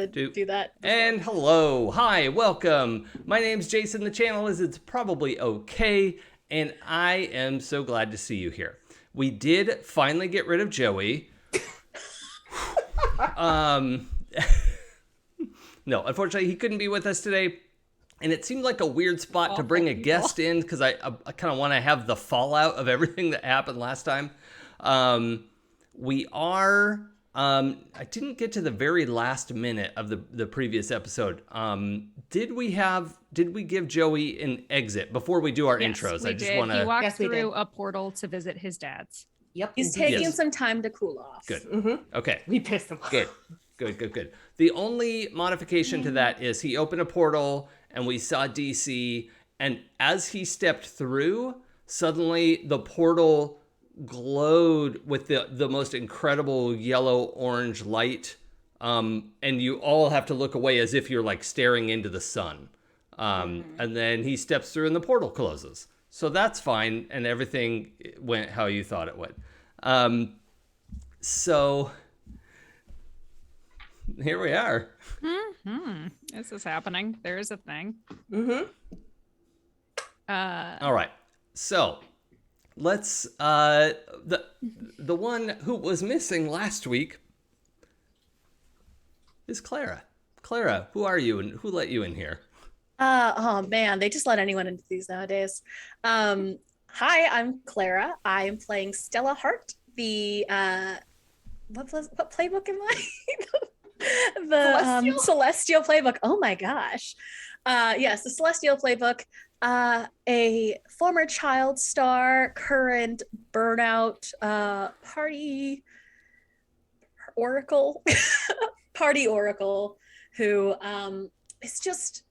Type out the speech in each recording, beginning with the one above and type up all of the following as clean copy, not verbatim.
do that before. And hello, hi, welcome. My name's Jason. The channel is It's Probably Okay, and I am so glad to see you here. We did finally get rid of Joey. No, unfortunately, he couldn't be with us today. And it seemed like a weird spot to bring a guest in because I kind of want to have the fallout of everything that happened last time. I didn't get to the very last minute of the previous episode. Did we give Joey an exit before we do our intros? We I just did. want to. He walked through a portal to visit his dad's. Yep. He's taking some time to cool off. Good. Mm-hmm. Okay. We pissed him off. Good. The only modification to that is he opened a portal and we saw DC, and as he stepped through, suddenly the portal glowed with the most incredible yellow-orange light, and you all have to look away as if you're like staring into the sun. And then he steps through and the portal closes. So that's fine, and everything went how you thought it would. So here we are. This is happening. There is a thing. All right. So let's the one who was missing last week is Clara. Clara, who are you and who let you in here? Oh man, they just let anyone into these nowadays. Hi, I'm Clara. I am playing Stella Hart, the what playbook am I? The Celestial playbook. Oh my gosh. Yes, the Celestial playbook. A former child star, current burnout party oracle, who is just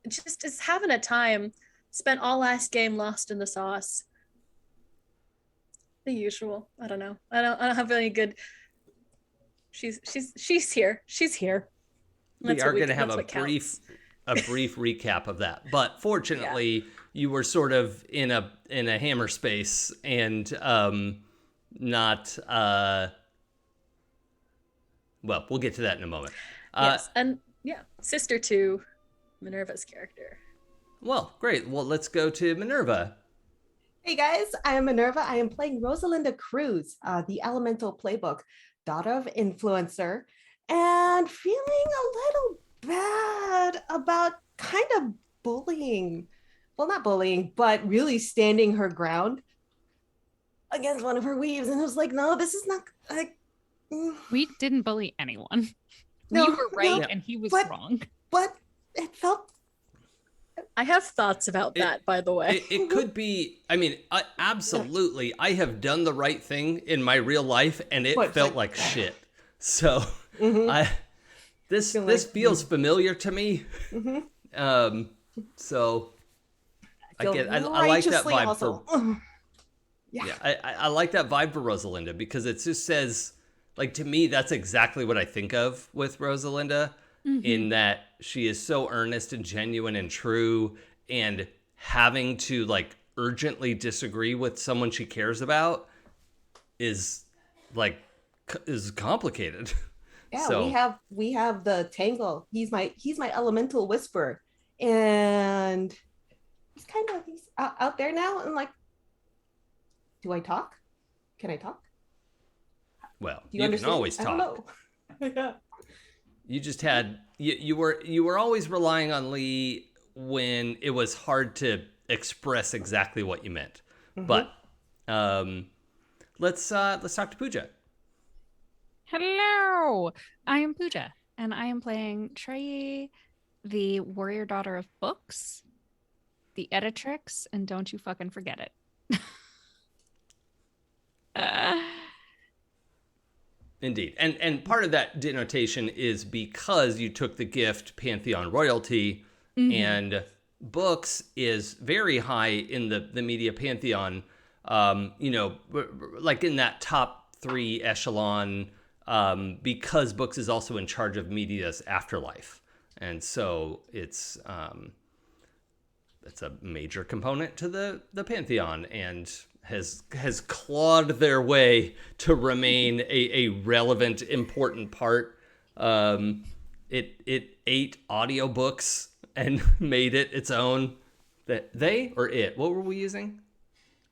is having a time. Spent all last game lost in the sauce. The usual. I don't know. I don't have any good. She's here. She's here. We are going to have a brief recap of that, but fortunately, you were sort of in a hammer space and not. Well, we'll get to that in a moment. Yes, and sister to Minerva's character. Well, great. Well, let's go to Minerva. Hey guys, I am Minerva. I am playing Rosalinda Cruz, the Elemental Playbook, daughter of influencer, and feeling a little bad about kind of bullying. Well, not bullying, but really standing her ground against one of her weaves. And I was like, no, this is not like. We didn't bully anyone. We were right and he was wrong. But it felt. I have thoughts about that, by the way. It could be, I mean, absolutely. I have done the right thing in my real life, and it felt like shit. So, this feels familiar to me. So, I like that vibe for. I like that vibe for Rosalinda because it just says, like, to me, that's exactly what I think of with Rosalinda. In that she is so earnest and genuine and true, and having to like urgently disagree with someone she cares about is complicated. Yeah, so, we have the Tangle. He's my elemental whisperer, and he's out there now. And like, do I talk? Can I talk? Well, you can always talk. I don't know. Yeah. You just had you were always relying on Lee when it was hard to express exactly what you meant. But let's talk to Pooja. Hello, I am Pooja, and I am playing Trey, the warrior daughter of books, the editrix, and don't you fucking forget it. Indeed. And part of that denotation is because you took the gift Pantheon royalty, and books is very high in the media pantheon, like in that top 3 echelon, because books is also in charge of media's afterlife. And so it's a major component to the pantheon, and has clawed their way to remain a relevant, important part. it ate audiobooks and made it its own. That they or it? What were we using?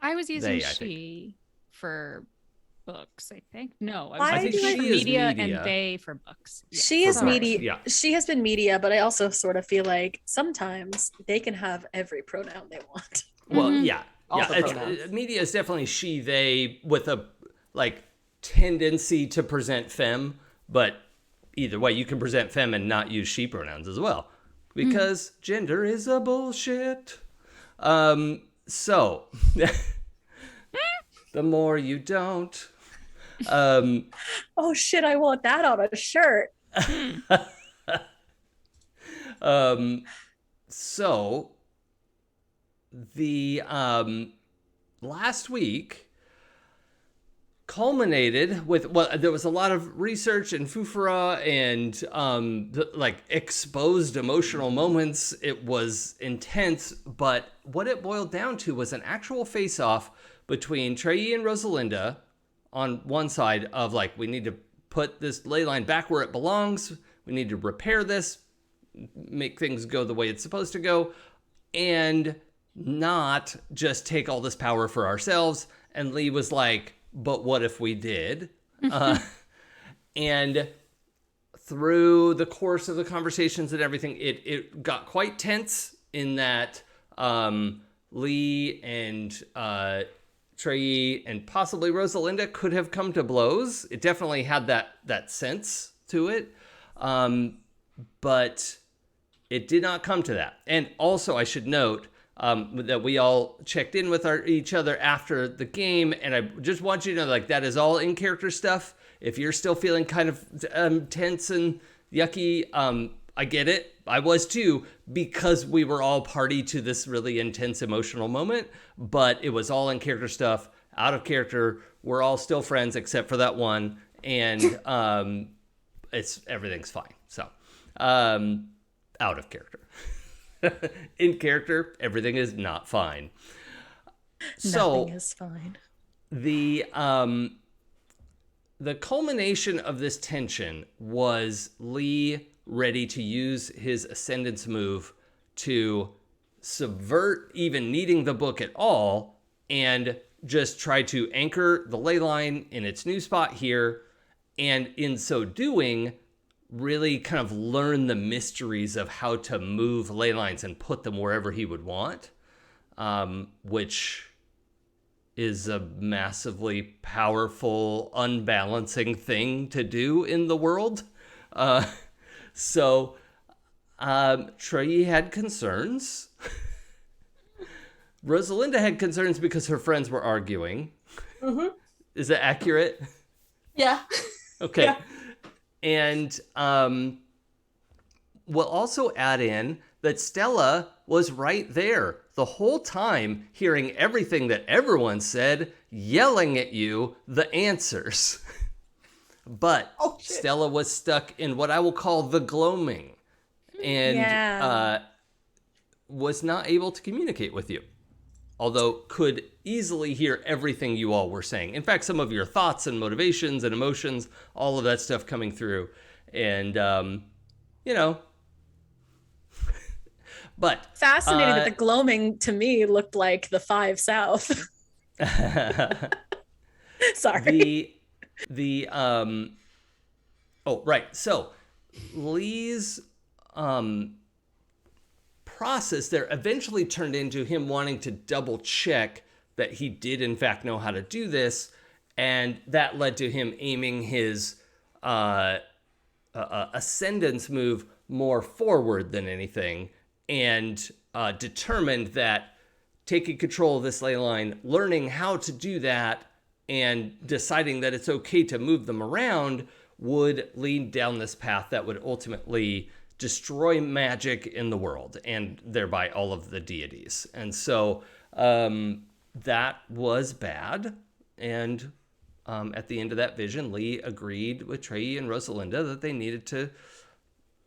I was using They, I think. she for books, I think. No, I was Why using think do I- she for she is media, media. and they for books. She Yes. is For books, media. yeah. She has been media, but I also sort of feel like sometimes they can have every pronoun they want. Well, Mhm. yeah, All yeah. the pronouns. Media is definitely she, they, with a like tendency to present femme, but either way, you can present femme and not use she pronouns as well, because gender is a bullshit. So the more you don't. Oh shit, I want that on a shirt. So the last week culminated with, well, there was a lot of research and fufara and like exposed emotional moments. It was intense, but what it boiled down to was an actual face-off between Trey and Rosalinda on one side of like, we need to put this ley line back where it belongs. We need to repair this, make things go the way it's supposed to go, and not just take all this power for ourselves. And Lee was like, but what if we did? And through the course of the conversations and everything, it got quite tense in that Lee and Trey and possibly Rosalinda could have come to blows. It definitely had that sense to it. But it did not come to that. And also, I should note that we all checked in with each other after the game, and I just want you to know, like, that is all in-character stuff. If you're still feeling kind of tense and yucky, I get it. I was too, because we were all party to this really intense emotional moment, but it was all in-character stuff, out of character. We're all still friends except for that one, and everything's fine. So, out of character. In character, everything is not fine. Nothing is fine. The culmination of this tension was Lee ready to use his ascendance move to subvert even needing the book at all and just try to anchor the ley line in its new spot here, and in so doing really kind of learn the mysteries of how to move ley lines and put them wherever he would want, which is a massively powerful, unbalancing thing to do in the world. So Trey had concerns. Rosalinda had concerns because her friends were arguing. Mm-hmm. Is that accurate? Yeah. Okay. Yeah. And we'll also add in that Stella was right there the whole time, hearing everything that everyone said, yelling at you the answers. But Stella was stuck in what I will call the gloaming, and was not able to communicate with you. Although could easily hear everything you all were saying. In fact, some of your thoughts and motivations and emotions, all of that stuff coming through. And, but Fascinating that the gloaming to me looked like the 5 South. Sorry. Oh, right. So Lee's process there eventually turned into him wanting to double check that he did in fact know how to do this, and that led to him aiming his ascendance move more forward than anything, and determined that taking control of this ley line, learning how to do that, and deciding that it's okay to move them around would lead down this path that would ultimately destroy magic in the world and thereby all of the deities. And so that was bad. And at the end of that vision, Lee agreed with Trey and Rosalinda that they needed to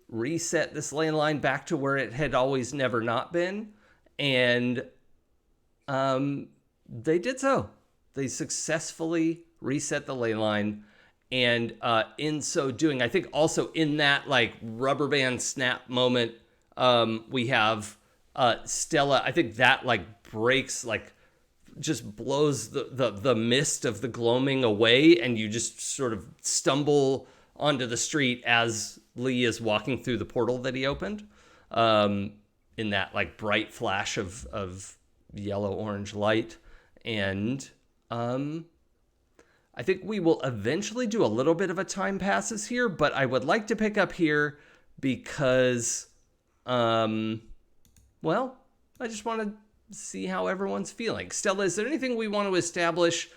reset this ley line back to where it had always never not been. And they did so. They successfully reset the ley line. And in so doing, I think also in that like rubber band snap moment, we have Stella. I think that like breaks, like just blows the mist of the gloaming away, and you just sort of stumble onto the street as Lee is walking through the portal that he opened, in that like bright flash of yellow orange light. And I think we will eventually do a little bit of a time passes here, but I would like to pick up here because, well, I just want to see how everyone's feeling. Stella, is there anything we want to establish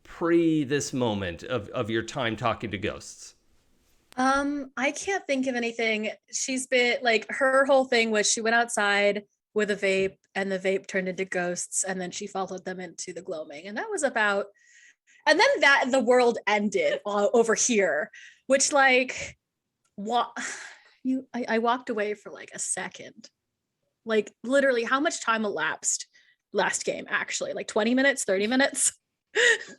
pre this moment of your time talking to ghosts? I can't think of anything. She's been like, her whole thing was she went outside with a vape and the vape turned into ghosts, and then she followed them into the gloaming, and that was about, and then that the world ended over here, which like what I walked away for like a second, like literally how much time elapsed last game, actually like 20 minutes, 30 minutes,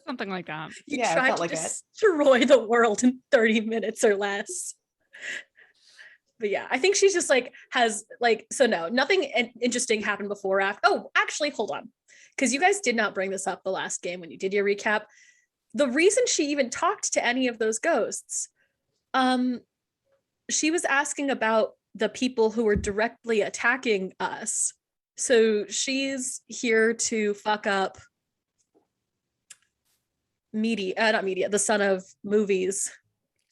Something like that. you Yeah, it tried felt to like it. destroy the world in 30 minutes or less. But yeah, I think she's just like has like, so no, nothing interesting happened before. After. Oh, actually, hold on, because you guys did not bring this up the last game when you did your recap. The reason she even talked to any of those ghosts, she was asking about the people who were directly attacking us. So she's here to fuck up the son of movies.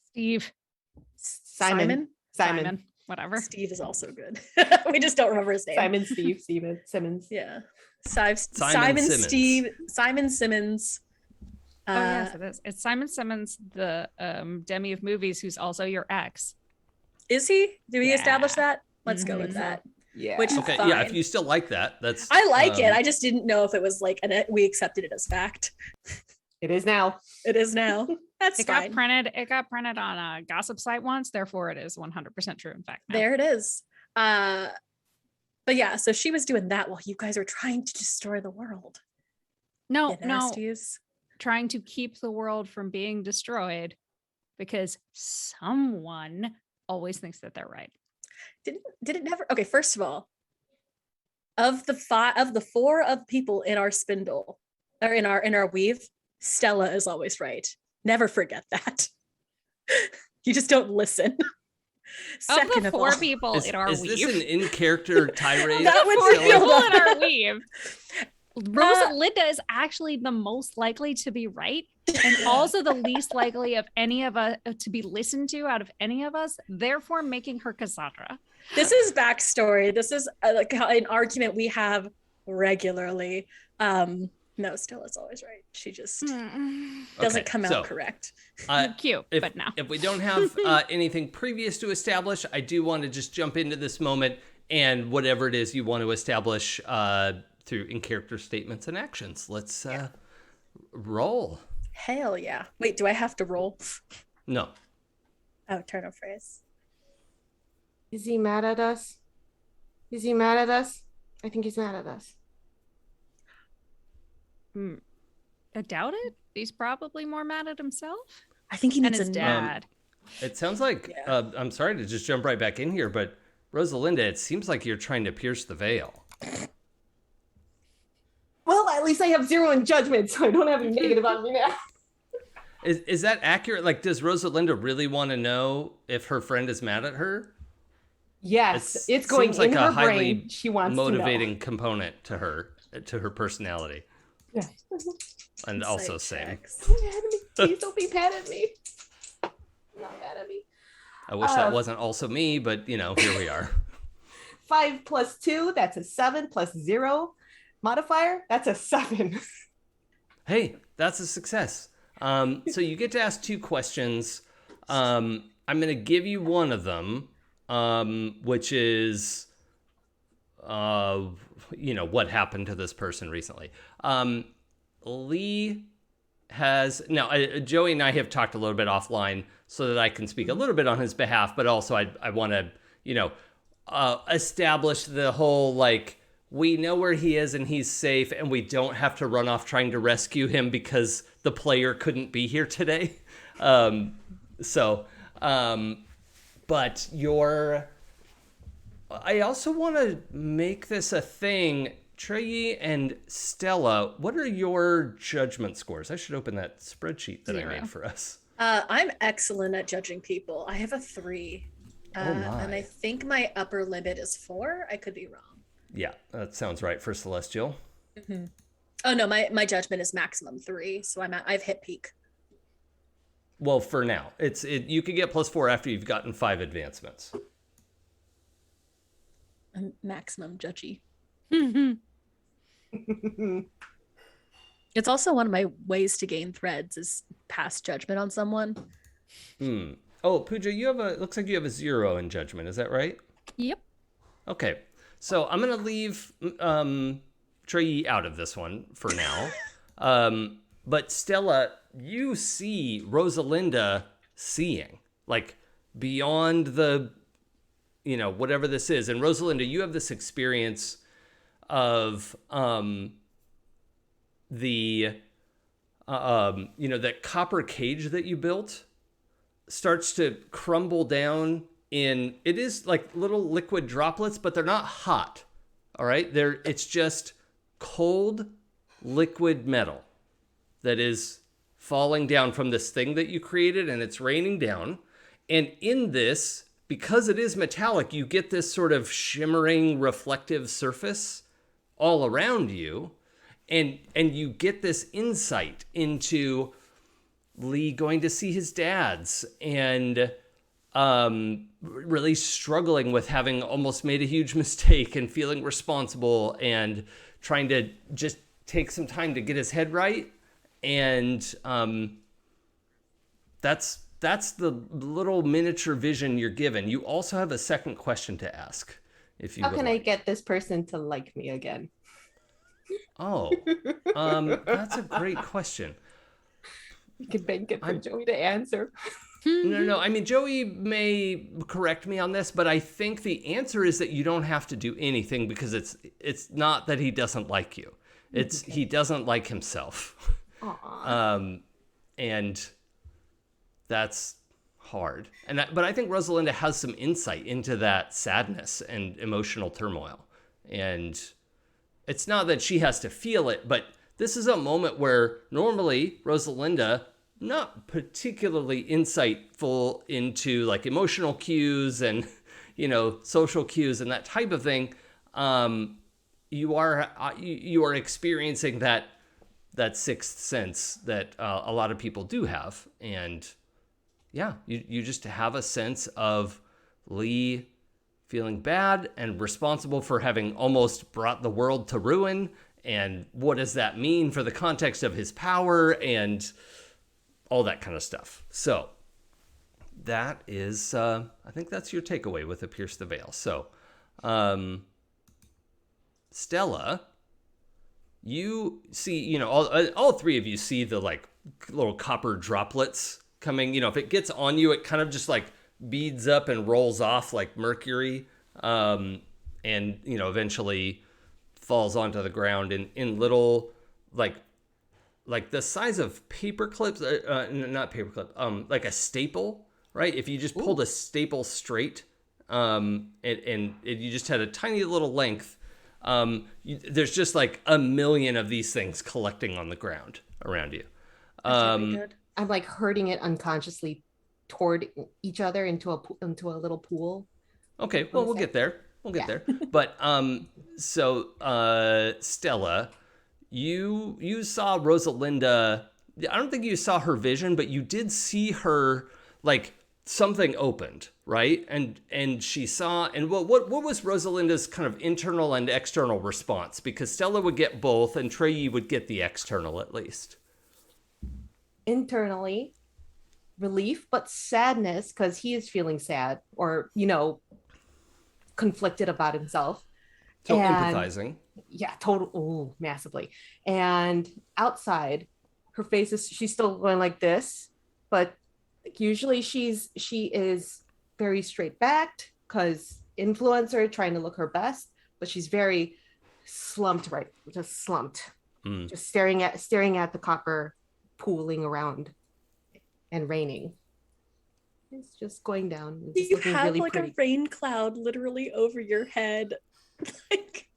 Steve. Simon. Whatever. Steve is also good. We just don't remember his name. Steven Simmons. Yeah. Simon Simmons. Simon Simmons. Oh yes, it is. It's Simon Simmons, the Demi of movies, who's also your ex. Is he? Do we Yeah. establish that? Let's go with that. Yeah. Which is Okay, fine. yeah, if you still like that, that's... I like it. I just didn't know if it was like, we accepted it as fact. It is now. It is now. That's It fine. got printed on a gossip site once, therefore it is 100% true. In fact, now. There it is. But yeah, so she was doing that while you guys were trying to destroy the world. No, You no, nasties. trying to keep the world from being destroyed because someone always thinks that they're right. Did it never? Okay, first of all, of the four of people in our spindle or in our weave, Stella is always right. Never forget that. You just don't listen. Second Of the four all, people in our is weave. this an in-character tirade? That would four feel people in that. our weave. Rosalinda is actually the most likely to be right, and also the least likely of any of us to be listened to out of any of us, therefore making her Cassandra. This is backstory. This is like an argument we have regularly. No, Stella's always right. She just doesn't Okay, come out so, correct. Cute, but no. If we don't have anything previous to establish, I do want to just jump into this moment and whatever it is you want to establish through in-character statements and actions. Let's roll. Hell yeah. Wait, do I have to roll? No. Oh, turn of phrase. Is he mad at us? Is he mad at us? I think he's mad at us. I doubt it. He's probably more mad at himself I think he and needs his a dad. It sounds like, Yeah. I'm sorry to just jump right back in here, but Rosalinda, it seems like you're trying to pierce the veil. Well, at least I have 0 in judgment, so I don't have any negative on me now. Is that accurate? Like, does Rosalinda really want to know if her friend is mad at her? Yes, it's going seems like in a her highly brain. She wants motivating component to her personality. to know. And also Insight same. checks. Don't be mad at me. Please don't be mad at me. Not mad at me. I wish that wasn't also me, but here we are. 5 plus 2, that's a 7 plus 0 modifier. That's a 7. Hey, that's a success. So you get to ask 2 questions. I'm going to give you one of them, which is, what happened to this person recently. Lee has now. Joey and I have talked a little bit offline so that I can speak a little bit on his behalf, but also I want to establish the whole like we know where he is and he's safe, and we don't have to run off trying to rescue him because the player couldn't be here today. But I also want to make this a thing. Treyi and Stella, what are your judgment scores? I should open that spreadsheet that 0. I made for us. I'm excellent at judging people. I have a 3. And my. I think my upper limit is 4. I could be wrong. Yeah, that sounds right for Celestial. Oh no, my judgment is maximum 3, so I've hit peak. Well, for now, you could get +4 after you've gotten 5 advancements. I'm maximum judgy. Mm-hmm. It's also one of my ways to gain threads is pass judgment on someone. Oh, Pooja, looks like you have a 0 in judgment. Is that right? Yep. Okay, so I'm gonna leave Treyi out of this one for now. But Stella, you see Rosalinda seeing, like, beyond the, whatever this is. And Rosalinda, you have this experience of that copper cage that you built starts to crumble down it is like little liquid droplets, but they're not hot. All right. It's just cold liquid metal that is falling down from this thing that you created, and it's raining down. And in this, because it is metallic, you get this sort of shimmering reflective surface all around you. And you get this insight into Lee going to see his dad's and really struggling with having almost made a huge mistake and feeling responsible and trying to just take some time to get his head right. And that's the little miniature vision you're given. You also have a second question to ask. How can I get this person to like me again? Oh, that's a great question. You can bank it for Joey to answer. No. I mean, Joey may correct me on this, but I think the answer is that you don't have to do anything because it's not that he doesn't like you. It's he doesn't like himself. And that's hard. But I think Rosalinda has some insight into that sadness and emotional turmoil. And it's not that she has to feel it, but this is a moment where normally Rosalinda, not particularly insightful into like emotional cues and, social cues and that type of thing. You are experiencing that sixth sense that a lot of people do have. And yeah, you just have a sense of Lee feeling bad and responsible for having almost brought the world to ruin. And what does that mean for the context of his power and all that kind of stuff. So that is, I think that's your takeaway with the Pierce the Veil. So, Stella, you see, all three of you see the like little copper droplets coming. If it gets on you, it kind of just like beads up and rolls off like mercury, and eventually falls onto the ground in little like the size of paper clips, not paper clip, like a staple, right? If you just pulled a staple straight, and you just had a tiny little length, there's just like a million of these things collecting on the ground around you. That's really good. I'm like herding it unconsciously toward each other into a little pool. Okay, well, we'll get there. But so Stella, you saw Rosalinda. I don't think you saw her vision, but you did see her, like, something opened, right? And she saw, and what was Rosalinda's kind of internal and external response? Because Stella would get both, and Treyi would get the external at least. Internally, relief, but sadness because he is feeling sad or, conflicted about himself. So empathizing. Yeah, massively. And outside, her face she's still going like this, but usually she is very straight backed because influencer trying to look her best, but she's very slumped, right? Just slumped. Mm. Just staring at the copper pooling around and raining. It's just going down. It's just You looking have really like pretty. a rain cloud literally over your head. like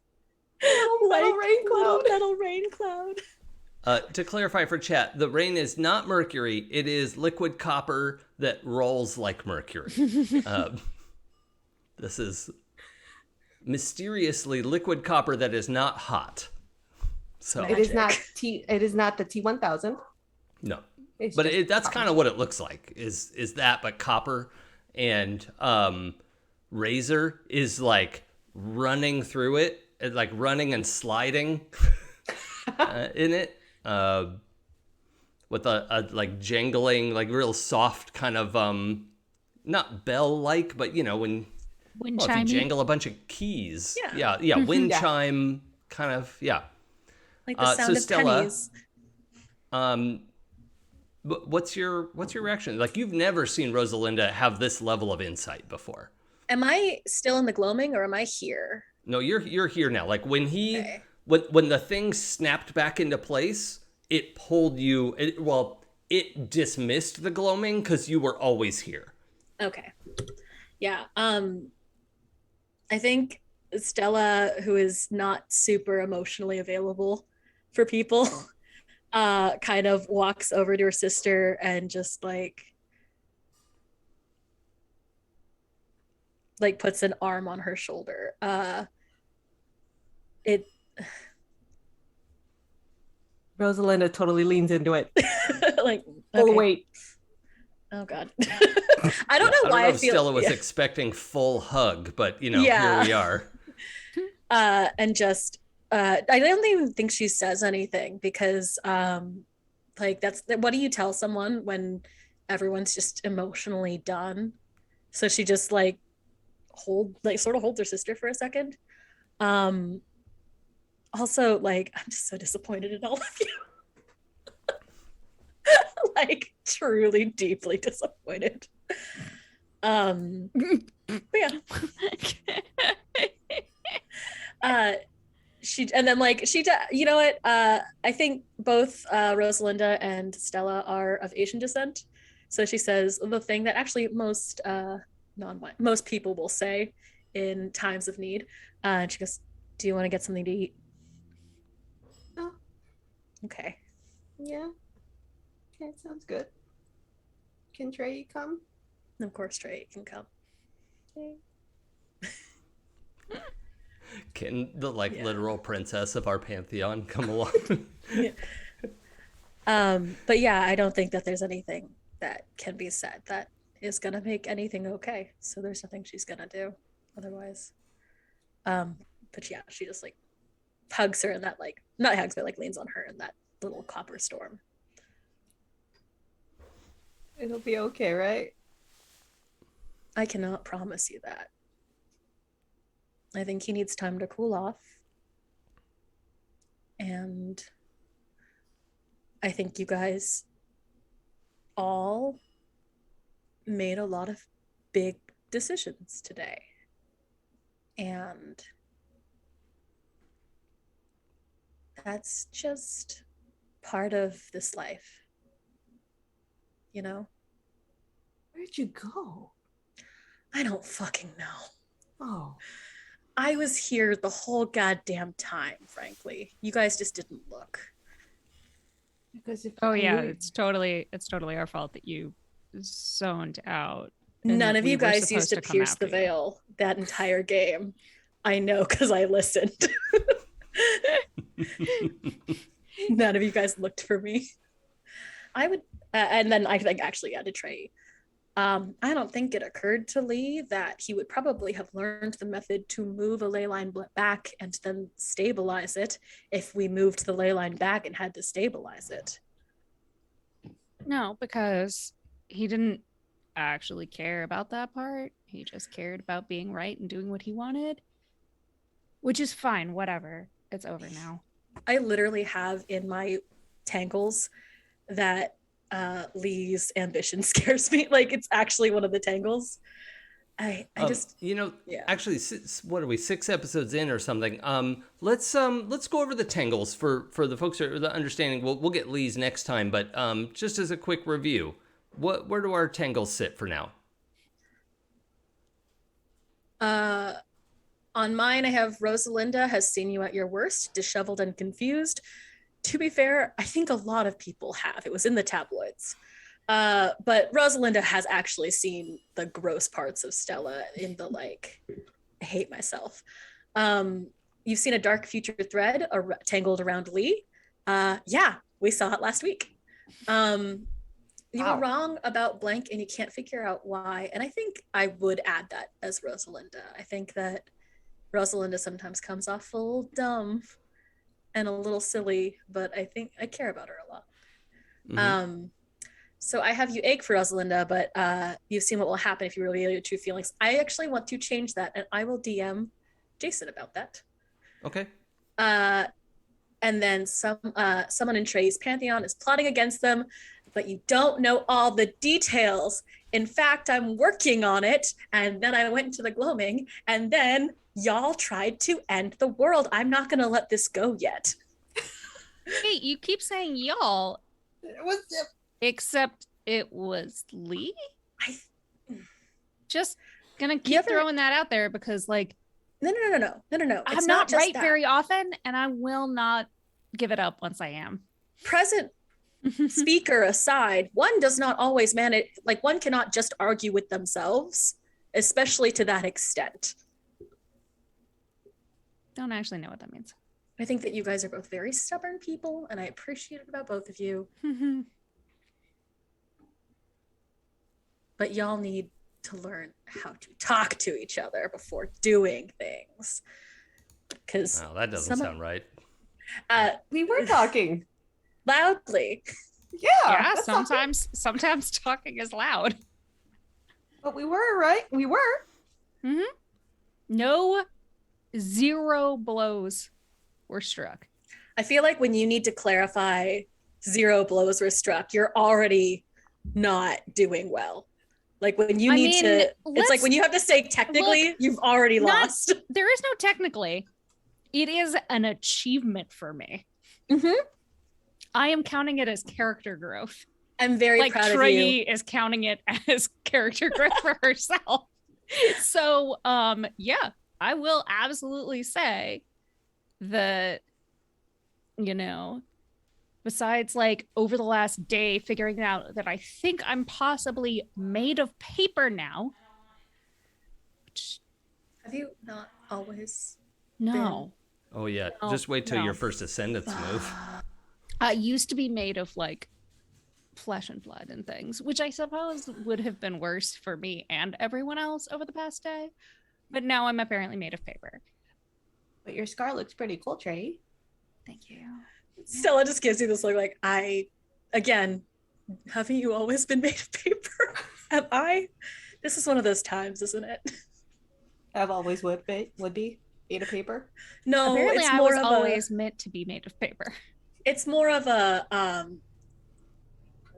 Metal rain little cloud. metal rain cloud. To clarify for chat, the rain is not mercury. It is liquid copper that rolls like mercury. This is mysteriously liquid copper that is not hot. So It is not Magic. It is not the T1000. no, It's but just that's copper. kind of what it looks like. Is that but copper, and Razor is like running through it, like running and sliding in it. With a like jangling, like real soft kind of not bell like, but you know when Wind if you chimey. jangle a bunch of keys, Yeah. wind Yeah. chime kind of Like the sound so of Stella, pennies. what's your reaction? Like you've never seen Rosalinda have this level of insight before. Am I still in the gloaming or am I here? No, you're here now. Like when Okay. when the thing snapped back into place, it pulled you. It dismissed the gloaming because you were always here. Okay. Yeah. I think Stella, who is not super emotionally available for people, kind of walks over to her sister and just like puts an arm on her shoulder. It Rosalinda totally leans into it. like Full okay. weight. Oh god. I don't know why I if feel Stella was expecting full hug, but you know, Yeah. here we are. And just I don't even think she says anything because like what do you tell someone when everyone's just emotionally done? So she just like sort of holds her sister for a second. Also, like, I'm just so disappointed in all of you. Like, truly, deeply disappointed. But yeah. You know what? I think both Rosalinda and Stella are of Asian descent. So she says the thing that actually most most people will say in times of need. And she goes, "Do you want to get something to eat?" Oh, Okay. yeah. Okay, sounds good. Can Trey come? Of course, Trey can come. Okay. Can the Yeah. literal princess of our pantheon come along? But yeah, I don't think that there's anything that can be said that is gonna make anything okay. So there's nothing she's gonna do otherwise. But yeah, she just like hugs her and that like not hugs, but like leans on her in that little copper storm. It'll be okay, right? I cannot promise you that. I think he needs time to cool off. And I think you guys all made a lot of big decisions today. And that's just part of this life. You know? Where'd you go? I don't fucking know. Oh, I was here the whole goddamn time, frankly. You guys just didn't look. because if Oh I yeah, knew- it's totally our fault that you zoned out. and None that of we you were guys used supposed to come pierce the after you. veil that entire game. I know because I listened. None of you guys looked for me. I would, and then I think actually to Trey. I don't think it occurred to Lee that he would probably have learned the method to move a ley line back and then stabilize it if we moved the ley line back and had to stabilize it. No, because he didn't actually care about that part. He just cared about being right and doing what he wanted, which is fine. Whatever. It's over now. I literally have in my tangles that Lee's ambition scares me. Like it's actually one of the tangles. I just yeah. Actually, what are we, 6 episodes in or something? Let's go over the tangles for the folks who are the understanding. We'll get Lee's next time, but just as a quick review, where do our tangles sit for now? On mine, I have Rosalinda has seen you at your worst, disheveled and confused. To be fair, I think a lot of people have. It was in the tabloids. But Rosalinda has actually seen the gross parts of Stella in the like, I hate myself. You've seen a dark future thread tangled around Lee. Yeah, we saw it last week. You were wrong about blank and you can't figure out why. And I think I would add that as Rosalinda. I think that Rosalinda sometimes comes off a little dumb and a little silly, but I think I care about her a lot. Mm-hmm. So I have you ache for Rosalinda, but you've seen what will happen if you reveal your true feelings. I actually want to change that, and I will DM Jason about that. Okay. And then someone in Trey's pantheon is plotting against them, but you don't know all the details. In fact, I'm working on it, and then I went into the gloaming, and then y'all tried to end the world. I'm not going to let this go yet. Hey, you keep saying y'all. Except it was Lee? Just gonna keep throwing that out there because, like... No. I'm not right very often, and I will not give it up once I am. Present speaker aside, one does not always manage... Like, one cannot just argue with themselves, especially to that extent. Don't actually know what that means. I think that you guys are both very stubborn people, and I appreciate it about both of you. But y'all need to learn how to talk to each other before doing things. Because that doesn't sound right. We were talking loudly. Yeah. Sometimes talking is loud. But we were, right? We were. Mm-hmm. No, 0 blows were struck. I feel like when you need to clarify 0 blows were struck, you're already not doing well. Like when you it's like when you have to say technically, you've already lost. There is no technically. It is an achievement for me. Mm-hmm. I am counting it as character growth. I'm very proud of you. Trey is counting it as character growth for herself. So, yeah, I will absolutely say that, besides like over the last day figuring out that I think I'm possibly made of paper now. Have you not always? No. Been? Oh yeah. Just wait till your first ascendance move. I used to be made of like flesh and blood and things, which I suppose would have been worse for me and everyone else over the past day. But now I'm apparently made of paper. But your scar looks pretty cool, Trey. Thank you. Stella just gives you this look like, haven't you always been made of paper? Am I? This is one of those times, isn't it? I've always would be made of paper. No, apparently it's I more was of always meant to be made of paper. It's more of a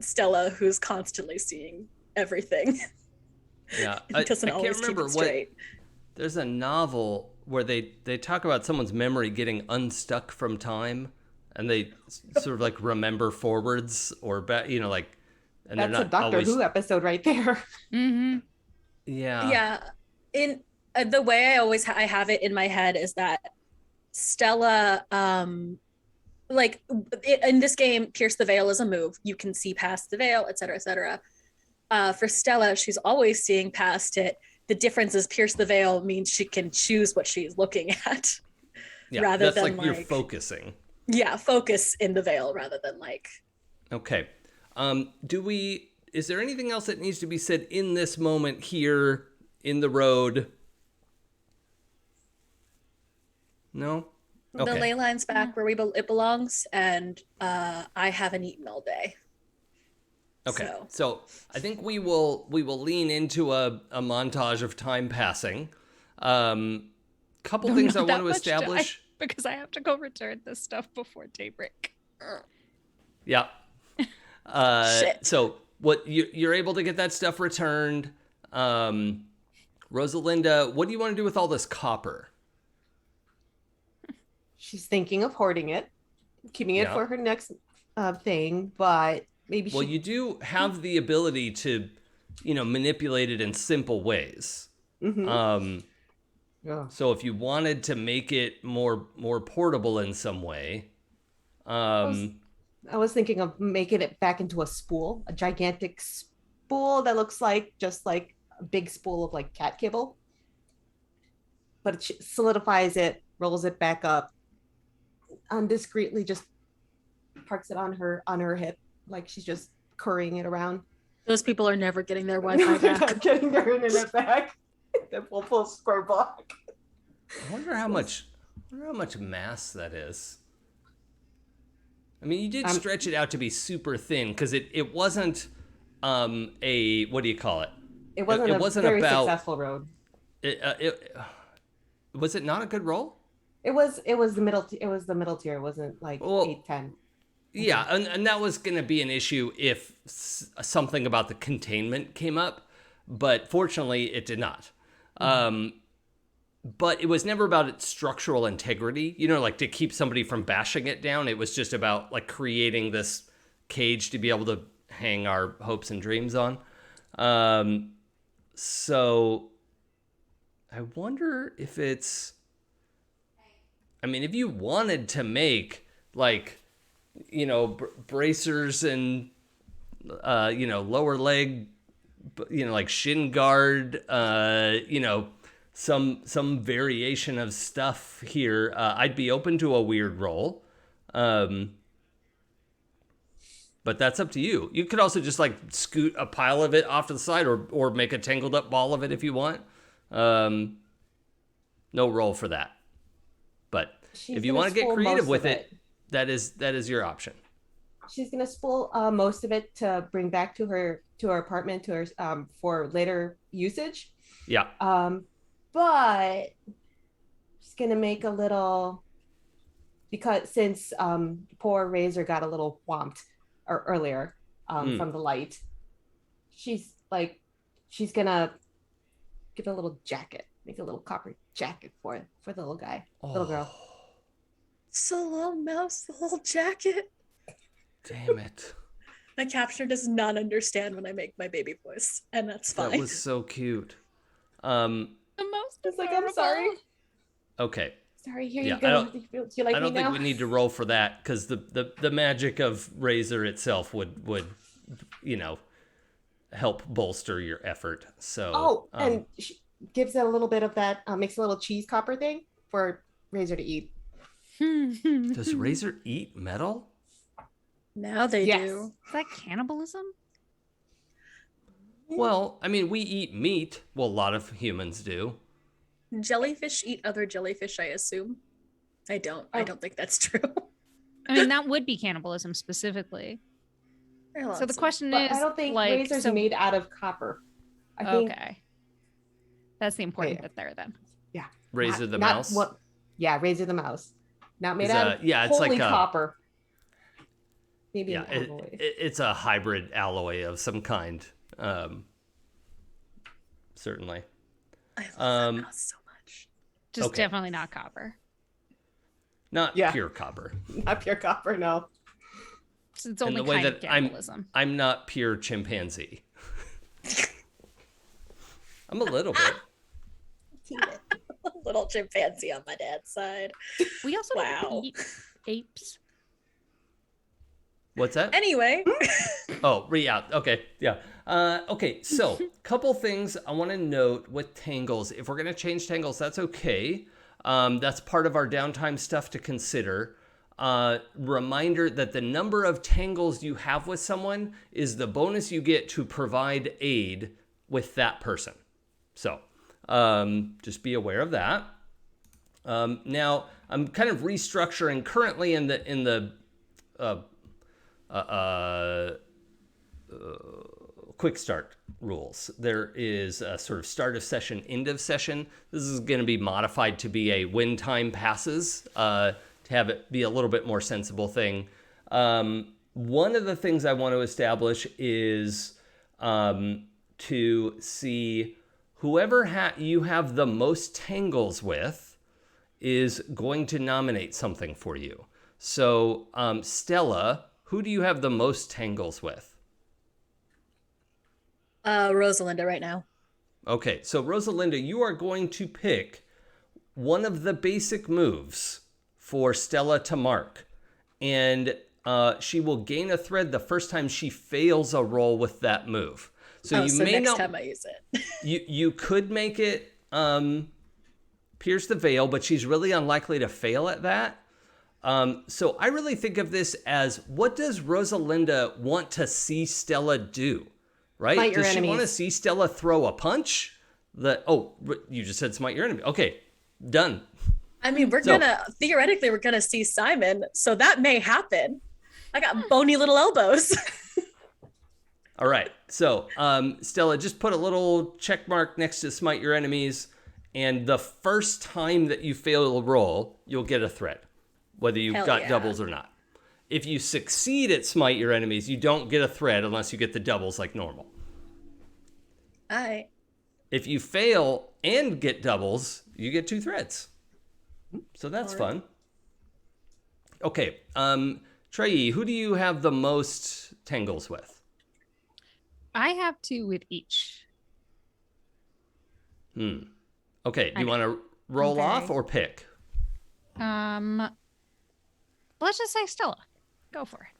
Stella who's constantly seeing everything. Yeah, I can't remember straight. There's a novel where they talk about someone's memory getting unstuck from time, and they sort of like remember forwards or back, like. And that's a Doctor Who episode right there. Mm-hmm. Yeah. Yeah. In the way I have it in my head is that Stella, in this game, pierce the veil is a move. You can see past the veil, et cetera, et cetera. For Stella, she's always seeing past it. The difference is pierce the veil means she can choose what she's looking at. Yeah, rather that's than like you're focusing. Yeah, focus in the veil rather than like. Okay. Is there anything else that needs to be said in this moment here in the road? No? Okay. The ley line's back where it belongs, and I haven't eaten all day. Okay, so I think we will lean into a montage of time passing. Couple things I want to establish. Because I have to go return this stuff before daybreak. Yeah. Shit. So what you're able to get that stuff returned. Rosalinda, what do you want to do with all this copper? She's thinking of hoarding it, keeping it Yeah. for her next thing, but maybe Well, she. you do have the ability to, manipulate it in simple ways. Mhm. Yeah. So if you wanted to make it more portable in some way, I was, I was thinking of making it back into a spool, a gigantic spool that looks like just like a big spool of like cat kibble, but it solidifies it, rolls it back up, undiscreetly just parks it on her hip, like she's just currying it around. Those people are never getting their Wi-Fi We're back. not getting their internet back. Then we'll pull square block. I wonder how much mass that is. I mean, you did stretch it out to be super thin because it wasn't a, what do you call it? It wasn't a very successful road. Was it not a good roll? It was the middle. It was the middle tier. It wasn't like 8-10. Yeah, and that was going to be an issue if something about the containment came up, but fortunately it did not. But it was never about its structural integrity, like to keep somebody from bashing it down. It was just about like creating this cage to be able to hang our hopes and dreams on. So I wonder if it's, I mean, if you wanted to make like, bracers and, lower leg, like shin guard, some variation of stuff here, I'd be open to a weird roll. But that's up to you. You could also just like scoot a pile of it off to the side or make a tangled up ball of it if you want. No roll for that. But if you want to get creative with it, that is your option. She's gonna spool most of it to bring back to her apartment for later usage. Yeah. But she's gonna make a little, because since poor Razor got a little whomped earlier from the light, she's gonna give a little jacket, make a little copper jacket for the little guy, little girl. It's a little mouse, a little jacket. Damn it. My captioner does not understand when I make my baby voice, and that's fine. That was so cute. The most. It's like, I'm sorry. Okay. Sorry, here you go. Do you like I don't me now? think we need to roll for that because the magic of Razor itself would help bolster your effort. So and she gives it a little bit of that, makes a little cheese copper thing for Razor to eat. does Razor eat metal? Now they do. Is that cannibalism? Well, I mean, we eat meat. Well, a lot of humans do. Jellyfish eat other jellyfish, I assume. I don't think that's true. I mean, that would be cannibalism specifically. So the question is, I don't think like, Razor's made out of copper. I think. Okay. That's the important bit there then. Yeah. Razor the mouse? Yeah, Razor the mouse. Not made out of it's holy like copper. Maybe yeah, an alloy. it's a hybrid alloy of some kind. Certainly. I love that mouse so much. Just definitely not copper. Not pure copper. Not pure copper, no. It's only kind of cannibalism. I'm not pure chimpanzee. I'm a little bit. A little chimpanzee on my dad's side. We also don't eat apes. What's that? Anyway. Yeah. Okay. Yeah. Okay. So, couple things I want to note with tangles. If we're going to change tangles, that's okay. That's part of our downtime stuff to consider. Reminder that the number of tangles you have with someone is the bonus you get to provide aid with that person. So, just be aware of that. Now, I'm kind of restructuring currently in the quick start rules. There is a sort of start of session, end of session. This is going to be modified to be a when time passes, to have it be a little bit more sensible thing. One of the things I want to establish is to see whoever you have the most tangles with is going to nominate something for you. So, Stella, who do you have the most tangles with? Rosalinda right now. Okay, so Rosalinda, you are going to pick one of the basic moves for Stella to mark. And she will gain a thread the first time she fails a roll with that move. So you may next not, time I use it. you could make it pierce the veil, but she's really unlikely to fail at that. So I really think of this as, what does Rosalinda want to see Stella do? Right? Smite your Does she want to enemies. see Stella throw a punch? You just said smite your enemy. Okay, done. I mean, we're gonna see Simon, so that may happen. I got bony little elbows. All right. So, Stella, just put a little check mark next to smite your enemies. And the first time that you fail a roll, you'll get a thread, whether you've Hell got yeah. doubles or not. If you succeed at smite your enemies, you don't get a thread unless you get the doubles like normal. All right. If you fail and get doubles, you get 2 threads. So that's fun. Okay. Trey, who do you have the most tangles with? I have 2 with each. Okay. Do you want to roll off or pick? Let's just say Stella. Go for it.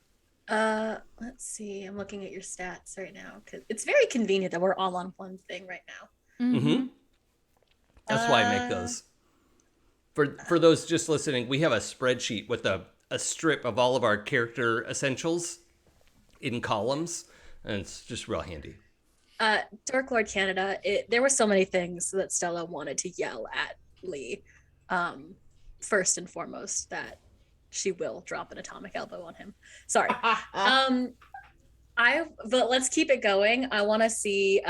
Let's see. I'm looking at your stats right now because it's very convenient that we're all on one thing right now. Mm-hmm. That's why I make those. For those just listening, we have a spreadsheet with a strip of all of our character essentials in columns, and it's just real handy. Dark Lord Canada, there were so many things that Stella wanted to yell at Lee. First and foremost, that she will drop an atomic elbow on him. Sorry. But let's keep it going. I want to see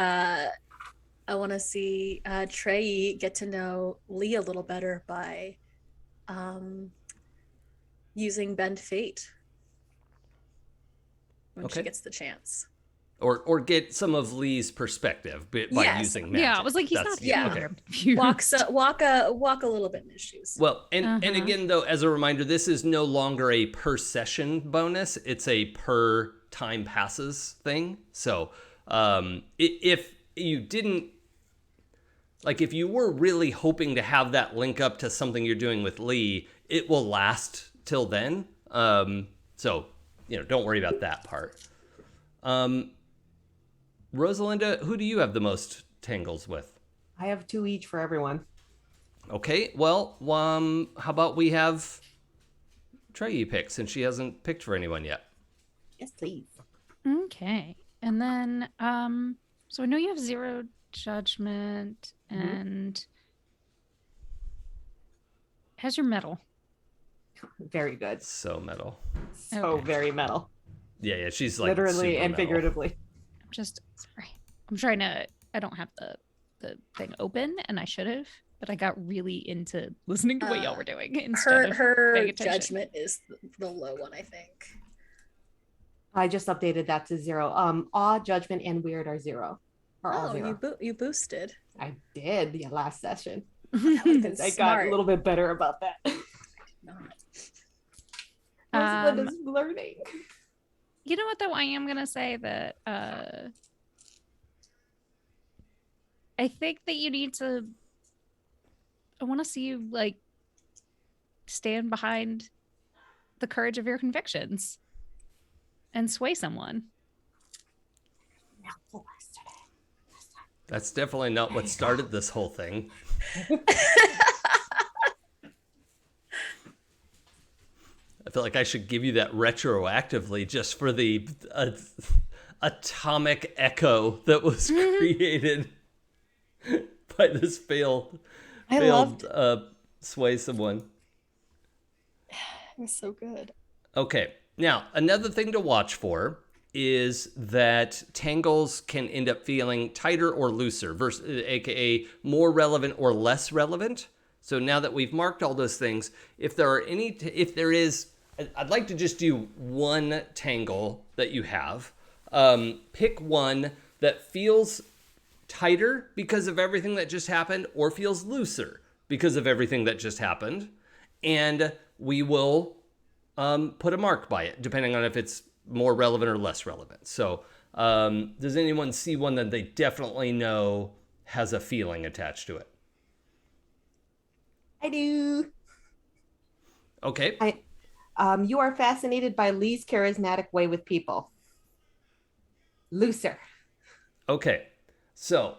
Trey get to know Lee a little better by using Bend Fate when she gets the chance. Or get some of Lee's perspective by using magic. Yeah, I was like, he's not okay. Walk a little bit in his shoes. Well, and again, though, as a reminder, this is no longer a per session bonus. It's a per time passes thing. So if you didn't, like, if you were really hoping to have that link up to something you're doing with Lee, it will last till then. So, don't worry about that part. Rosalinda, who do you have the most tangles with? I have 2 each for everyone. Okay, well, how about we have Trey pick, since she hasn't picked for anyone yet? Yes, please. Okay. And then, so I know you have 0 judgment and how's your metal? Very good. So metal. So very metal. Yeah, she's like literally super and metal. figuratively. I'm trying to, I don't have the thing open, and I should have, but I got really into listening to what y'all were doing instead of Her paying attention. judgment is the low one, I think. I just updated that to 0. Awe, judgment, and weird are 0. Are all 0. You boosted. I did the last session. Because I got a little bit better about that. Rosalinda's learning. You know what, though? I am going to say that I think that you need to, I want to see you, like, stand behind the courage of your convictions and sway someone. That's definitely not what started this whole thing. I feel like I should give you that retroactively just for the atomic echo that was created by this failed sway someone. It was so good. Okay, now another thing to watch for is that tangles can end up feeling tighter or looser, versus, aka more relevant or less relevant. So now that we've marked all those things, if there is, I'd like to just do one tangle that you have. Pick one that feels tighter because of everything that just happened or feels looser because of everything that just happened. And we will put a mark by it, depending on if it's more relevant or less relevant. So does anyone see one that they definitely know has a feeling attached to it? I do. Okay. You are fascinated by Lee's charismatic way with people. Looser. Okay. So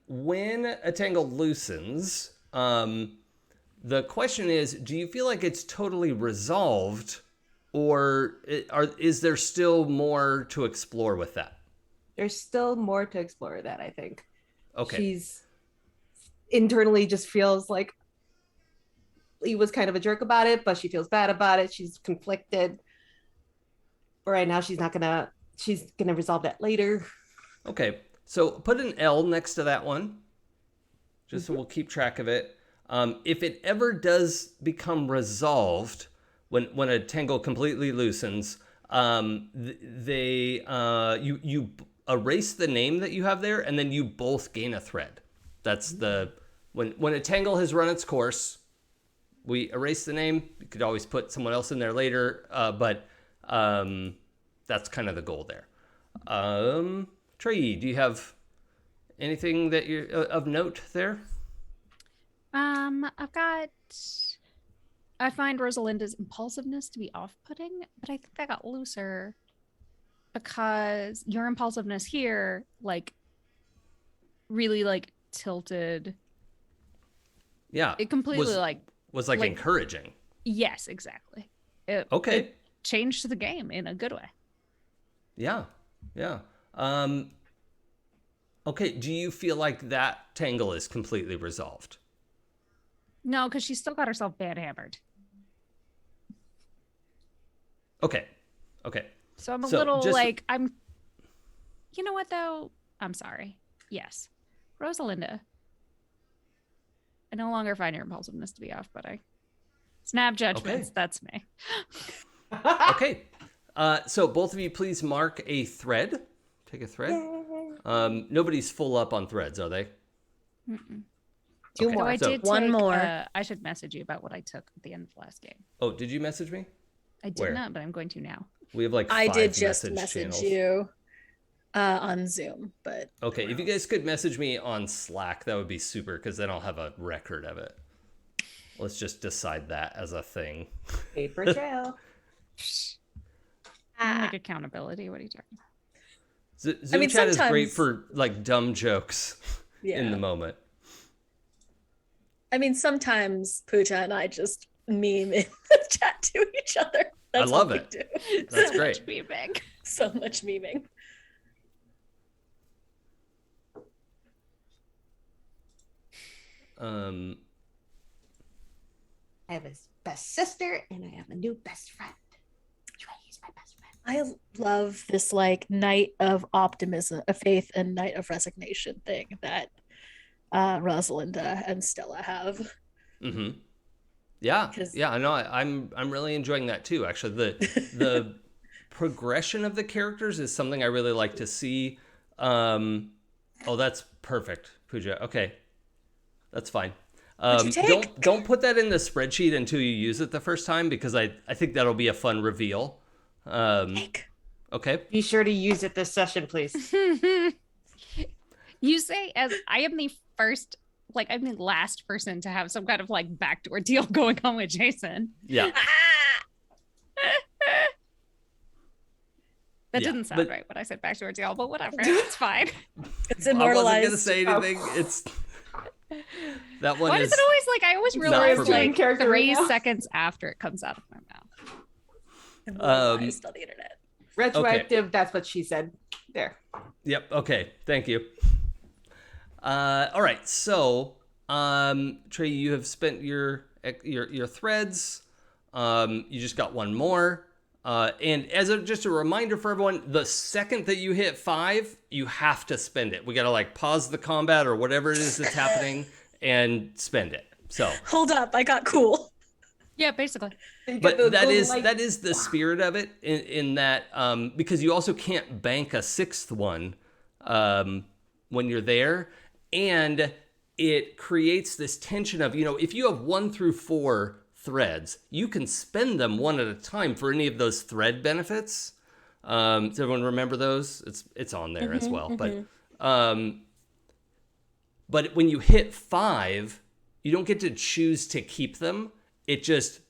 when a tangle loosens, the question is, do you feel like it's totally resolved, or is there still more to explore with that? There's still more to explore with that, I think. Okay. She's internally just feels like Lee was kind of a jerk about it, but she feels bad about it. She's conflicted. But right now she's gonna resolve that later. Okay. So put an L next to that one, just so we'll keep track of it. If it ever does become resolved, when a tangle completely loosens, you erase the name that you have there, and then you both gain a thread. That's when a tangle has run its course, we erase the name. You could always put someone else in there later, but that's kind of the goal there. Trey, do you have anything that you're of note there? I find Rosalinda's impulsiveness to be off-putting, but I think that got looser because your impulsiveness here, like, really like tilted. Yeah. It completely was like encouraging. Yes, exactly. Okay. It changed the game in a good way. Yeah. Yeah. Okay. Do you feel like that tangle is completely resolved? No, because she still got herself bad hammered. Okay. Okay. So I'm a little like, you know what though? I'm sorry. Yes. Rosalinda. I no longer find your impulsiveness to be off-putting. Snap judgments. Okay. That's me. Okay. So both of you please mark a thread. Take a thread. Nobody's full up on threads, are they? Mm-mm. Two more. I did one more. I should message you about what I took at the end of the last game. Oh, did you message me? I did Where? not, but I'm going to now. We have like I 5 did just message message channels. you on Zoom, but Okay, if you guys could message me on Slack, that would be super, because then I'll have a record of it. Let's just decide that as a thing. Paper trail. Like accountability. What are you talking about? Zoom chat is great sometimes- for like dumb jokes in yeah. the moment. I mean, sometimes Pooja and I just meme in the chat to each other. That's love all we it. do. That's So great. much memeing. So much memeing. I have a best sister and I have a new best friend. Trey's my best friend. I love this like night of optimism, a faith, and night of resignation thing that Rosalinda and Stella have. Mm-hmm. Yeah, 'Cause- yeah. I know. I'm really enjoying that too. Actually, the progression of the characters is something I really like to see. Oh, that's perfect, Pooja. Okay, that's fine. What'd you take? Don't put that in the spreadsheet until you use it the first time, because I think that'll be a fun reveal. Take. Okay. Be sure to use it this session, please. You say as I am the first, like I'm the last person to have some kind of like backdoor deal going on with Jason. Yeah. That Yeah, didn't sound but- right when I said backdoor deal, but whatever, it's fine. It's I wasn't immortalized. gonna say anything. It's that one Why is. does it always like I always not realize for me. like Character 3 right now. seconds after it comes out of my mouth. Immortalized on the internet. Retroactive, that's what she said. There. Yep. Okay. Thank you. All right. So, Trey, you have spent your threads. You just got one more. And as just a reminder for everyone, the second that you hit 5, you have to spend it. We gotta like pause the combat or whatever it is that's happening and spend it. So, Hold up, I got cool. Yeah, basically. but that is the spirit of it in that because you also can't bank a 6th one when you're there. And it creates this tension of, if you have 1 through 4 threads, you can spend them one at a time for any of those thread benefits. Does everyone remember those? It's on there as well. But when you hit 5, you don't get to choose to keep them. It just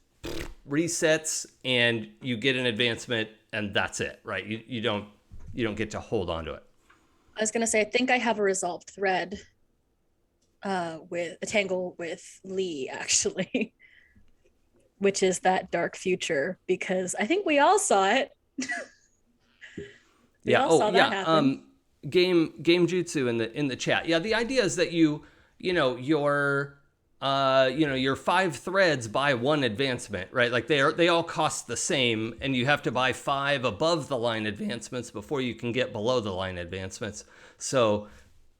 resets and you get an advancement and that's it, right? You don't get to hold on to it. I was gonna say, I think I have a resolved thread with a tangle with Lee, actually, which is that dark future, because I think we all saw it. We all saw that happen. Game jutsu in the chat. Yeah, the idea is that your 5 threads buy 1 advancement, right? Like they all cost the same, and you have to buy 5 above the line advancements before you can get below the line advancements. So,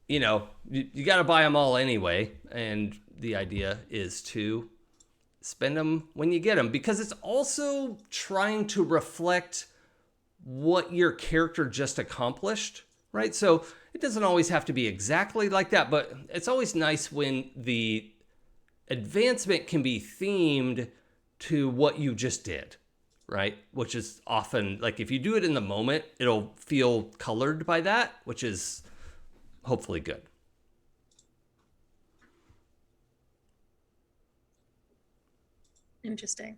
you got to buy them all anyway. And the idea is to spend them when you get them, because it's also trying to reflect what your character just accomplished, right? So it doesn't always have to be exactly like that, but it's always nice when the advancement can be themed to what you just did, right? Which is often, like, if you do it in the moment, it'll feel colored by that, which is hopefully good. Interesting.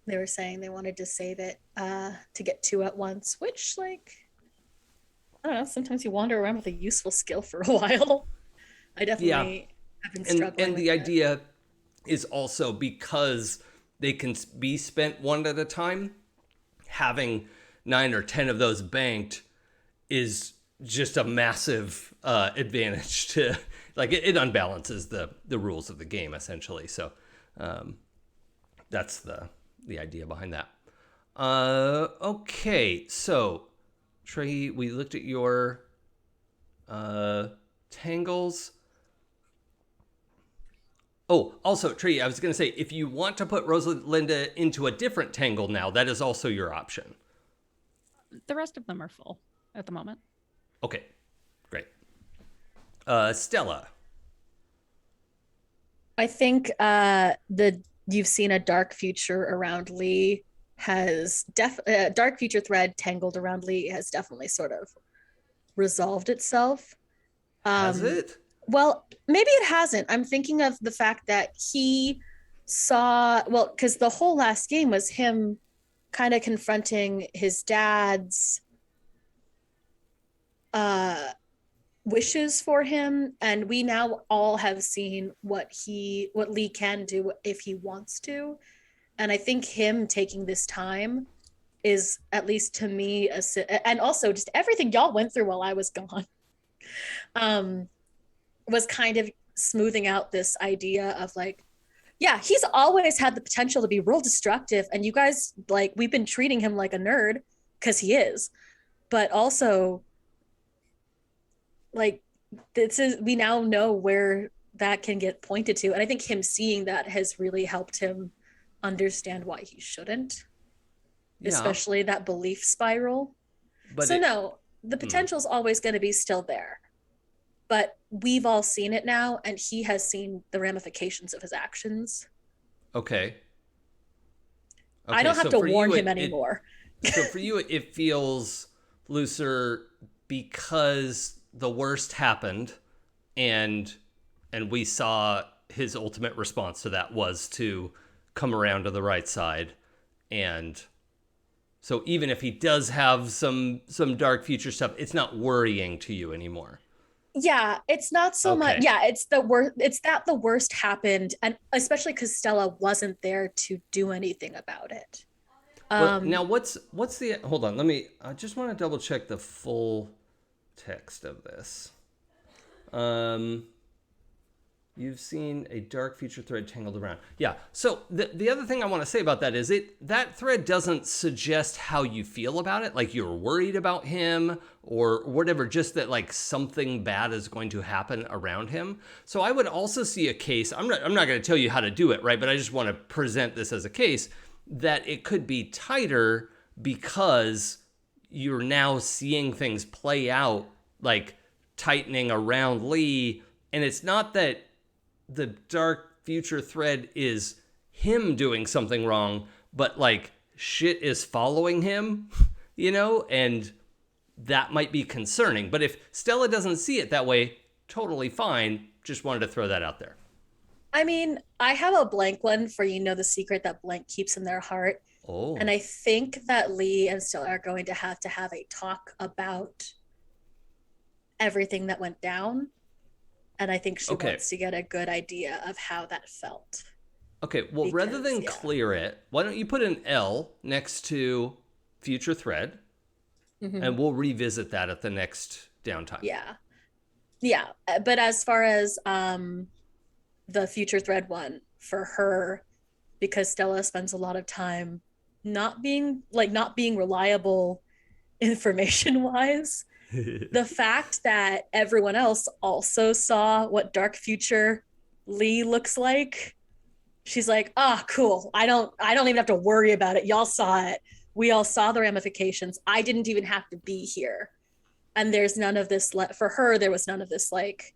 They were saying they wanted to save it to get 2 at once, which, like, I don't know, sometimes you wander around with a useful skill for a while. I definitely have been struggling. And the idea is also, because they can be spent 1 at a time, having 9 or 10 of those banked is just a massive advantage to, like, it unbalances the rules of the game, essentially. So that's the idea behind that. Okay, so Trey, we looked at your tangles. Oh, also, Trey, I was going to say, if you want to put Rosalinda into a different tangle now, that is also your option. The rest of them are full at the moment. Okay, great. Stella. I think you've seen a dark future around Lee has dark future thread tangled around Lee has definitely sort of resolved itself. Has it? Well, maybe it hasn't. I'm thinking of the fact that he saw, well, because the whole last game was him kind of confronting his dad's wishes for him, and we now all have seen what Lee can do if he wants to. And I think him taking this time is, at least to me, and also just everything y'all went through while I was gone, was kind of smoothing out this idea of, like, yeah, he's always had the potential to be real destructive, and you guys, like, we've been treating him like a nerd because he is, but also, like, we now know where that can get pointed to, and I think him seeing that has really helped him understand why he shouldn't, especially that belief spiral. But no, the potential is always going to be still there, but we've all seen it now, and he has seen the ramifications of his actions. Okay. I don't have to warn him anymore. So for you, it feels looser because the worst happened, and we saw his ultimate response to that was to come around to the right side. And so even if he does have some dark future stuff, it's not worrying to you anymore. Yeah, it's not so much. Yeah, it's the worst. It's that the worst happened, and especially because Stella wasn't there to do anything about it. Well, now what's the? Hold on, I just want to double check the full text of this. You've seen a dark future thread tangled around. Yeah. So the other thing I want to say about that is that thread doesn't suggest how you feel about it, like you're worried about him or whatever, just that, like, something bad is going to happen around him. So I would also see a case. I'm not going to tell you how to do it, right? But I just want to present this as a case that it could be tighter because you're now seeing things play out, like tightening around Lee. And it's not that the dark future thread is him doing something wrong, but like shit is following him, and that might be concerning. But if Stella doesn't see it that way, totally fine. Just wanted to throw that out there. I mean, I have a blank one for the secret that blank keeps in their heart. Oh. And I think that Lee and Stella are going to have a talk about everything that went down. And I think she wants to get a good idea of how that felt. Okay, well, rather than clear it, why don't you put an L next to future thread, and we'll revisit that at the next downtime. Yeah. But as far as the future thread one, for her, because Stella spends a lot of time not being reliable information wise, the fact that everyone else also saw what dark future Lee looks like, she's like, cool, I don't even have to worry about it. Y'all saw it. We all saw the ramifications. I didn't even have to be here. And there's none of this for her. There was none of this like,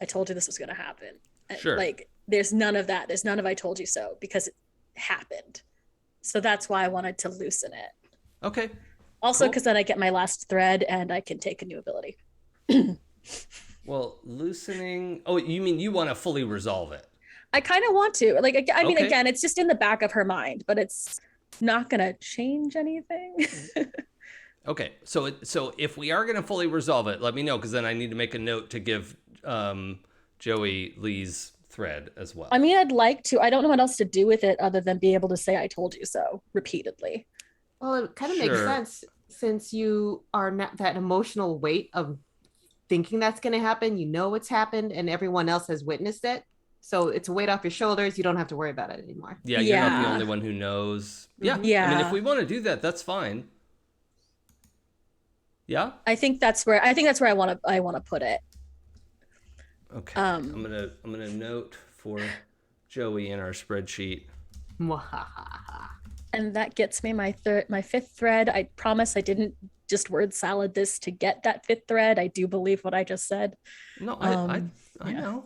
I told you this was going to happen. Sure. Like, there's none of that. There's none of I told you so, because it happened. So that's why I wanted to loosen it. Okay. Also, because then I get my last thread and I can take a new ability. Well, loosening. Oh, you mean you want to fully resolve it? I kind of want to. Like, I mean, again, it's just in the back of her mind, but it's not going to change anything. Okay. So if we are going to fully resolve it, let me know, because then I need to make a note to give Joey Lee's thread as well. I mean, I'd like to. I don't know what else to do with it other than be able to say I told you so repeatedly. Well, it kind of makes sense, since you are not that emotional weight of thinking that's going to happen. It's happened and everyone else has witnessed it. So it's a weight off your shoulders. You don't have to worry about it anymore. Yeah, you're not the only one who knows. Yeah. I mean, if we want to do that, that's fine. Yeah. I think that's where I want to put it. Okay. I'm gonna note for Joey in our spreadsheet. And that gets me my fifth thread. I promise I didn't just word salad this to get that fifth thread. I do believe what I just said. No, I know.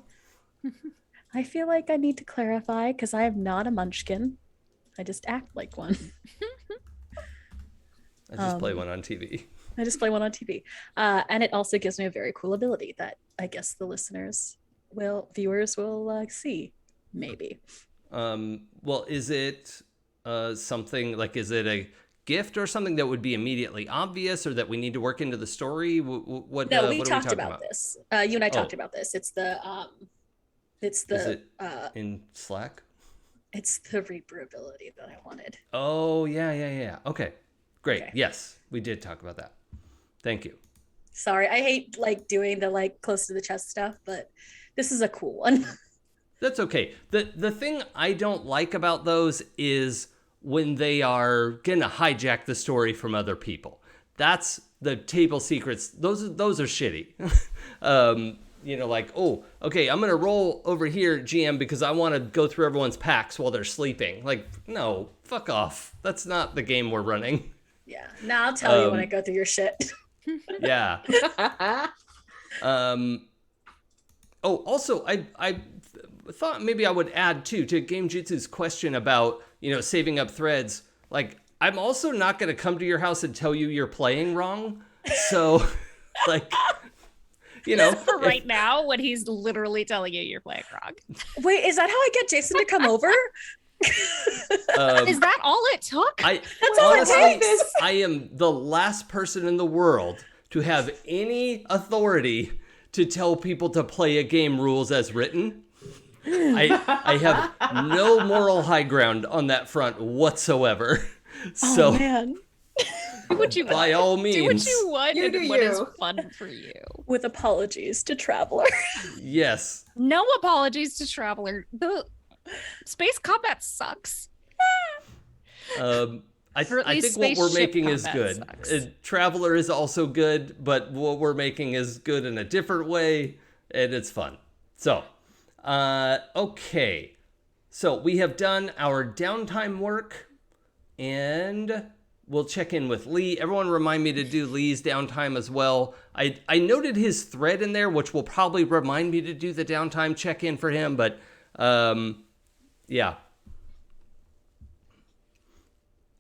I feel like I need to clarify, because I am not a munchkin. I just act like one. I just play one on TV. And it also gives me a very cool ability that I guess the viewers will see, maybe. Well, is it something like, is it a gift or something that would be immediately obvious, or that we need to work into the story? What we talked about this. You and I talked about this. It's the is it in Slack? It's the Reaper ability that I wanted. Oh, yeah. Okay, great. Okay. Yes, we did talk about that. Thank you. Sorry, I hate doing the close to the chest stuff, but this is a cool one. That's okay. The thing I don't like about those is when they are gonna hijack the story from other people. That's the table secrets. Those are shitty. Oh, okay, I'm gonna roll over here, GM, because I want to go through everyone's packs while they're sleeping. No, fuck off. That's not the game we're running. Yeah. Now I'll tell you when I go through your shit. Yeah. Also, I thought maybe I would add too to Game Jutsu's question about saving up threads. I'm also not going to come to your house and tell you you're playing wrong. So, for right now, when he's literally telling you you're playing wrong. Wait, is that how I get Jason to come over? Is that all it took? That's all it takes. I am the last person in the world to have any authority to tell people to play a game rules as written. I have no moral high ground on that front whatsoever. So, man. Do what you by all means, do what you want and what is fun for you. With apologies to Traveler. Yes. No apologies to Traveler. The space combat sucks. I think what we're making is good. Traveler is also good, but what we're making is good in a different way, and it's fun. So, okay. So we have done our downtime work, and we'll check in with Lee. Everyone remind me to do Lee's downtime as well. I noted his thread in there, which will probably remind me to do the downtime check-in for him, but yeah.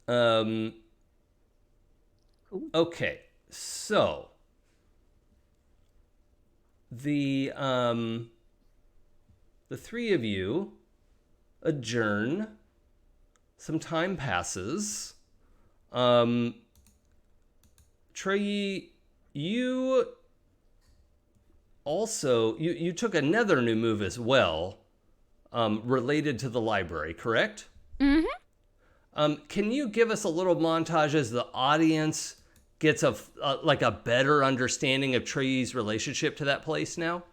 Cool. Okay, so the three of you adjourn. Some time passes. Trey, you also you took another new move as well, related to the library, correct? Mm-hmm. Can you give us a little montage as the audience gets a better understanding of Trey's relationship to that place now?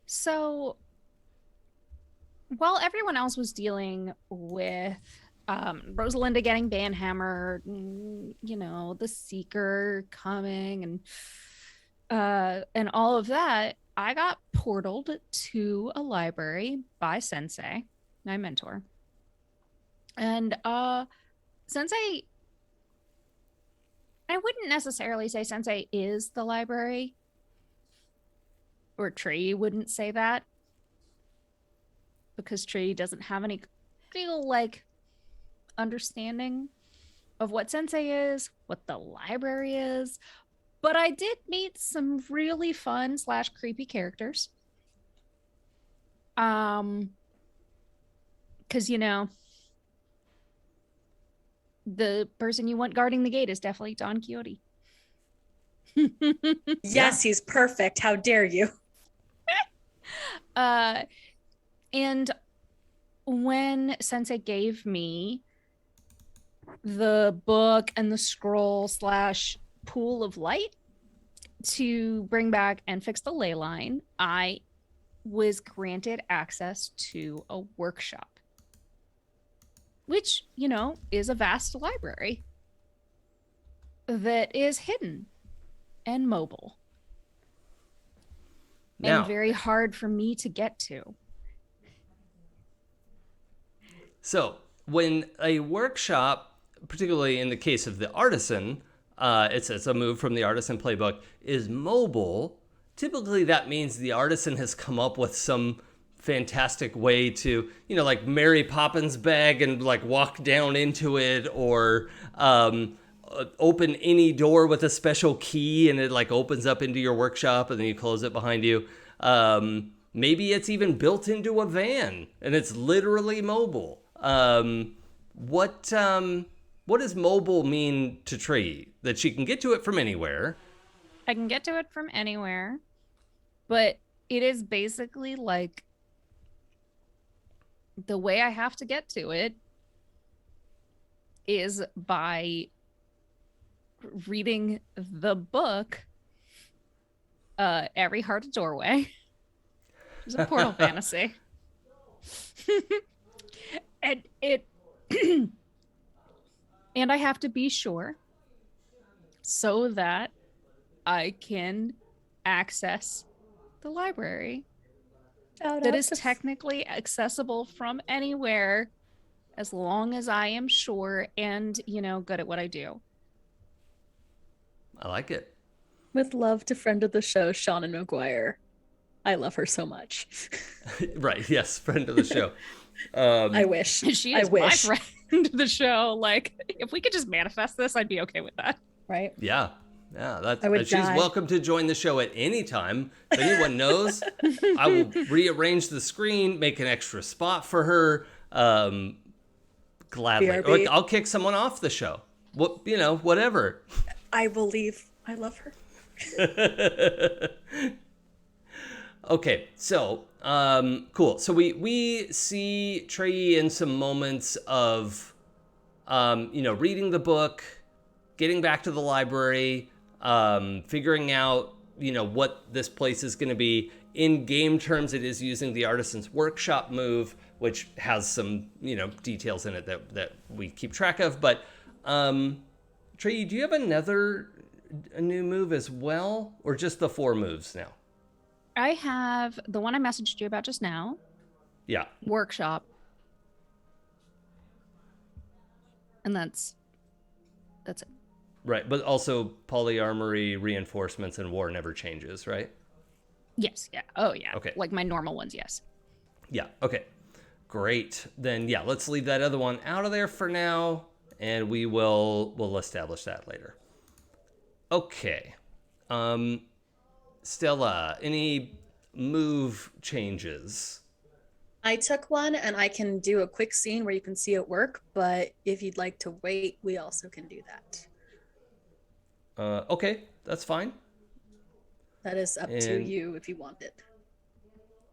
So while everyone else was dealing with Rosalinda getting banhammered, the Seeker coming and all of that, I got portaled to a library by Sensei, my mentor. And Sensei, I wouldn't necessarily say Sensei is the library, or Trey wouldn't say that, because Trey doesn't have any real understanding of what Sensei is, what the library is. But I did meet some really fun / creepy characters. Because the person you want guarding the gate is definitely Don Quixote. Yes, he's perfect. How dare you? And when Sensei gave me the book and the scroll / pool of light to bring back and fix the ley line, I was granted access to a workshop, which, is a vast library that is hidden and mobile and very hard for me to get to. So when a workshop, particularly in the case of the artisan, it's a move from the artisan playbook, is mobile, typically that means the artisan has come up with some fantastic way to, like Mary Poppins bag and walk down into it, or open any door with a special key and it opens up into your workshop and then you close it behind you. Maybe it's even built into a van and it's literally mobile. What does mobile mean to Trey? That she can get to it from anywhere? I can get to it from anywhere, but it is basically the way I have to get to it is by reading the book, Every Heart a Doorway. It's a portal fantasy. And and I have to be sure so that I can access the library that is technically accessible from anywhere, as long as I am sure and, good at what I do. I like it. With love to friend of the show, Shannon McGuire. I love her so much. Right. Yes. Friend of the show. I wish. She is my friend of the show. If we could just manifest this, I'd be okay with that. Right? Yeah. Yeah. She's die. welcome to join the show at any time. If anyone knows, I will rearrange the screen, make an extra spot for her. Gladly. BRB. I'll kick someone off the show. Whatever. I believe. I love her. Okay, so cool. So we see Trey in some moments of reading the book, getting back to the library, figuring out what this place is going to be. In game terms, it is using the Artisan's Workshop move, which has some details in it that we keep track of. But Trey, do you have a new move as well, or just the 4 moves now? I have the one I messaged you about just now. Yeah. Workshop. And that's That's it. Right, but also polyarmory, reinforcements, and war never changes, right? Yes. Yeah. Oh, yeah. Okay. Like my normal ones. Yes. Yeah, okay. Great. Then yeah, let's leave that other one out of there for now, and we'll establish that later. Okay. Stella, any move changes? I took one and I can do a quick scene where you can see it work, but if you'd like to wait, we also can do that. Okay, that's fine. That is up to And- you if you want it.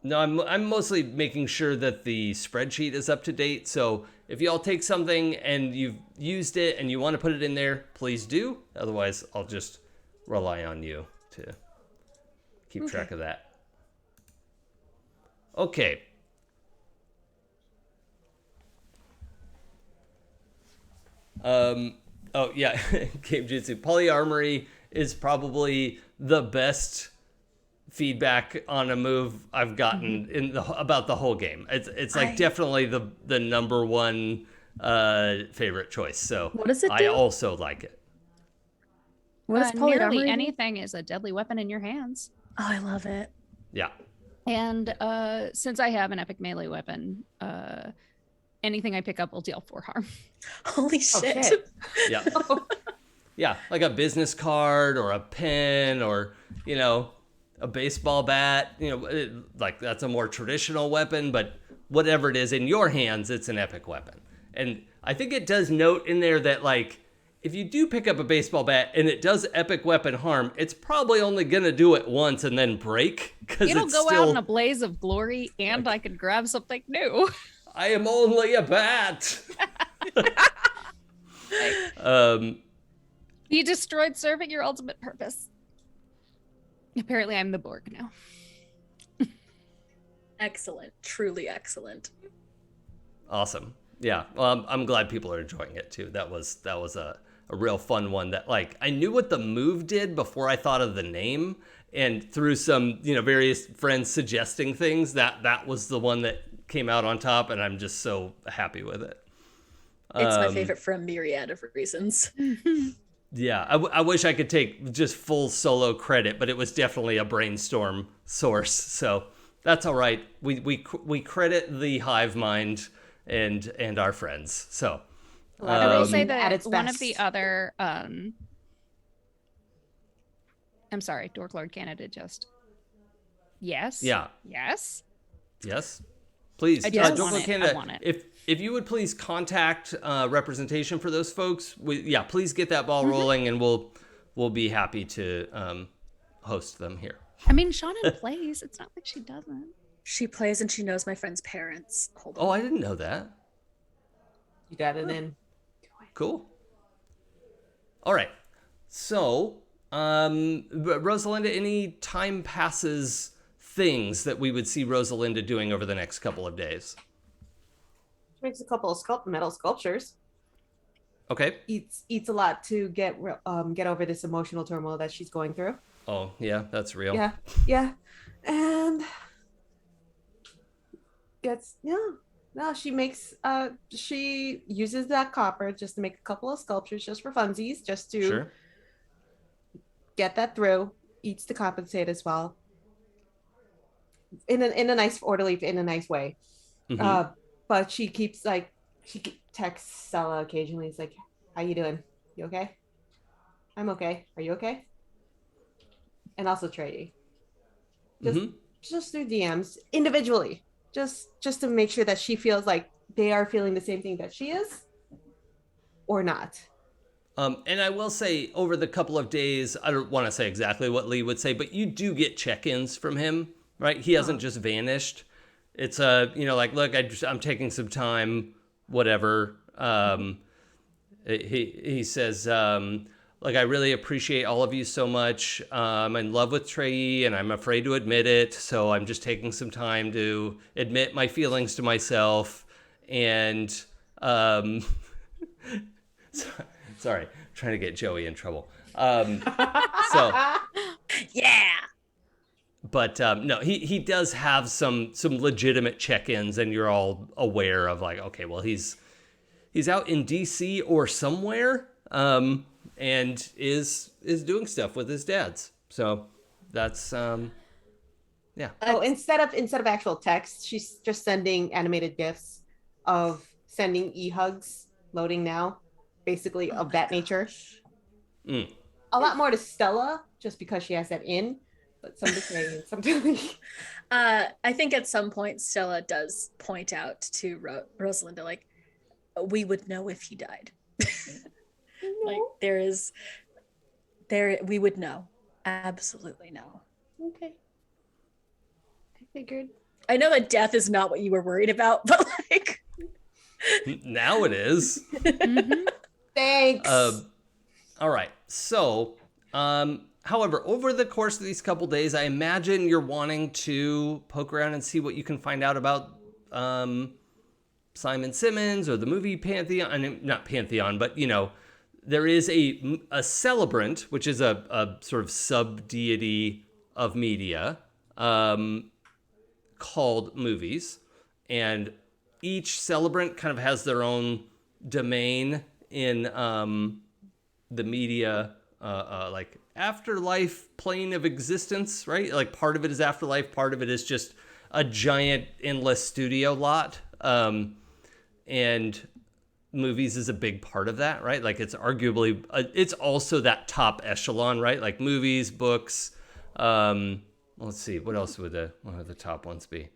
No, I'm mostly making sure that the spreadsheet is up to date. So if y'all take something and you've used it and you want to put it in there, please do. Otherwise, I'll just rely on you to keep track of that. Okay. Oh yeah, Game Jutsu. Polyarmory is probably the best feedback on a move I've gotten about the whole game. It's like definitely the number one favorite choice. So what does it I do? also like it. What is Nearly polyarmory? anything is a deadly weapon in your hands. Oh, I love it. Yeah. And since I have an epic melee weapon, anything I pick up will deal 4 harm. Holy shit. shit. Yeah. Yeah, like a business card or a pen or, a baseball bat, like that's a more traditional weapon, but whatever it is in your hands, it's an epic weapon. And I think it does note in there that, like, if you do pick up a baseball bat and it does epic weapon harm, it's probably only going to do it once and then break. It'll it's go still, out in a blaze of glory, and I could grab something new. I am only a bat. You destroyed servant your ultimate purpose. Apparently, I'm the Borg now. Excellent. Truly excellent. Awesome. Yeah. Well, I'm glad people are enjoying it too. That was a real fun one that, like, I knew what the move did before I thought of the name, and through some, various friends suggesting things, that was the one that came out on top, and I'm just so happy with it. It's my favorite for a myriad of reasons. Yeah, I wish I could take just full solo credit, but it was definitely a brainstorm source. So that's all right. We credit the hive mind and our friends. So I will say at that its one of best. the other I'm sorry, Dork Lord Canada just yes. Yeah. Yes. Yes. Please, I just Dork want it. Canada, I want it. if you would please contact representation for those folks, please get that ball rolling, and we'll be happy to host them here. I mean, Shannon plays. It's not like she doesn't. She plays and she knows my friend's parents. Hold on. Oh, I didn't know that. You got it in. Cool. All right. So, Rosalinda, any time passes things that we would see Rosalinda doing over the next couple of days? She makes a couple of metal sculptures. Okay. Eats a lot to get over this emotional turmoil that she's going through. Oh, yeah, that's real. Yeah, and she uses that copper just to make a couple of sculptures just for funsies, just to Sure. get that through. Eats to compensate as well, in a nice way. Mhm. But she texts Stella occasionally. It's like, how you doing? You okay? I'm okay. Are you okay? And also Trady. Just through DMs individually, just to make sure that she feels like they are feeling the same thing that she is, or not. And I will say, over the couple of days, I don't want to say exactly what Lee would say, but you do get check-ins from him, right? He hasn't just vanished. It's like, look, I'm taking some time, whatever. He says, like, I really appreciate all of you so much. I'm in love with Trey, and I'm afraid to admit it. So I'm just taking some time to admit my feelings to myself. And, sorry, trying to get Joey in trouble. Yeah. But no, he does have some legitimate check-ins, and you're all aware of, like, okay, well, he's out in DC or somewhere. and is doing stuff with his dads. So that's yeah. Oh, instead of actual text, she's just sending animated gifs of sending e-hugs, loading now, basically of that nature. Mm. A lot more to Stella, just because she has that in, but some to Kay and some to me. I think at some point Stella does point out to Rosalinda, like, we would know if he died. Like we would know. Absolutely know. Okay. I figured. I know that death is not what you were worried about, but like Now it is. Mhm. Thanks. All right. So, however, over the course of these couple days, I imagine you're wanting to poke around and see what you can find out about Simon Simmons or the movie Pantheon. I mean, not Pantheon, but there is a celebrant, which is a sort of sub deity of media, called movies, and each celebrant kind of has their own domain in the media, like afterlife plane of existence, right? Like part of it is afterlife, part of it is just a giant endless studio lot, and movies is a big part of that, right? Like it's arguably, it's also that top echelon, right? Like movies, books. Let's see, what else would the top ones be?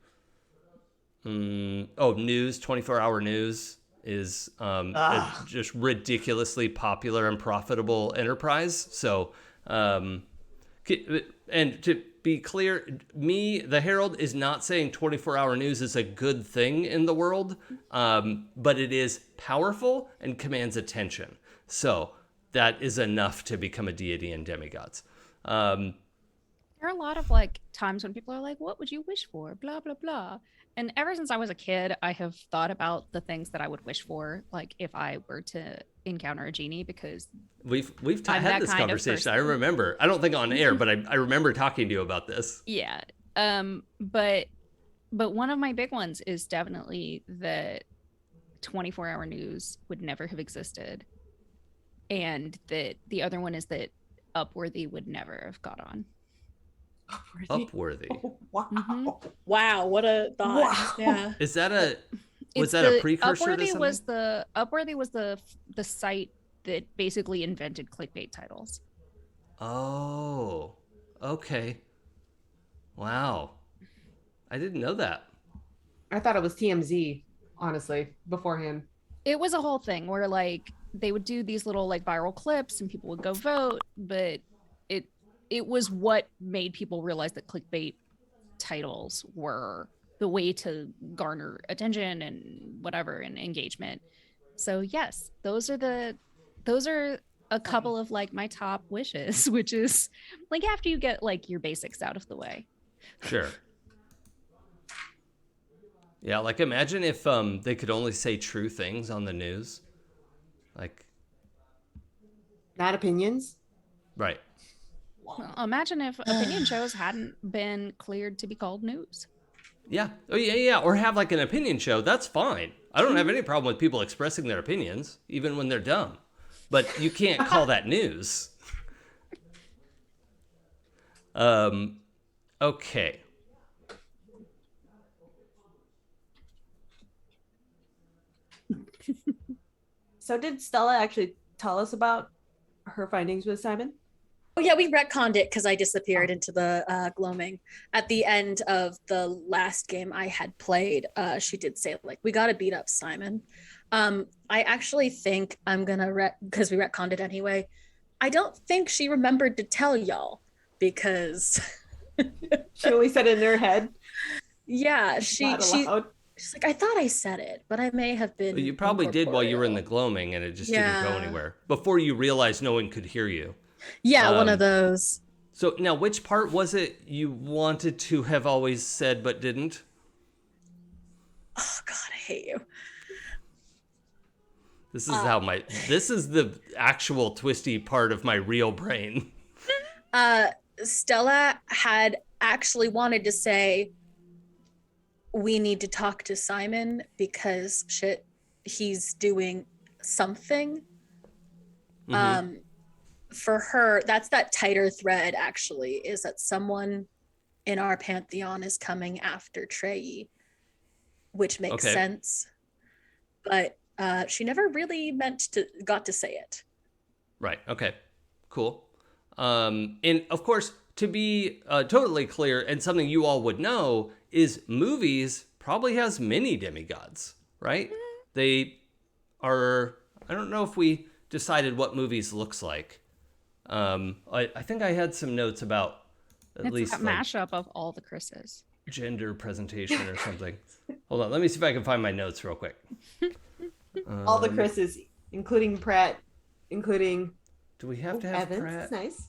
News, 24-hour news is a just ridiculously popular and profitable enterprise. So, and to be clear, the Herald, is not saying 24-hour news is a good thing in the world, but it is powerful and commands attention. So that is enough to become a deity in Demigods. There are a lot of times when people are like, what would you wish for? Blah, blah, blah. And ever since I was a kid, I have thought about the things that I would wish for, like if I were to encounter a genie, because We've I'm had that this kind of conversation. I person. remember. I don't think on air, but I remember talking to you about this. Yeah. But one of my big ones is definitely that 24-hour news would never have existed. And that the other one is that Upworthy would never have got on. Upworthy. Oh, wow. Mhm. wow, what a thought. Wow. Yeah. Is that a It's that a the- precursor to Upworthy something? Upworthy was the site that basically invented clickbait titles. Oh, okay. Wow. I didn't know that. I thought it was TMZ, honestly, beforehand. It was a whole thing where they would do these little viral clips and people would go vote, but it was what made people realize that clickbait titles were the way to garner attention and whatever and engagement. So yes, those are a couple of my top wishes, which is after you get your basics out of the way. Sure. Yeah, imagine if they could only say true things on the news. Not opinions. Right. Well, imagine if opinion shows hadn't been cleared to be called news. Yeah. Oh, yeah. Or have an opinion show. That's fine. I don't have any problem with people expressing their opinions, even when they're dumb. But you can't call that news. Okay. So did Stella actually tell us about her findings with Simon? Oh yeah, we retconned it because I disappeared into the gloaming. At the end of the last game I had played, she did say we gotta beat up Simon. I actually think I'm gonna because we retconned it anyway. I don't think she remembered to tell y'all because She only said it in her head. yeah, Not she's allowed. like, I thought I said it, but I may have been. Well, you probably did while you were in the incorporeal. gloaming, and it just didn't go anywhere. Before you realized no one could hear you. Yeah, one of those. So now, which part was it you wanted to have always said but didn't? Oh God, I hate you. This is this is the actual twisty part of my real brain. Stella had actually wanted to say, we need to talk to Simon because he's doing something. Um, for her, that's that tighter thread actually, is that someone in our pantheon is coming after Treyi, which makes Okay. sense. But she never really got to say it. Right. Okay. Cool. And of course, to be totally clear, and something you all would know is movies probably has many demigods, right? They are. I don't know if we decided what movies looks like. I think I had some notes about at It's least that like mashup of all the Chris's. gender presentation or something. Hold on, let me see if I can find my notes real quick. All the Chris's, including Pratt, including Do we have to have Evans. Pratt? It's nice.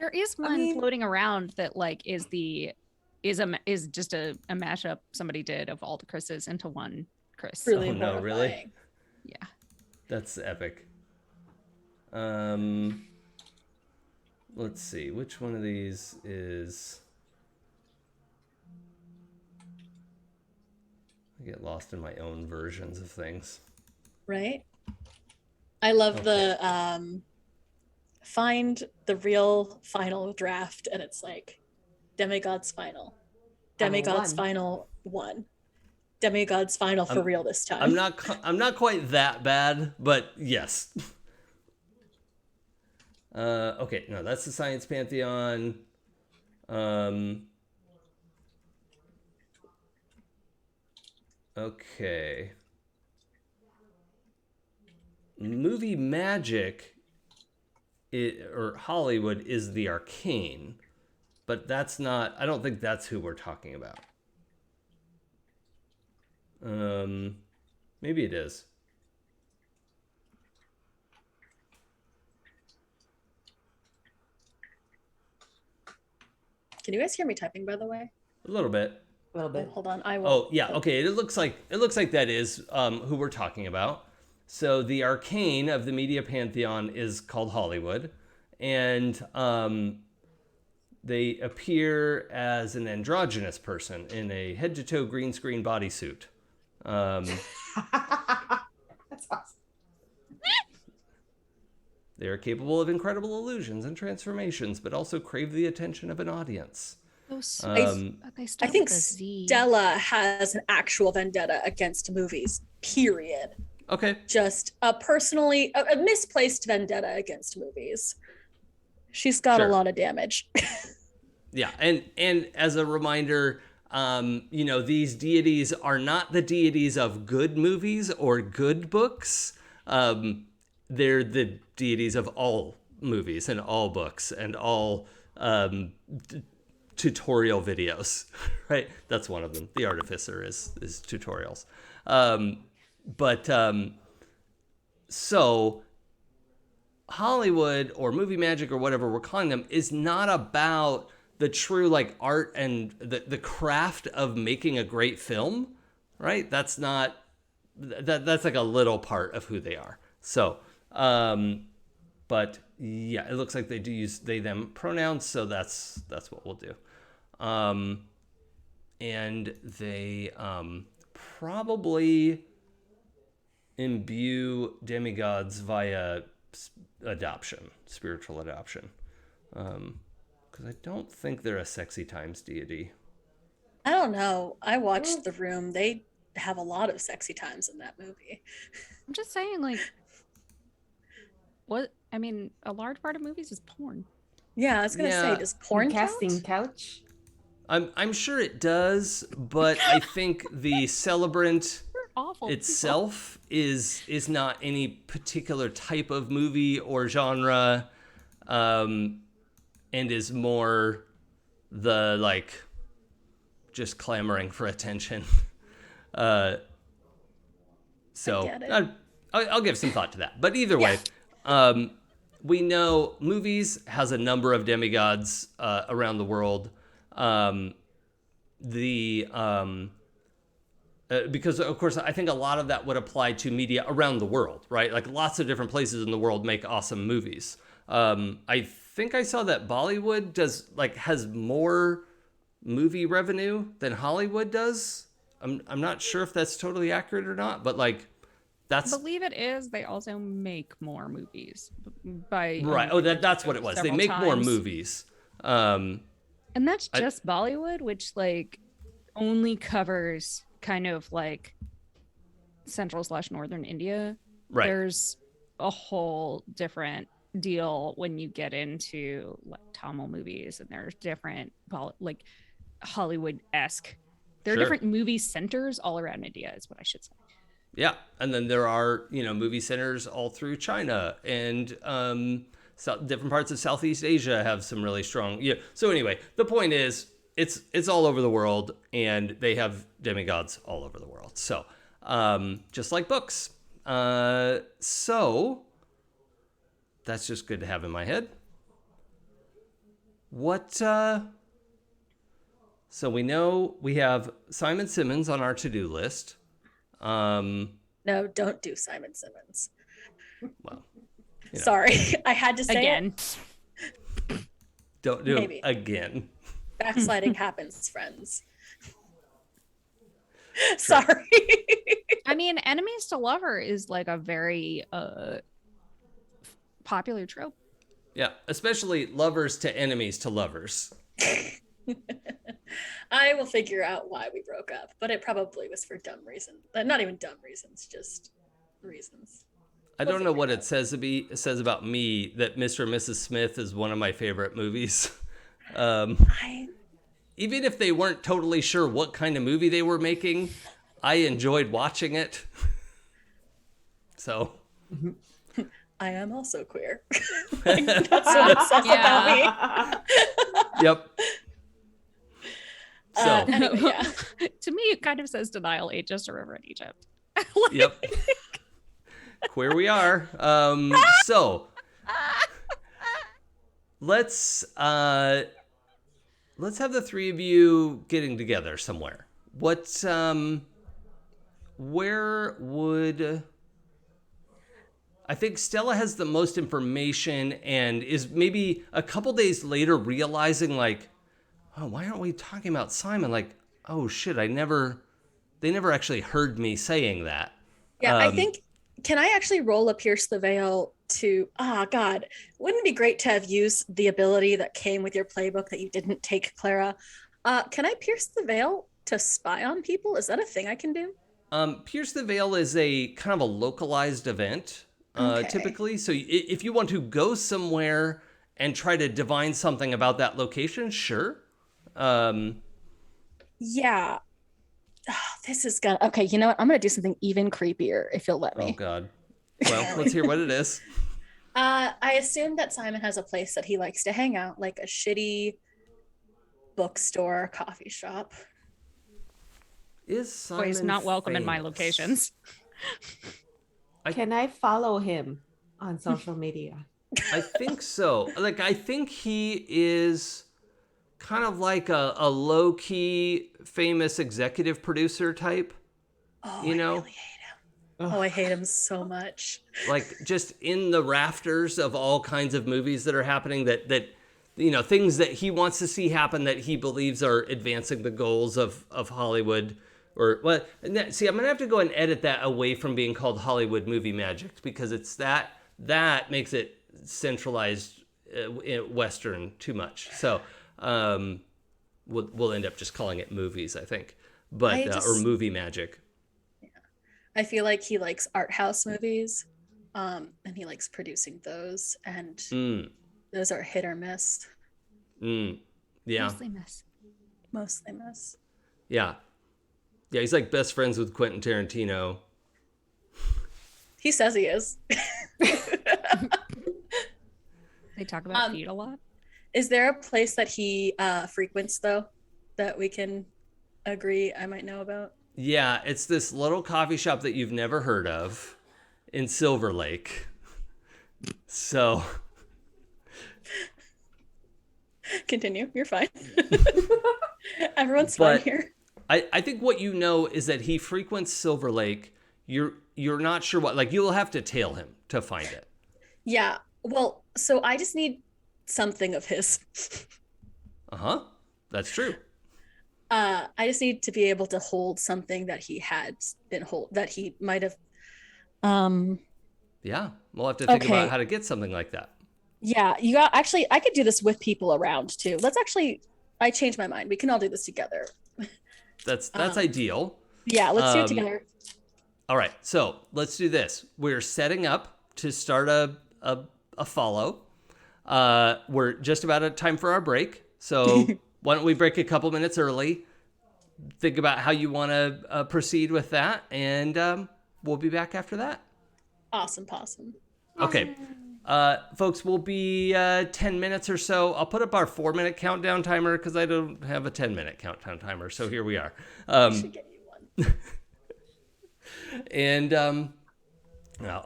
There is one floating around that like is just a mashup somebody did of all the Chris's into one Chris. Really Oh no, horrifying. really? Yeah. That's epic. Let's see. Which one of these is... I get lost in my own versions of things. Right? I love the find the real final draft, and it's like Demigods final. Demigods final 1. Demigods final for real this time. I'm not quite that bad, but yes. Okay, no, that's the Science Pantheon. Okay. Movie magic or Hollywood is the arcane, but that's not, I don't think that's who we're talking about. Maybe it is. Can you guys hear me typing, by the way? A little bit. A little bit. Hold on, I will. Oh yeah, okay. It looks like that is who we're talking about. So the arcane of the media pantheon is called Hollywood, and they appear as an androgynous person in a head-to-toe green screen bodysuit. That's awesome. They are capable of incredible illusions and transformations, but also crave the attention of an audience. They I start think with a Z. Stella has an actual vendetta against movies, period. Okay. Just a misplaced vendetta against movies. She's got a lot of damage. Yeah, and as a reminder, these deities are not the deities of good movies or good books. They're the deities of all movies and all books and all tutorial videos, right? That's one of them. The Artificer is tutorials. So Hollywood or movie magic or whatever we're calling them is not about the true like art and the craft of making a great film, right? That's not that's like a little part of who they are. So, but yeah, it looks like they do use they them pronouns, so that's what we'll do. And they probably imbue demigods via adoption, spiritual adoption. Because I don't think they're a sexy times deity. I don't know. I watched The Room. They have a lot of sexy times in that movie. I'm just saying, like, what? I mean, a large part of movies is porn. Yeah, I was gonna say, does porn casting count? couch? I'm sure it does, but I think the celebrant itself is not any particular type of movie or genre, and is more the like just clamoring for attention. So I'll give some thought to that. But either way, we know movies has a number of demigods around the world. Because of course I think a lot of that would apply to media around the world, right? Like lots of different places in the world make awesome movies. I think I saw that Bollywood has more movie revenue than Hollywood does. I'm not sure if that's totally accurate or not, but like That's believe it is. They also make more movies by right. Oh, that's what it was. They several make more times. movies. And that's I- just Bollywood, which like only covers kind of like central/northern India. Right. There's a whole different deal when you get into like Tamil movies, and there's different like Hollywood-esque. There are Sure. different movie centers all around India, is what I should say. Yeah, and then there are movie centers all through China, and different parts of Southeast Asia have some really strong. Yeah. So anyway, the point is, it's all over the world, and they have demigods all over the world. So just like books. So that's just good to have in my head. What? So we know we have Simon Simmons on our to-do list. No, don't do Simon Simmons. Well, sorry, I had to say Again. don't do Maybe. it again. Backsliding happens, friends. Sorry. I mean, enemies to lover is like a very popular trope. Yeah, especially lovers to enemies to lovers. I will figure out why we broke up, but it probably was for dumb reasons. Not even dumb reasons, just reasons. I don't know what it says about me that Mr. and Mrs. Smith is one of my favorite movies. Even if they weren't totally sure what kind of movie they were making, I enjoyed watching it. So I am also queer. Like, that's what it says about me. Yep. So Anyway, yeah. To me, it kind of says denial ate just a river in Egypt. yep. Queer we are. So let's have the three of you getting together somewhere. Where would I think Stella has the most information and is maybe a couple days later realizing like, oh, why aren't we talking about Simon? Like, oh shit, they never actually heard me saying that. Yeah, I think, can I actually roll a Pierce the Veil to, God, wouldn't it be great to have used the ability that came with your playbook that you didn't take, Clara? Can I Pierce the Veil to spy on people? Is that a thing I can do? Pierce the Veil is a kind of a localized event, Okay. typically. So if you want to go somewhere and try to divine something about that location, sure. Yeah. Oh, this is gonna, okay, you know what? I'm gonna do something even creepier if you'll let Oh me. God. Well, let's hear what it is. I assume that Simon has a place that he likes to hang out, like a shitty bookstore, coffee shop. Is Simon He's not welcome in my famous? locations. Can I follow him on social media? I think so. Like, I think he is kind of like a low-key famous executive producer type. Oh, You know? I really hate him. Oh, I hate him so much. Like just in the rafters of all kinds of movies that are happening that things that he wants to see happen that he believes are advancing the goals of Hollywood. Or well, see, I'm gonna have to go and edit that away from being called Hollywood movie magic because it's that makes it centralized Western too much. So we'll end up just calling it movies, I think, but or movie magic. I feel like he likes art house movies, and he likes producing those, and those are hit or miss. Yeah. Mostly miss. Mostly miss. Yeah. Yeah, he's like best friends with Quentin Tarantino. He says he is. They talk about feet a lot. Is there a place that he frequents, though, that we can agree I might know about? Yeah, it's this little coffee shop that you've never heard of in Silver Lake. So Continue. You're fine. Everyone's fine here. I think what you know is that he frequents Silver Lake. You're not sure what, like you'll have to tail him to find it. Yeah. Well, so I just need something of his. Uh-huh. That's true. I just need to be able to hold something that he had been that he might have Yeah, we'll have to think about Okay. how to get something like that. Yeah, you got actually I could do this with people around too. Let's actually I changed my mind. We can all do this together. That's Um, ideal. yeah, let's do it Um, together. all right, so let's do this. We're setting up to start a follow. We're just about at time for our break. So why don't we break a couple minutes early? Think about how you want to proceed with that, and we'll be back after that. Awesome possum. Okay. Folks, we'll be 10 minutes or so. I'll put up our 4-minute countdown timer because I don't have a 10-minute countdown timer. So here we are. I should get you one. And no,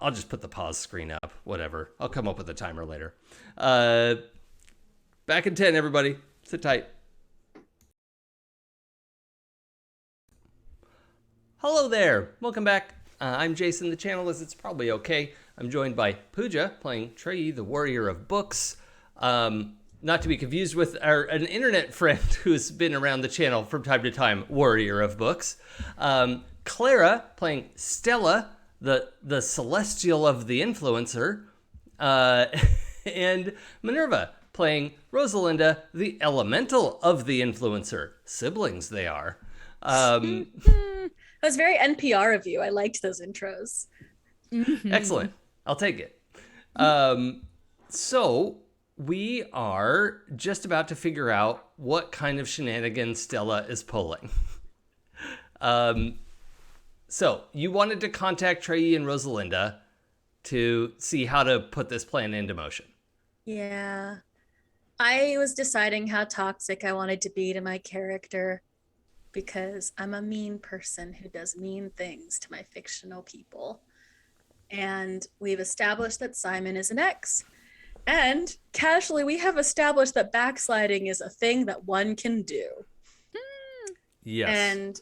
I'll just put the pause screen up. Whatever. I'll come up with a timer later. Back in 10, everybody. Sit tight. Hello there. Welcome back. I'm Jason. The channel is It's Probably Okay. I'm joined by Pooja, playing Treyi, the Warrior of Books. Not to be confused with an internet friend who's been around the channel from time to time, Warrior of Books. Clara, playing Stella, the Celestial of the Influencer. And Minerva, playing Rosalinda, the Elemental of the Influencer. Siblings they are. That was very NPR of you. I liked those intros. Excellent. I'll take it. So we are just about to figure out what kind of shenanigans Stella is pulling. So you wanted to contact Treyi and Rosalinda to see how to put this plan into motion. Yeah. I was deciding how toxic I wanted to be to my character because I'm a mean person who does mean things to my fictional people. And we've established that Simon is an ex. And casually, we have established that backsliding is a thing that one can do. Yes. And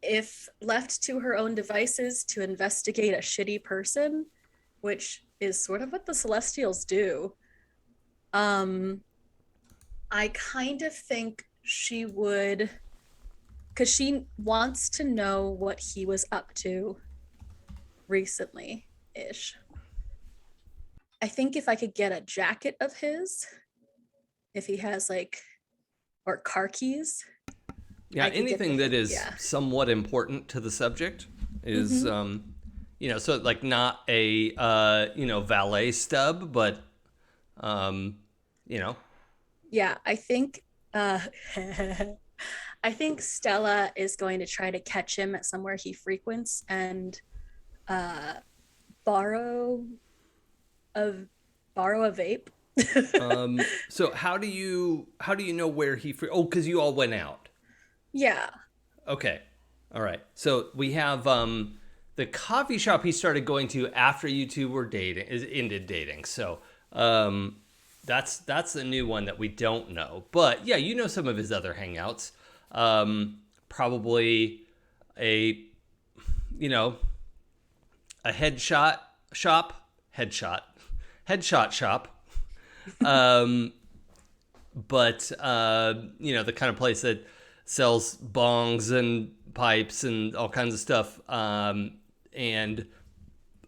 if left to her own devices to investigate a shitty person, which is sort of what the Celestials do, I kind of think she would, because she wants to know what he was up to recently-ish. I think if I could get a jacket of his, if he has or car keys. Yeah, anything that is somewhat important to the subject is, so like not a, valet stub, but, Yeah, I think, I think Stella is going to try to catch him at somewhere he frequents and borrow a vape. So how do you know where because you all went out. Yeah. Okay. All right. So we have the coffee shop he started going to after you two were ended dating. So that's the new one that we don't know. But yeah, you know some of his other hangouts. Probably a headshot shop. But the kind of place that sells bongs and pipes and all kinds of stuff, and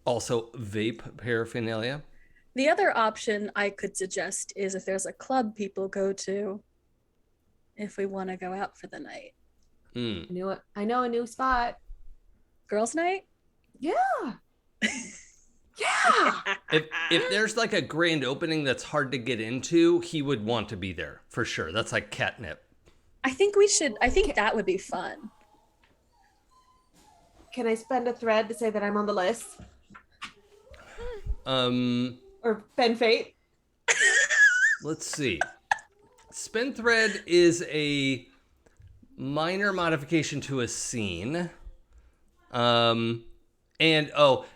also vape paraphernalia. The other option I could suggest is if there's a club people go to, if we want to go out for the night. Mm. I know a new spot. Girls' night? Yeah. Yeah. If there's like a grand opening that's hard to get into, he would want to be there for sure. That's like catnip. I think that would be fun. Can I spend a thread to say that I'm on the list? Or pen fate? Let's see. Spin thread is a minor modification to a scene. And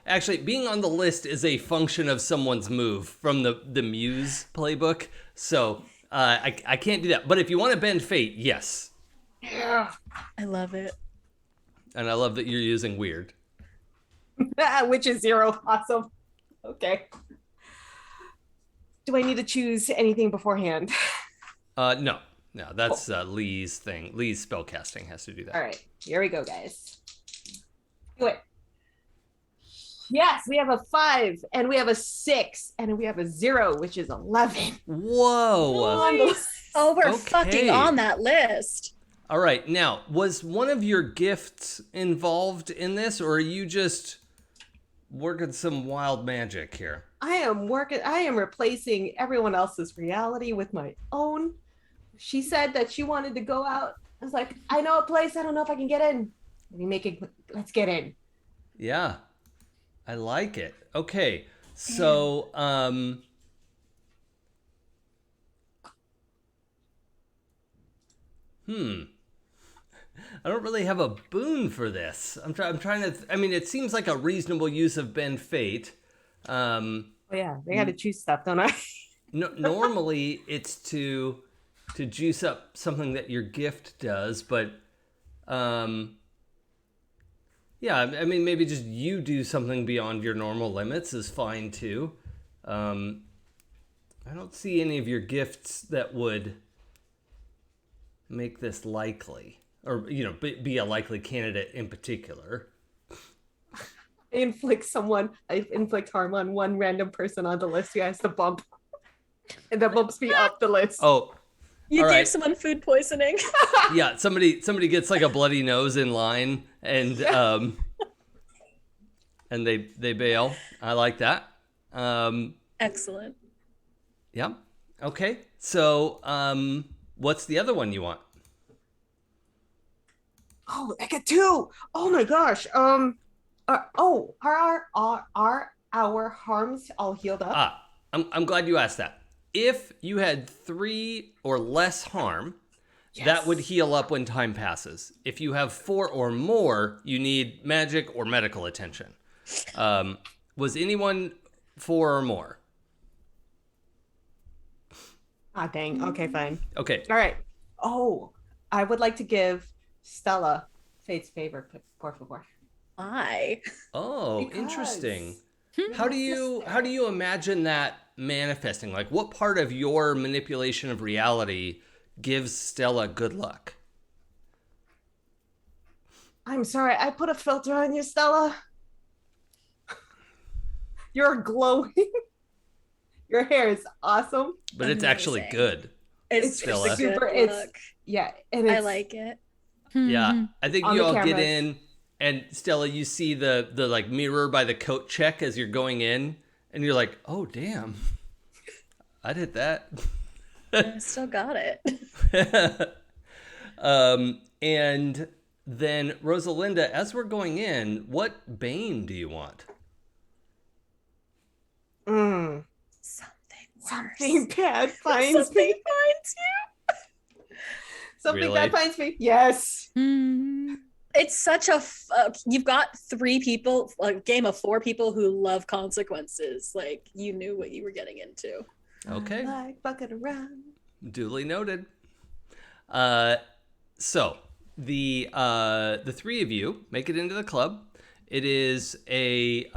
actually being on the list is a function of someone's move from the Muse playbook. So I can't do that. But if you want to bend fate, yes. Yeah. I love it. And I love that you're using weird. Which is 0. Awesome. Okay. Do I need to choose anything beforehand? No, that's Lee's thing. Lee's spellcasting has to do that. All right, here we go, guys. Do it. Yes, we have a 5, and we have a 6, and we have a 0, which is 11. Whoa. On the list. Oh, we're Okay. fucking on that list. All right. Now, was one of your gifts involved in this, or are you just working some wild magic here? I am replacing everyone else's reality with my own. She said that she wanted to go out. I was like, I know a place. I don't know if I can get in. Let's get in. Yeah. I like it. Okay. So, I don't really have a boon for this. I'm trying to. I mean, it seems like a reasonable use of bend fate. Oh yeah, they got to choose stuff, don't I? Normally, it's to juice up something that your gift does, but yeah. I mean, maybe just you do something beyond your normal limits is fine too. I don't see any of your gifts that would make this likely, or be a likely candidate in particular. I inflict harm on one random person on the list who has the bump, and that bumps me up the list. Oh, You all gave right. someone food poisoning. Yeah, somebody gets like a bloody nose in line, and they bail. I like that. Excellent. Yeah. Okay. So, what's the other one you want? Oh, I got 2. Oh my gosh. Are our harms all healed up? I'm glad you asked that. If you had 3 or less harm, that would heal up when time passes. If you have 4 or more, you need magic or medical attention. Was anyone 4 or more? Ah, dang. Okay, fine. Okay. All right. Oh, I would like to give Stella Fate's favor, por favor. Why? Oh, Because- interesting. How do you imagine that manifesting? Like, what part of your manipulation of reality gives Stella good luck? I'm sorry, I put a filter on you, Stella. You're glowing. Your hair is awesome. But it's actually Amazing. good. It's Stella. just a good Super- it's- look. Yeah, and I it's, like it. Yeah, I think On you the all get cameras. in, and Stella, you see the like mirror by the coat check as you're going in, and you're like, oh damn, I'd hit that. I still got it. And then Rosalinda, as we're going in, what bane do you want? Mm, Something worse. something bad finds Something me. finds you. Something Really? bad finds me. Yes. It's such a you've got 3 people, a game of 4 people who love consequences. Like, you knew what you were getting into. Okay. I like bucket around. Duly noted. So the 3 of you make it into the club. It is a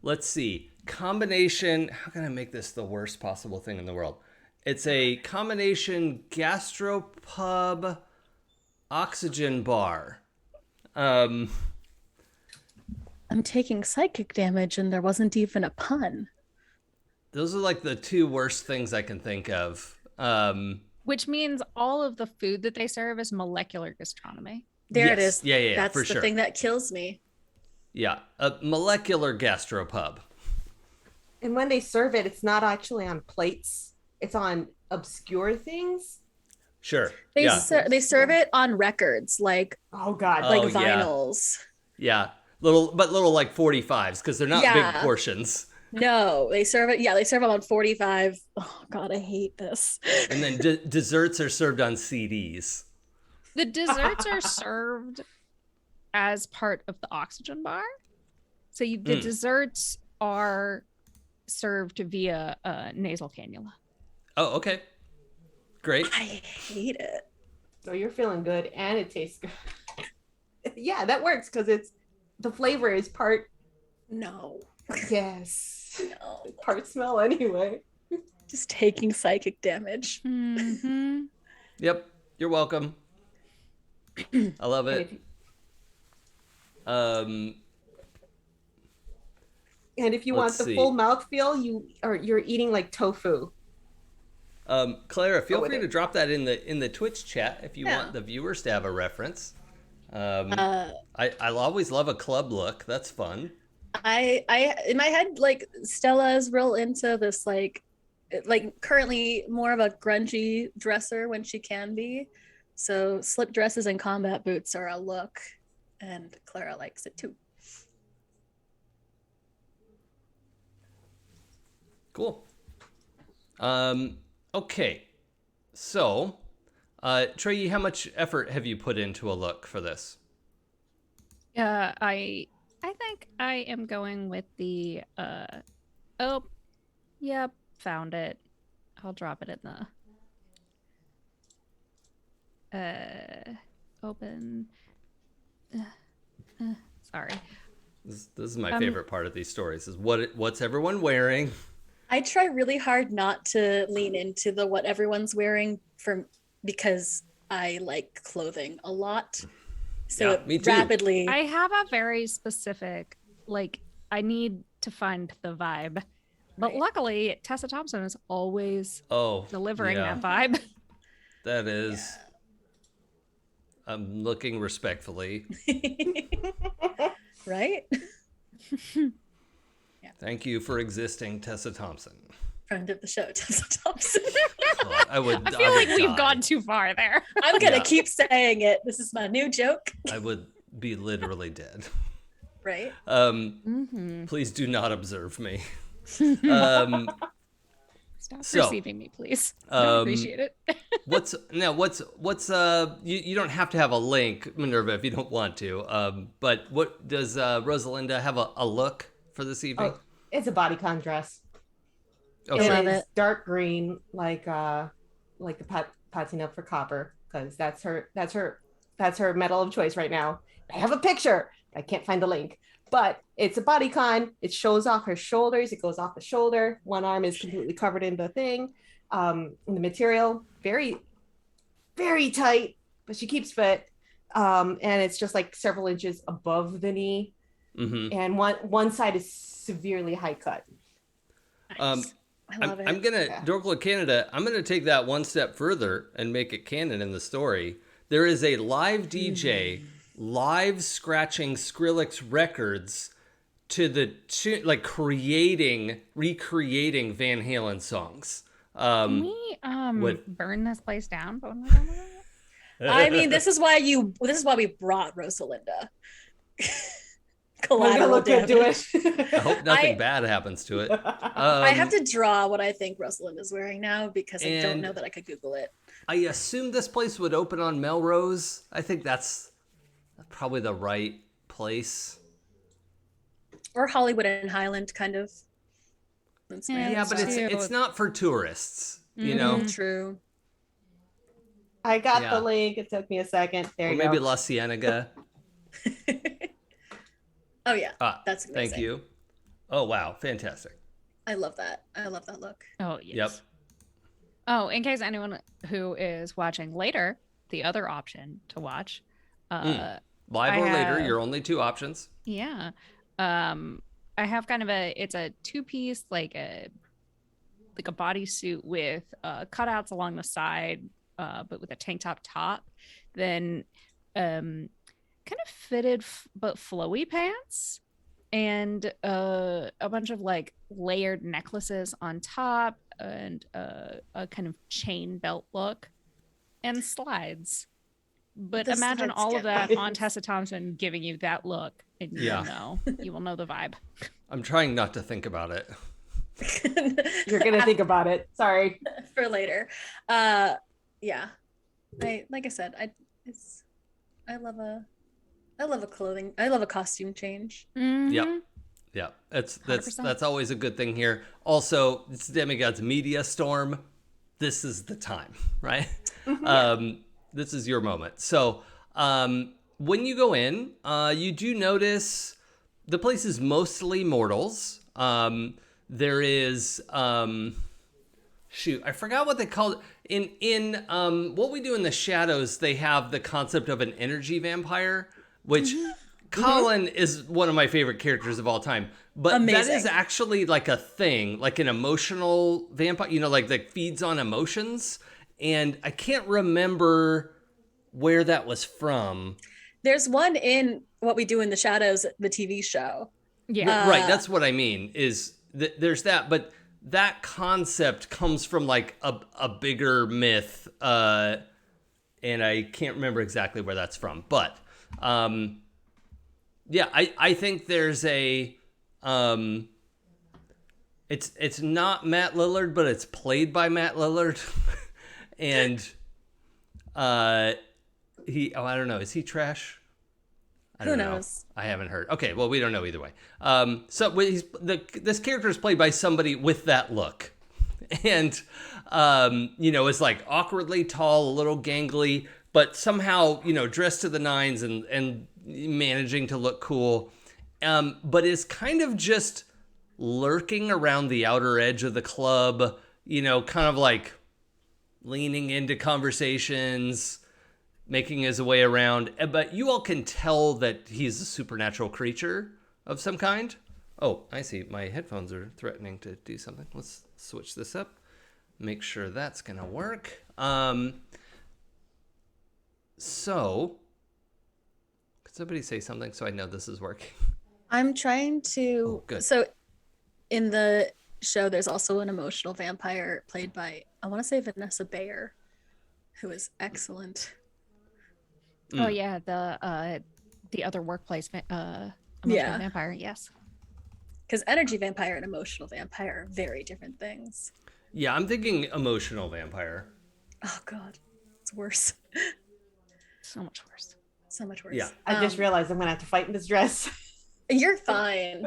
let's see, combination. How can I make this the worst possible thing in the world? It's a combination gastropub oxygen bar. I'm taking psychic damage and there wasn't even a pun. Those are like the 2 worst things I can think of. Which means all of the food that they serve is molecular gastronomy. There it Yes. is. Yeah, That's for the sure. thing that kills me. Yeah, a molecular gastropub. And when they serve it, it's not actually on plates. It's on obscure things. Sure. They Yeah. they serve it on records, like Oh God. Oh, like yeah. vinyls. Yeah. Little like 45s because they're not Yeah. big portions. No, they serve it. Yeah, they serve them on 45. Oh God, I hate this. And then desserts are served on CDs. The desserts are served as part of the oxygen bar. So the desserts are served via nasal cannula. Oh, okay. Great. I hate it. So you're feeling good and it tastes good. Yeah, that works because it's the flavor is part No, yes, no. part smell anyway. Just taking psychic damage. Mm-hmm. Yep. You're welcome. I love And it. if you- And if you Let's want the see. full mouthfeel, you're eating like tofu. Clara, feel with free it. to drop that in the Twitch chat if you Yeah. want the viewers to have a reference. Uh, I'll always love a club look. That's fun. I in my head, like Stella is real into this like currently more of a grungy dresser when she can be. So slip dresses and combat boots are a look, and Clara likes it too. Cool. Okay. So, Trey, how much effort have you put into a look for this? I think I am going with the oh, yep, found it. I'll drop it in the open. Sorry. This is my favorite part of these stories is what's everyone wearing? I try really hard not to lean into the what everyone's wearing because I like clothing a lot. So Yeah, me too. rapidly. I have a very specific, like, I need to find the vibe. But Right. luckily, Tessa Thompson is always delivering yeah, that vibe. that is. I'm looking respectfully. Right? Thank you for existing, Tessa Thompson. Friend of the show, Tessa Thompson. Oh, I feel I feel like we've gone too far there. I'm gonna Yeah. keep saying it. This is my new joke. I would be literally dead. Right? Please do not observe me. Stop So, receiving me, please. I appreciate it. what's you don't have to have a link, Minerva, if you don't want to. But what does Rosalinda have a look for this evening? Oh, it's a bodycon dress. Okay. love It is it. dark green, like the patina up for copper, because that's her metal of choice right now. I have a picture. I can't find the link, but it's a bodycon. It shows off her shoulders. It goes off the shoulder. One arm is completely covered in the thing, in the material. Very, very tight, but she keeps fit. And it's just like several inches above the knee, and one side is severely high cut. Nice. I love it. I'm gonna Dorkla Canada. I'm gonna take that one step further and make it canon in the story. There is a live DJ live scratching Skrillex records to the like recreating Van Halen songs. Can we burn this place down? I mean, this is why we brought Rosalinda. I'm gonna Collateral look into damage. it. I hope nothing bad happens to it. I have to draw what I think Rosalinda's wearing now because I don't And- know that I could Google it. I assume this place would open on Melrose. I think that's probably the right place. Or Hollywood and Highland, kind of. That's my Yeah, other but spot. it's not for tourists, you know. True. I got Yeah. the link. It took me a second. There Or you maybe go. La Cienega. Oh yeah, Ah, that's amazing. thank you. Oh wow, fantastic. I love that. I love that look. Oh, yes. Yep. Oh, in case anyone who is watching later, the other option to watch. Live I or later, have- your only two options. Yeah. I have kind of it's a two-piece, like a bodysuit with cutouts along the side, but with a tank top. Then kind of fitted but flowy pants, and a bunch of like layered necklaces on top, and a kind of chain belt look, and slides. But The imagine slides all of get that on Tessa Thompson giving you that look, and Yeah. you will know the vibe. I'm trying not to think about it. You're gonna think about it. Sorry. For later. Yeah. Like I said, I love a clothing. I love a costume change. Mhm. Yeah, that's 100%. always a good thing here. Also, it's Demigods Media Storm. This is the time, right? This is your moment. So when you go in, you do notice the place is mostly mortals. There is shoot, I forgot what they called it. In What We Do in the Shadows, they have the concept of an energy vampire, which Colin is one of my favorite characters of all time, but that Amazing. is actually like a thing, like an emotional vampire, like that feeds on emotions. And I can't remember where that was from. There's one in What We Do in the Shadows, the TV show. Yeah. Right, that's what I mean, is there's that, but that concept comes from like a bigger myth, and I can't remember exactly where that's from, but yeah, I think there's a it's not Matt Lillard, but it's played by Matt Lillard. And I don't know, is he trash? I don't know. knows? I haven't heard. Okay, well, we don't know either way. So this character is played by somebody with that look. And is like awkwardly tall, a little gangly, but somehow, dressed to the nines and managing to look cool, but is kind of just lurking around the outer edge of the club, kind of like leaning into conversations, making his way around. But you all can tell that he's a supernatural creature of some kind. Oh, I see. My headphones are threatening to do something. Let's switch this up. Make sure that's going to work. So, could somebody say something so I know this is working? I'm trying to. Oh, good. So, in the show, there's also an emotional vampire played by, I want to say, Vanessa Bayer, who is excellent. Oh yeah, the other workplace emotional Yeah. vampire. Yes. Because energy vampire and emotional vampire are very different things. Yeah, I'm thinking emotional vampire. Oh God, it's worse. So much worse. So much worse. Yeah. I just realized I'm gonna have to fight in this dress. You're fine.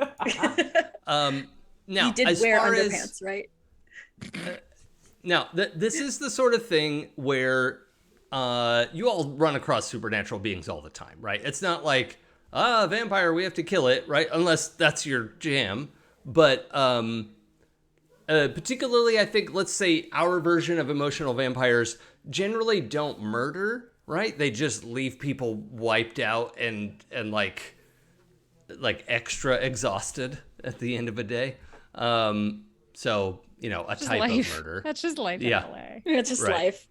Now, You did as wear far as- underpants, right? Now, this is the sort of thing where you all run across supernatural beings all the time, right? It's not like, vampire, we have to kill it, right? Unless that's your jam. But particularly, I think, let's say our version of emotional vampires generally don't murder, right? They just leave people wiped out and like extra exhausted at the end of a day. So, a Just type life. of murder. That's just life Yeah. in LA. It's just Right. life.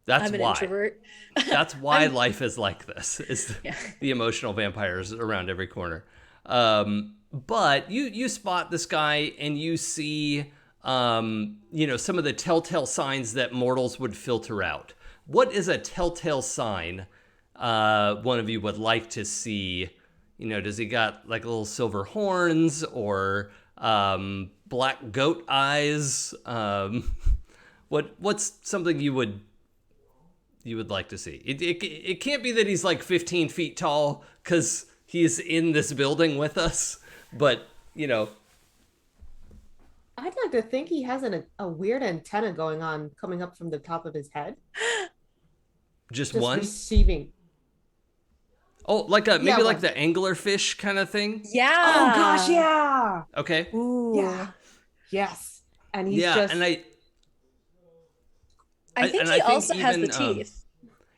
That's I'm an why. introvert. That's why life is like this. Is Yeah. the emotional vampires around every corner. But you spot this guy and you see, some of the telltale signs that mortals would filter out. What is a telltale sign one of you would like to see? Does he got like little silver horns or black goat eyes? What's something you would like to see? It can't be that he's like 15 feet tall because he's in this building with us, but I'd like to think he has a weird antenna going on coming up from the top of his head. just Just one. receiving. Oh, like maybe Yeah, like one. the anglerfish kind of thing. Yeah. Oh gosh, yeah. Okay. Ooh. Yeah. Yes. And he's Yeah, just and I think and he I think also has the even, teeth.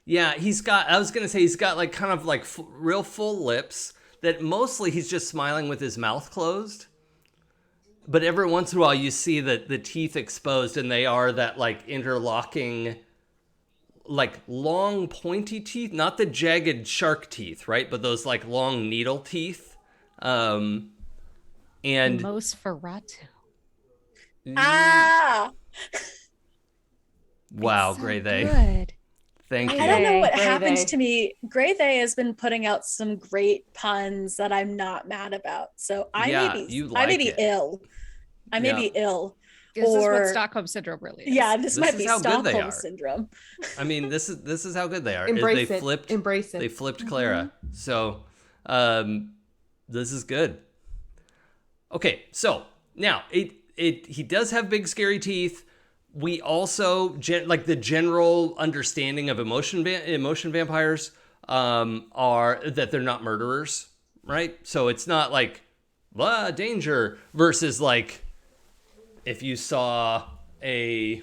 yeah, he's got. I was gonna say he's got like kind of like real full lips that mostly he's just smiling with his mouth closed. But every once in a while you see that the teeth exposed, and they are that like interlocking, like long pointy teeth, not the jagged shark teeth, right? But those like long needle teeth. And Nosferatu. Ah. wow, So Gray They. good. Thank you. I don't know what Gray happened They. to me. Gray They has been putting out some great puns that I'm not mad about. So I Yeah, may be you I may like be it. ill. I may Yeah. be ill. This is Or- what Stockholm syndrome really is. Yeah, this This might is be how good they Stockholm are. syndrome. I mean, this is how good they are. is embrace they it. flipped Embrace it. They flipped Clara. So, this is good. Okay, so now he does have big scary teeth. We also like the general understanding of emotion vampires are that they're not murderers, right? So it's not like danger versus like if you saw I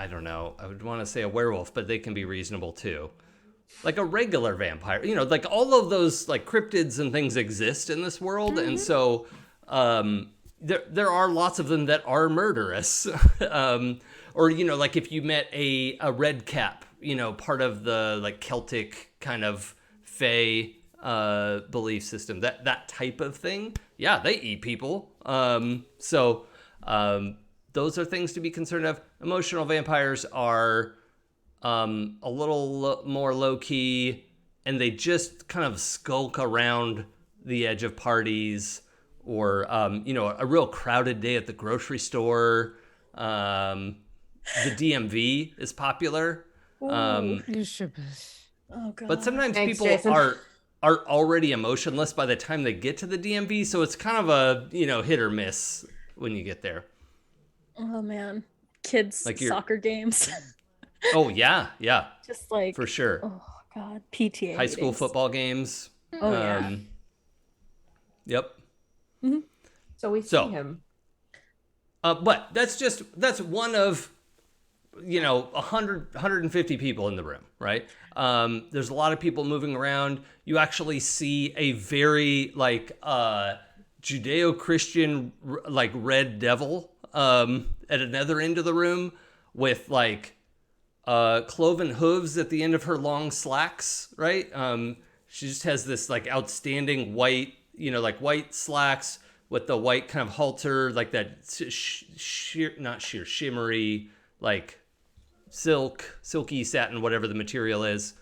don't know, I would want to say a werewolf, but they can be reasonable too. like a regular vampire. You know, like all of those like cryptids and things exist in this world, and so there are lots of them that are murderous. Or you know, like if you met a red cap, you know, part of the like Celtic kind of Fey belief system, that type of thing. Yeah, they eat people. Those are things to be concerned of. Emotional vampires are a little more low key, and they just kind of skulk around the edge of parties, or you know, a real crowded day at the grocery store. The DMV is popular. Oh god. But sometimes Thanks, people Jason. are already emotionless by the time they get to the DMV, so it's kind of a, you know, hit or miss when you get there. Oh man. Kids Like you're- soccer games. Oh yeah, Just like for sure. oh god. PTA. High school meetings. football games. Oh yeah. Yep. So we see So- him. But that's one of, you know, 150 people in the room, right? There's a lot of people moving around. You actually see a very like Judeo-Christian like red devil at another end of the room with like cloven hooves at the end of her long slacks, right? She just has this like outstanding white, you know, like white slacks with the white kind of halter, like that shimmery, like silky satin, whatever the material is.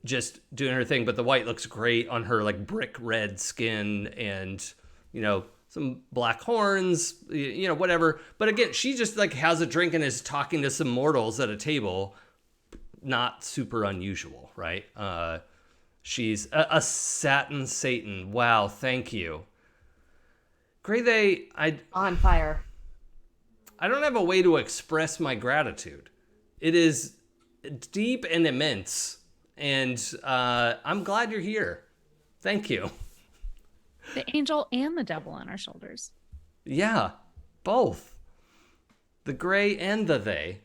Just doing her thing, but the white looks great on her like brick red skin, and you know, some black horns, you know, whatever. But again, she just like has a drink and is talking to some mortals at a table. Not super unusual, right? She's a satin Satan. Wow, thank you. Grey, On fire. I don't have a way to express my gratitude. It is deep and immense, and I'm glad you're here. Thank you. The angel and the devil on our shoulders. Yeah, both. The Grey and the they.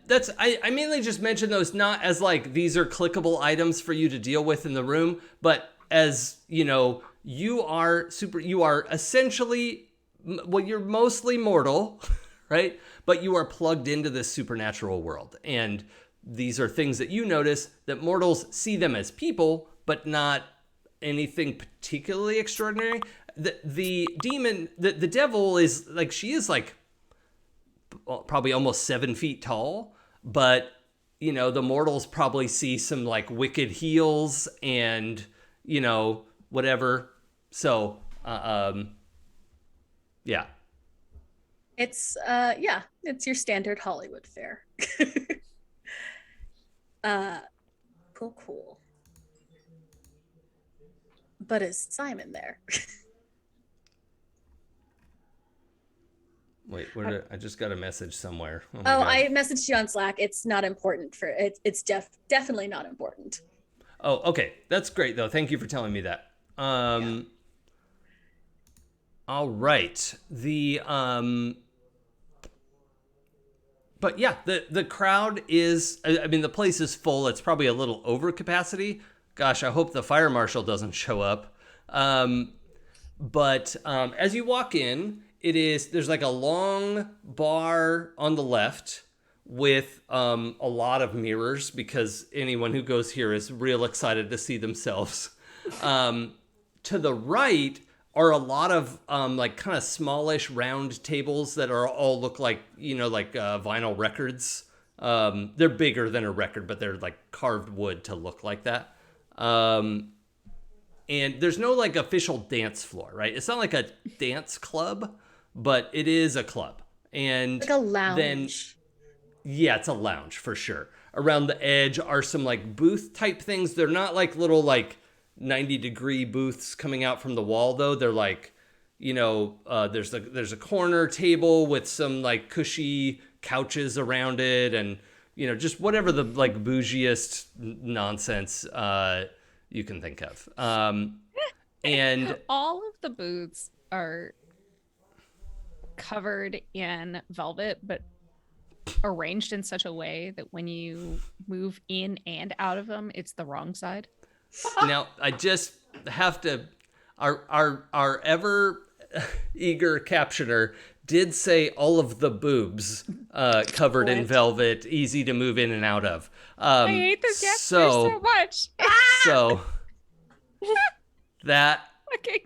That's I mainly just mentioned those not as like these are clickable items for you to deal with in the room, but as you know, you are essentially, well, you're mostly mortal, right? But you are plugged into this supernatural world, and these are things that you notice that mortals see them as people, but not anything particularly extraordinary. The demon, the devil is like, she is like probably almost 7 feet tall, but you know, the mortals probably see some like wicked heels and, you know, whatever. So, yeah. It's it's your standard Hollywood fare. Cool. But is Simon there? Wait, I just got a message somewhere. Oh, my Oh, God. I messaged you on Slack. It's not important for it. It's definitely not important. Oh, okay. That's great though. Thank you for telling me that. All right. But yeah, the crowd is, I mean, the place is full. It's probably a little over capacity. Gosh, I hope the fire marshal doesn't show up. But as you walk in, there's like a long bar on the left with a lot of mirrors, because anyone who goes here is real excited to see themselves. To the right are a lot of like kind of smallish round tables that are all look like, you know, like vinyl records. They're bigger than a record, but they're like carved wood to look like that. And there's no like official dance floor, right? It's not like a dance club, but it is a club. And Like a lounge. then, yeah, it's a lounge for sure. Around the edge are some like booth type things. They're not like little like 90-degree booths coming out from the wall though. They're like, you know, there's a corner table with some like cushy couches around it, and you know, just whatever the like bougiest nonsense you can think of. And All of the booths are covered in velvet, but arranged in such a way that when you move in and out of them, it's the wrong side. Now, I just have to, our ever eager captioner did say all of the boobs covered in velvet, easy to move in and out of. I hate this captioner so much. So that Okay.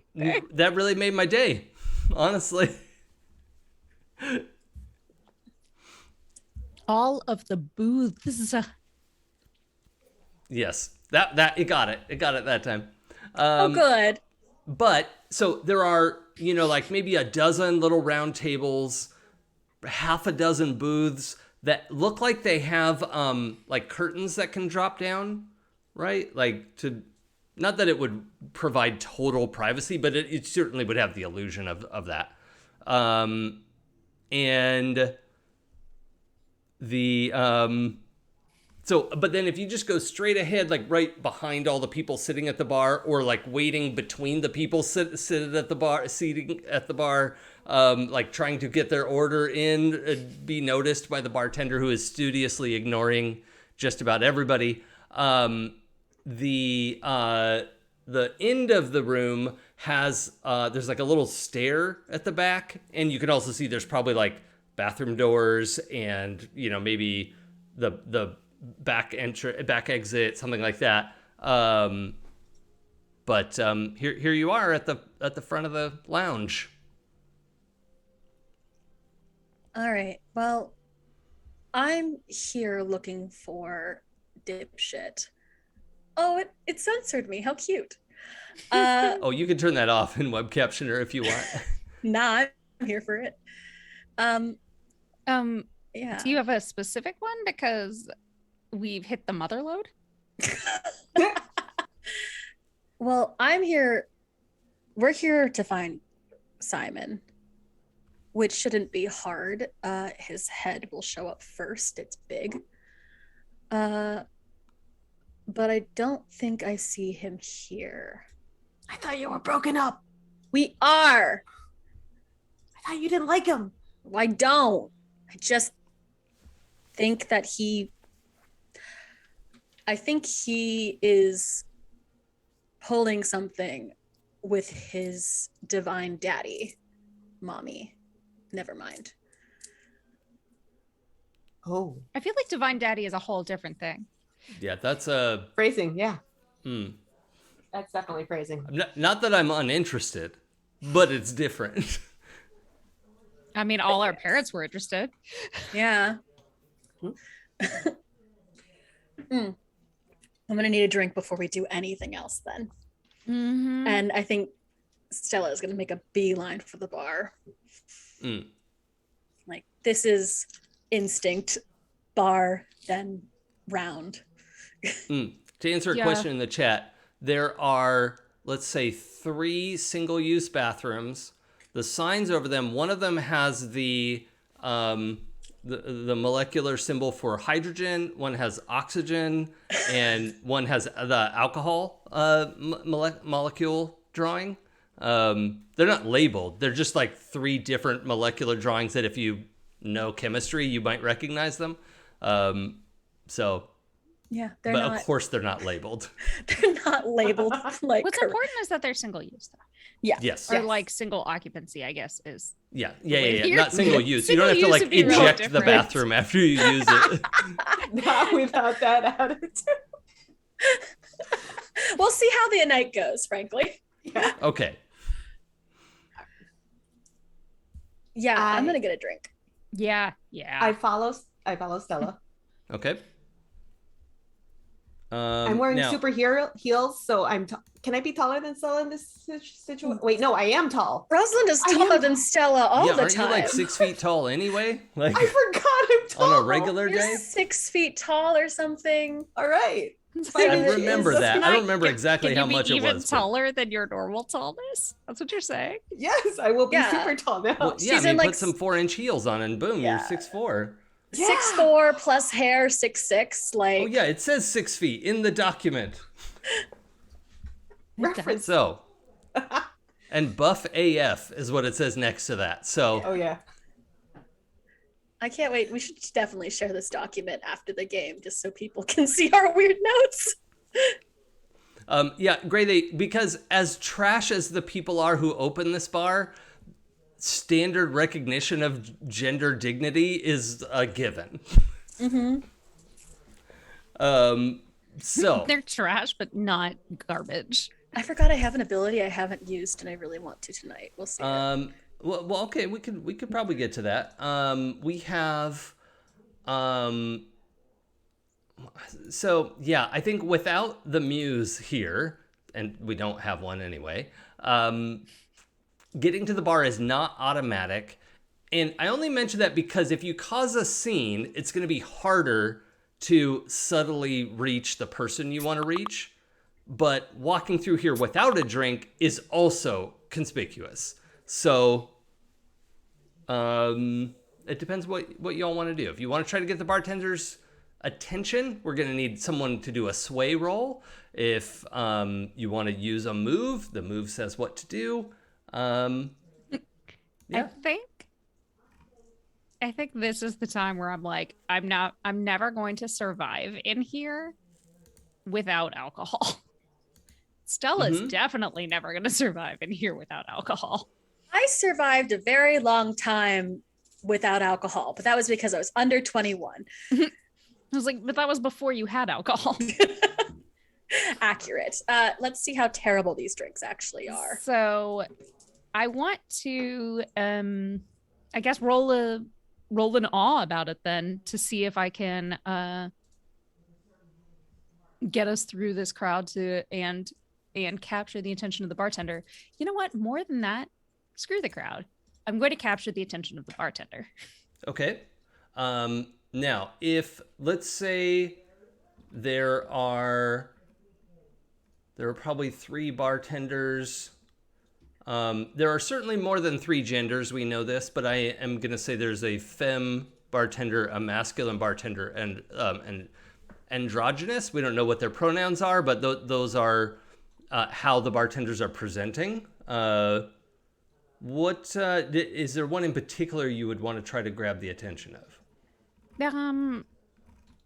that really made my day, honestly. All of the booths. Yes, that it got it that time. Oh, good. But so there are, like maybe a dozen little round tables, half a dozen booths that look like they have like curtains that can drop down, right? Like not that it would provide total privacy, but it certainly would have the illusion of that. And the but then if you just go straight ahead, like right behind all the people sitting at the bar, or like waiting between the people seating at the bar, like trying to get their order in, be noticed by the bartender who is studiously ignoring just about everybody. The end of the room has there's like a little stair at the back, and you can also see there's probably like bathroom doors and maybe the back exit, something like that. But here you are at the front of the lounge. All right. Well, I'm here looking for dipshit. Oh, it censored me. How cute. Oh, you can turn that off in web captioner if you want. Nah, I'm here for it. Yeah. Do you have a specific one? Because we've hit the mother load. Well, we're here to find Simon, which shouldn't be hard. His head will show up first. It's big. But I don't think I see him here. I thought you were broken up. We are. I thought you didn't like him. I don't. I just think that I think he is pulling something with his divine daddy, mommy. Never mind. Oh. I feel like Divine Daddy is a whole different thing. Yeah, that's a Phrasing, yeah. That's definitely phrasing. not that I'm uninterested, but it's different. I mean, all our parents were interested. Yeah. I'm gonna need a drink before we do anything else then. Mm-hmm. And I think Stella is gonna make a beeline for the bar. Like, this is instinct, bar, then round. To answer a question in the chat, there are, let's say, 3 single-use bathrooms. The signs over them, one of them has the molecular symbol for hydrogen, one has oxygen, and one has the alcohol molecule drawing. They're not labeled. They're just like 3 different molecular drawings that if you know chemistry, you might recognize them. Yeah, of course they're not labeled. They're not labeled. Like, What's important is that they're single use, though. Yeah. Yes. Or like single occupancy, I guess, is. Yeah. Here- Not single use. You don't have to Single use like would be real eject the different. bathroom after you use it. Not without that attitude. We'll see how the night goes, frankly. Yeah. Okay. Yeah, I'm gonna get a drink. Yeah. I follow Stella. Okay. I'm wearing now, superhero heels, so can I be taller than Stella in this situation? Wait, no, I am tall. Rosalind is taller than Stella all the aren't time. you like 6 feet tall anyway? Like I forgot I'm tall. on a regular You're day? 6 feet tall or something. All right. I remember that. I don't remember Can- exactly can how you be much it even was. but- taller than your normal tallness? That's what you're saying. Yes, I will be Yeah. super tall now. Well, yeah, She's I mean, in, like, put some 4-inch heels on and boom, Yeah. you're 6'4". 6'4" plus hair, 6'6". Like, Oh yeah, it says 6 feet in the document. Reference. So And buff AF is what it says next to that. So Oh yeah. I can't wait. We should definitely share this document after the game just so people can see our weird notes. yeah, Gray, because as trash as the people are who open this bar, standard recognition of gender dignity is a given. So They're trash, but not garbage. I forgot I have an ability I haven't used and I really want to tonight. We'll see. well, okay, we could probably get to that. We have, so yeah, I think without the muse here, and we don't have one anyway, getting to the bar is not automatic. And I only mention that because if you cause a scene, it's going to be harder to subtly reach the person you want to reach. But walking through here without a drink is also conspicuous. So it depends what y'all want to do. If you want to try to get the bartender's attention, we're going to need someone to do a sway roll. If you want to use a move, the move says what to do. Yeah. I think this is the time where I'm like, I'm never going to survive in here without alcohol. Stella's definitely never going to survive in here without alcohol. I survived a very long time without alcohol, but that was because I was under 21. I was like, but that was before you had alcohol. Accurate. Let's see how terrible these drinks actually are. So I want to, I guess, roll an awe about it then to see if I can get us through this crowd and capture the attention of the bartender. You know what? More than that, screw the crowd. I'm going to capture the attention of the bartender. Okay. Now, if let's say there are probably 3 bartenders. There are certainly more than 3 genders. We know this, but I am going to say there's a femme bartender, a masculine bartender, and androgynous. We don't know what their pronouns are, but those are how the bartenders are presenting. What is there one in particular you would want to try to grab the attention of?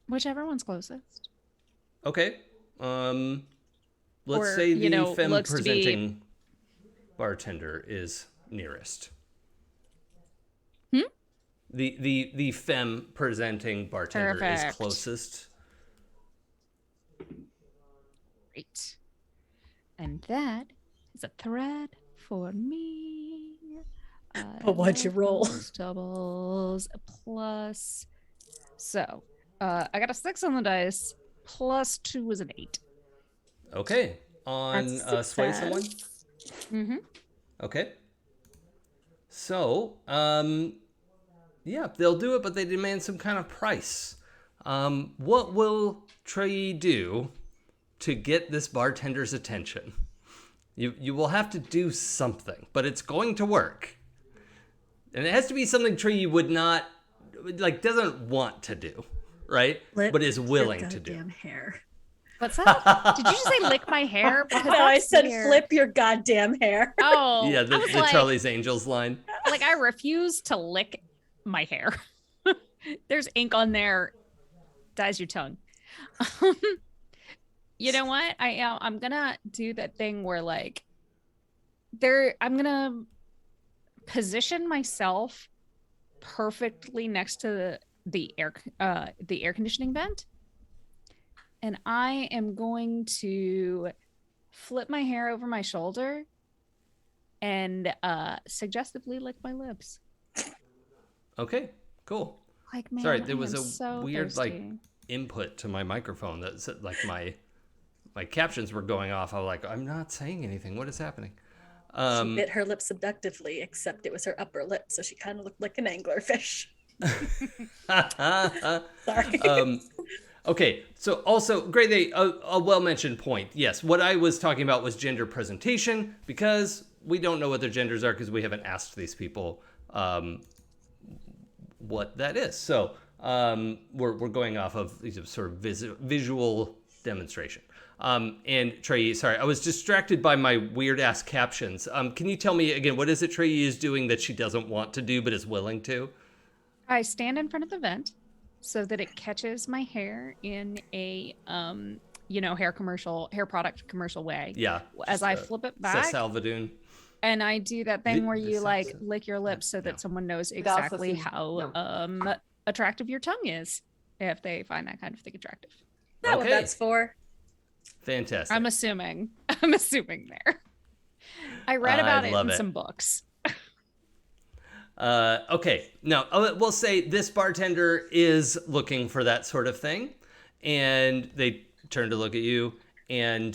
Whichever one's closest. Okay. Let's Or, say the femme looks to be- presenting bartender is nearest. The femme presenting bartender is Perfect. closest. Great. And that is a thread for me. But what'd you roll? Doubles plus. So I got a 6 on the dice. Plus 2 is an 8. Okay. On That's sway someone? success. Mm-hmm. Okay. So, yeah, they'll do it, but they demand some kind of price. What will Trey do to get this bartender's attention? You will have to do something, but it's going to work. And it has to be something Trey would not, doesn't want to do, right? But is willing to do. Goddamn hair. What's that? Did you just say lick my hair? Because No, I that's said weird. flip your goddamn hair. Oh, Yeah, I the was like, Charlie's Angels line. like I refuse to lick my hair. There's ink on there. Dyes your tongue. You know what? I'm gonna do that thing where I'm gonna position myself perfectly next to the air conditioning vent, and I am going to flip my hair over my shoulder and suggestively lick my lips. Okay, cool. Like, man, Sorry, there I was am a so weird thirsty. input to my microphone that said my captions were going off. I was like, I'm not saying anything. What is happening? She bit her lip seductively, except it was her upper lip, so she kind of looked like an anglerfish. Sorry. Okay, so also, great, a well-mentioned point. Yes, what I was talking about was gender presentation, because we don't know what their genders are because we haven't asked these people what that is. So we're going off of these sort of visual demonstration. And Trey, sorry, I was distracted by my weird ass captions. Can you tell me again, what is it Trey is doing that she doesn't want to do but is willing to? I stand in front of the vent so that it catches my hair in a hair product commercial way. Yeah. As I flip it back. Salvadoon. And I do that thing where you like This- lick your lips so that someone knows It also exactly seems- how attractive your tongue is if they find that kind of thing attractive. That's what Okay. that's for. Fantastic. I'm assuming there. I read about it love in it. some books. Okay. Now, we'll say this bartender is looking for that sort of thing. And they turn to look at you. And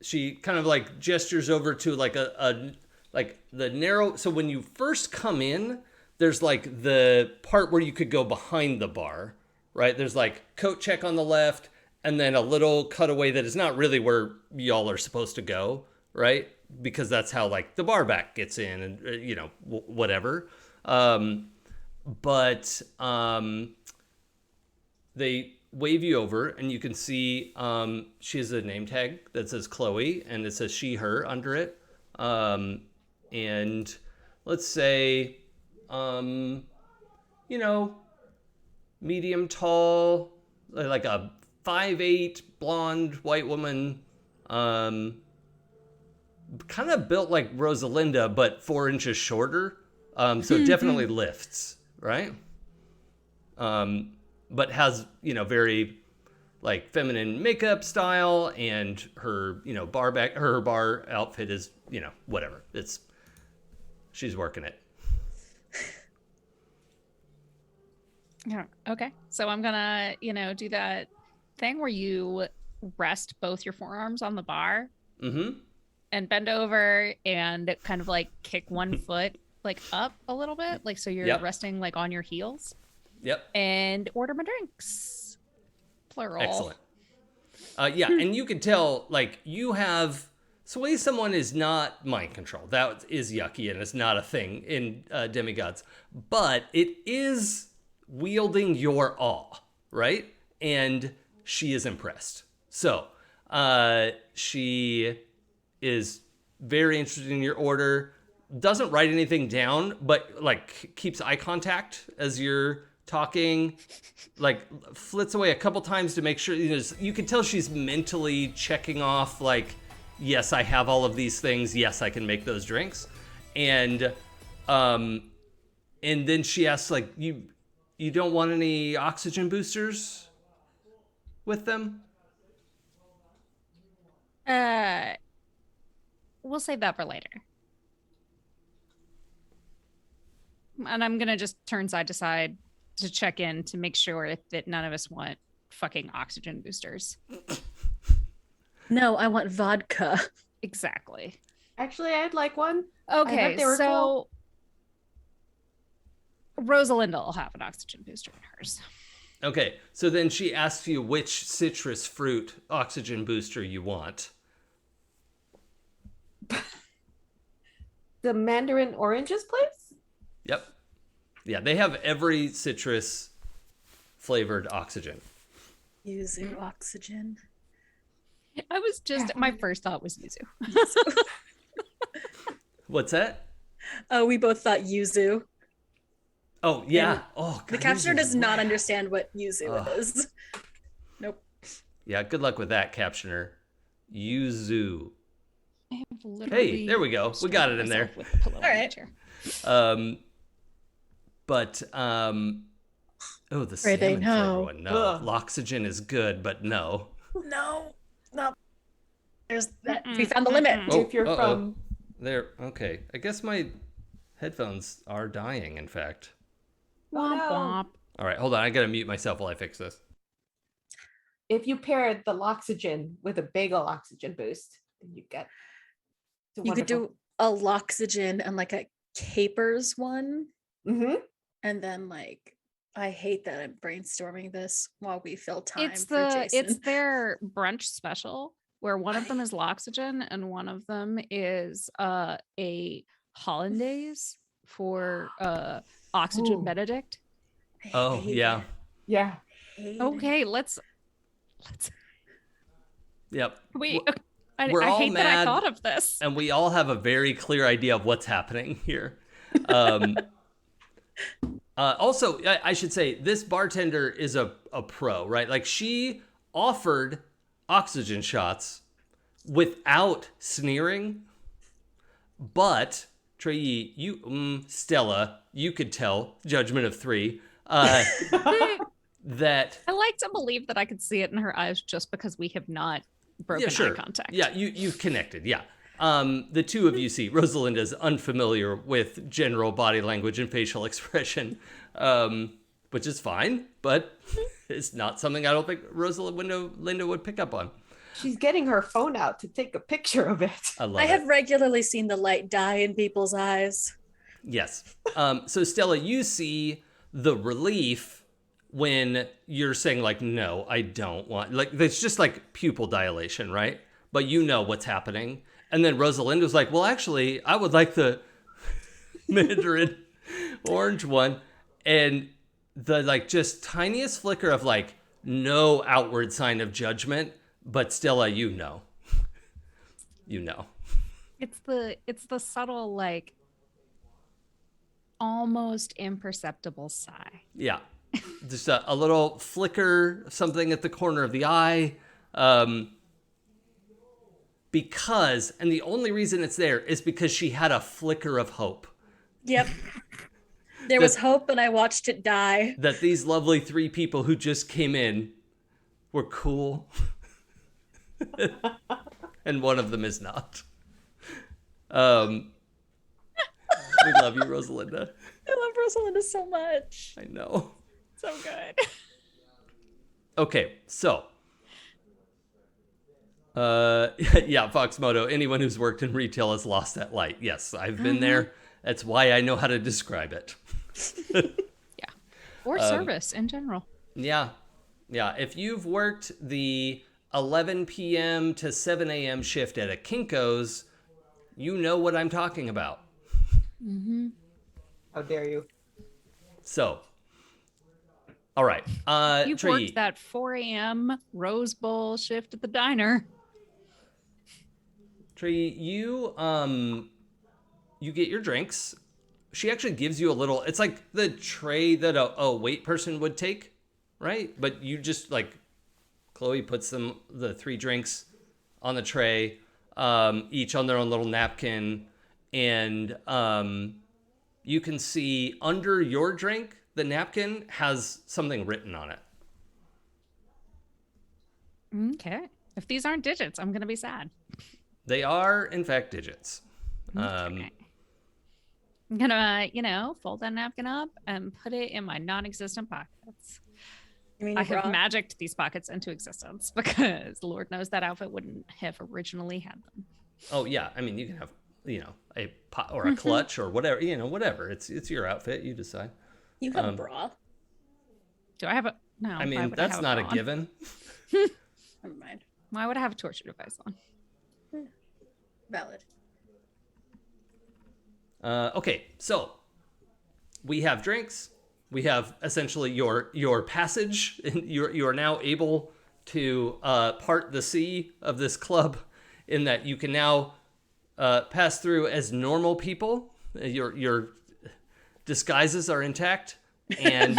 she kind of like gestures over to like like the narrow. So when you first come in, there's like the part where you could go behind the bar, right? There's like coat check on the left. And then a little cutaway that is not really where y'all are supposed to go, right? Because that's how like the bar back gets in and whatever. But they wave you over and you can see she has a name tag that says Chloe and it says she, her under it. And let's say, medium tall, like a 5'8" blonde white woman, kind of built like Rosalinda, but 4 inches shorter. So it definitely lifts, right? But has, very like feminine makeup style, and her, her bar outfit is, whatever. She's working it. Yeah. Okay. So I'm gonna, do that thing where you rest both your forearms on the bar and bend over and kind of like kick one foot like up a little bit, like so you're resting like on your heels. Yep. And order my drinks. Plural. Excellent. Yeah, and you can tell like you have sway someone is not mind control. That is yucky and it's not a thing in Demigods, but it is wielding your awe, right? And she is impressed. So she is very interested in your order, doesn't write anything down, but like keeps eye contact as you're talking, like flits away a couple times to make sure, you can tell she's mentally checking off like, yes, I have all of these things. Yes, I can make those drinks. And then she asks like, you don't want any oxygen boosters with them? We'll save that for later. And I'm gonna just turn side to side to check in to make sure that none of us want fucking oxygen boosters. No, I want vodka. Exactly. Actually, I'd like one. Okay, they were so cool. Rosalinda will have an oxygen booster in hers. Okay, so then she asks you which citrus fruit oxygen booster you want. The mandarin oranges place? Yep. Yeah, they have every citrus flavored oxygen. Yuzu oxygen. I was just, my first thought was yuzu. What's that? Oh, we both thought yuzu. Oh, yeah. And Oh, The God, captioner yuzu does is not rad. understand what yuzu is. Nope. Yeah, good luck with that, captioner. Yuzu. I have literally There we go. We got it in there. myself with a pillow on All my right. chair. Oh, the Pray they salmon know. flavor one. No, Ugh. Loxygen is good, but no. No. There's that. We Mm-mm, found the limit. mm-mm. If you're from There. Okay. I guess my headphones are dying, in fact. Womp no. womp. All right, hold on. I gotta mute myself while I fix this. if you pair the Loxygen with a bagel oxygen boost, then you get You could do a Loxygen and like a capers one. And then like, I hate that I'm brainstorming this while we fill time It's for Jason. it's their brunch special where one of them is Loxygen and one of them is a hollandaise for Oxygen Ooh. Benedict. I Oh, hate yeah. it. Yeah. Hate it. Okay, let's Let's. Yep. We. We're I all hate that I mad, thought of this. and we all have a very clear idea of what's happening here. Also, I should say this bartender is a pro, right? Like she offered oxygen shots without sneering, but Trey, Stella, you could tell, judgment of 3, that I like to believe that I could see it in her eyes just because we have not broken eye contact. Yeah, you've connected. Yeah. The two of you see Rosalinda's unfamiliar with general body language and facial expression, which is fine, but it's not something I don't think Linda would pick up on. She's getting her phone out to take a picture of it. I have regularly seen the light die in people's eyes. Yes. So Stella, you see the relief when you're saying like, no, I don't want, like, it's just like pupil dilation, right? But you know what's happening. And then Rosalinda's like, well, actually, I would like the Mandarin orange one. And the like just tiniest flicker of like no outward sign of judgment, but Stella, you know. It's the subtle, like almost imperceptible sigh. Yeah. Just a little flicker of something at the corner of the eye. Because, and the only reason it's there is because she had a flicker of hope. Yep. There was hope and I watched it die. That these lovely 3 people who just came in were cool. And one of them is not. We love you, Rosalinda. I love Rosalinda so much. I know. So good. Okay, so. Yeah, Foxmoto, anyone who's worked in retail has lost that light. Yes, I've been there. That's why I know how to describe it. Yeah. Or service in general. Yeah. Yeah. If you've worked the 11 p.m. to 7 a.m. shift at a Kinko's, you know what I'm talking about. Mm-hmm. How dare you? So, all right. You've Trey, worked that 4 a.m. Rose Bowl shift at the diner. Trey, you get your drinks. She actually gives you a little, it's like the tray that a wait person would take, right? But you just like, Chloe puts the 3 drinks on the tray, each on their own little napkin. And you can see under your drink, the napkin has something written on it. Okay. If these aren't digits, I'm going to be sad. They are, in fact, digits. Okay. I'm going to, fold that napkin up and put it in my non-existent pockets. You mean I your have bra? magicked these pockets into existence because Lord knows that outfit wouldn't have originally had them. Oh, yeah. I mean, you can have, a pot or a clutch or whatever, whatever. It's your outfit. You decide. You have a bra. Do I have a... No. I mean, that's not a given. Never mind. Why would I have a torture device on? Valid. Okay, so we have drinks. We have essentially your passage. You are now able to part the sea of this club, in that you can now pass through as normal people. Your disguises are intact, and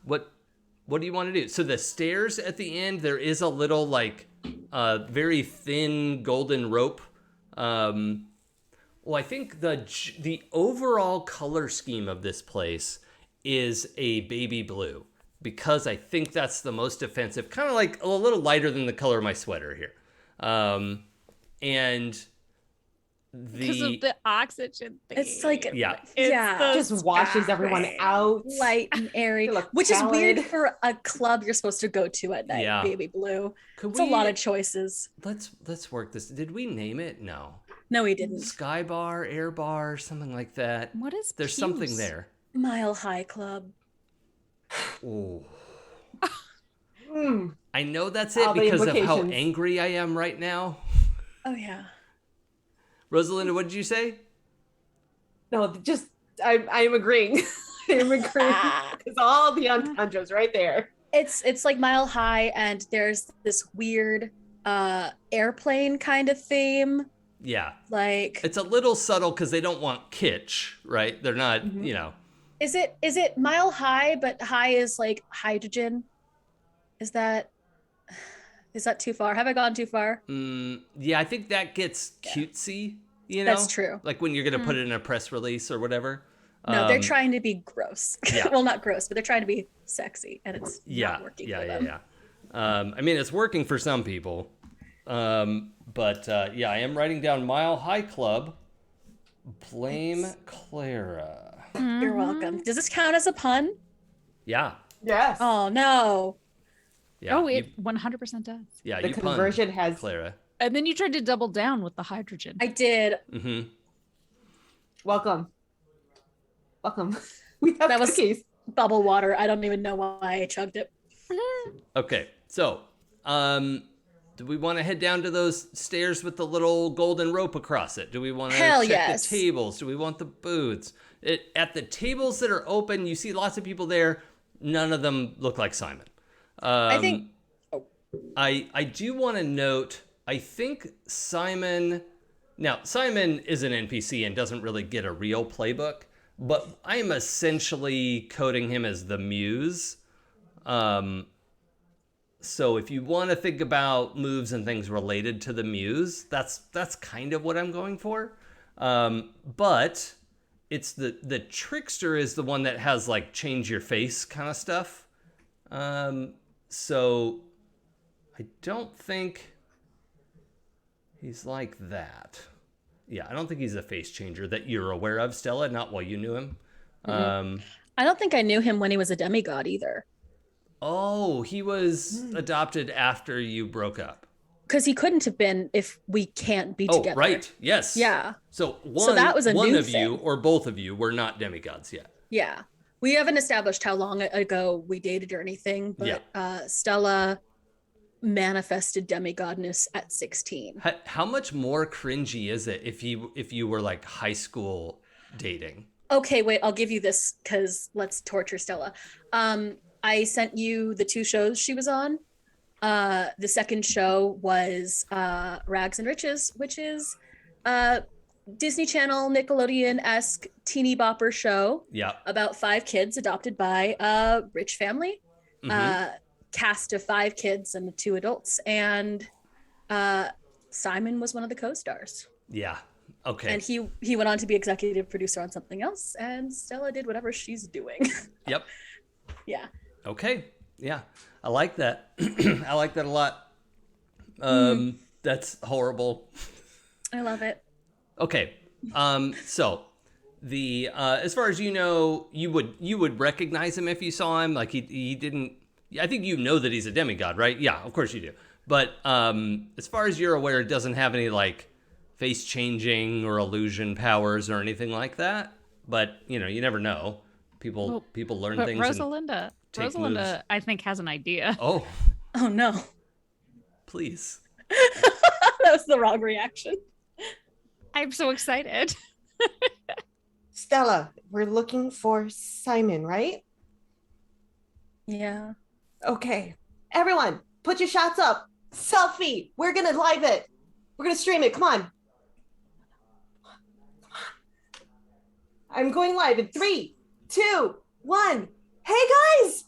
what do you want to do? So the stairs at the end, there is a little like very thin golden rope. Well, I think the overall color scheme of this place is a baby blue, because I think that's the most offensive, kind of like a little lighter than the color of my sweater here. And Because of the oxygen thing. It's like, Yeah. yeah. Just washes everyone out. Light and airy, They look which is weird pallid. for a club you're supposed to go to at night. Yeah. Baby blue. Could It's a lot of choices. let's work this. Did we name it? No. No, he didn't. Sky bar, air bar, something like that. What is There's Puce? something there. Mile High Club. Ooh. Mm. I know that's it All the because of how implications. angry I am right now. Oh yeah. Rosalinda, what did you say? No, just I am agreeing. I am agreeing. It's all the entendres right there. It's like Mile High, and there's this weird airplane kind of theme. Yeah. Like, It's a little subtle because they don't want kitsch, right? They're not, Mhm. you know. is it Mile High, but high is like hydrogen? Is that too far? Have I gone too far? Yeah, I think that gets Yeah. cutesy, you know? That's true. Like when you're going to put it in a press release or whatever. No, they're trying to be gross. yeah. Well, not gross, but they're trying to be sexy, and it's not working for them. Yeah. I mean, it's working for some people. But yeah, I am writing down Mile High Club. Blame Clara. You're welcome. Does this count as a pun? Yeah. Yes. Oh no. Yeah. Oh, it 100% does. Yeah, The you conversion punned, has- Clara. And then you tried to double down with the hydrogen. I did. Mm-hmm. Welcome. We have That was- cookies. Bubble water. I don't even know why I chugged it. Okay, so do we want to head down to those stairs with the little golden rope across it? Do we want to Hell check yes. the tables? Do we want the booths? At the tables that are open, you see lots of people there. None of them look like Simon. I think. I do want to note, I think Simon is an NPC and doesn't really get a real playbook, but I am essentially coding him as the muse. So if you want to think about moves and things related to the muse, that's kind of what I'm going for. But it's the trickster is the one that has like change your face kind of stuff. So I don't think he's like that. Yeah, I don't think he's a face changer that you're aware of, Stella, not while you knew him. I don't think I knew him when he was a demigod either. Oh, he was adopted after you broke up. Because he couldn't have been if we can't be Oh, together. right. Yes. Yeah. So that was a one new of you thing. or both of you were not demigods yet. Yeah. We haven't established how long ago we dated or anything, but Stella manifested demigodness at 16. How much more cringy is it if you were like high school dating? Okay, wait, I'll give you this because let's torture Stella. I sent you the 2 shows she was on. The second show was Rags and Riches, which is Disney Channel, Nickelodeon-esque teeny bopper show Yeah. about 5 kids adopted by a rich family. Cast of 5 kids and 2 adults. And Simon was one of the co-stars. Yeah. Okay. And he went on to be executive producer on something else, and Stella did whatever she's doing. Yep. Yeah. Okay. Yeah. I like that. I like that a lot. That's horrible. I love it. Okay. So the as far as you know, you would recognize him if you saw him. Like he didn't. I think you know that he's a demigod, right? Yeah, of course you do. But as far as you're aware, it doesn't have any like face changing or illusion powers or anything like that. But you know, you never know. People learn But things. Rosalinda, take moves. I think, has an idea. Oh, Oh no. please. That was the wrong reaction. I'm so excited. Stella, we're looking for Simon, right? Yeah. Okay. Everyone, put your shots up. Selfie. We're going to live it. We're going to stream it. Come on. I'm going live in 3, 2, 1. Hey guys,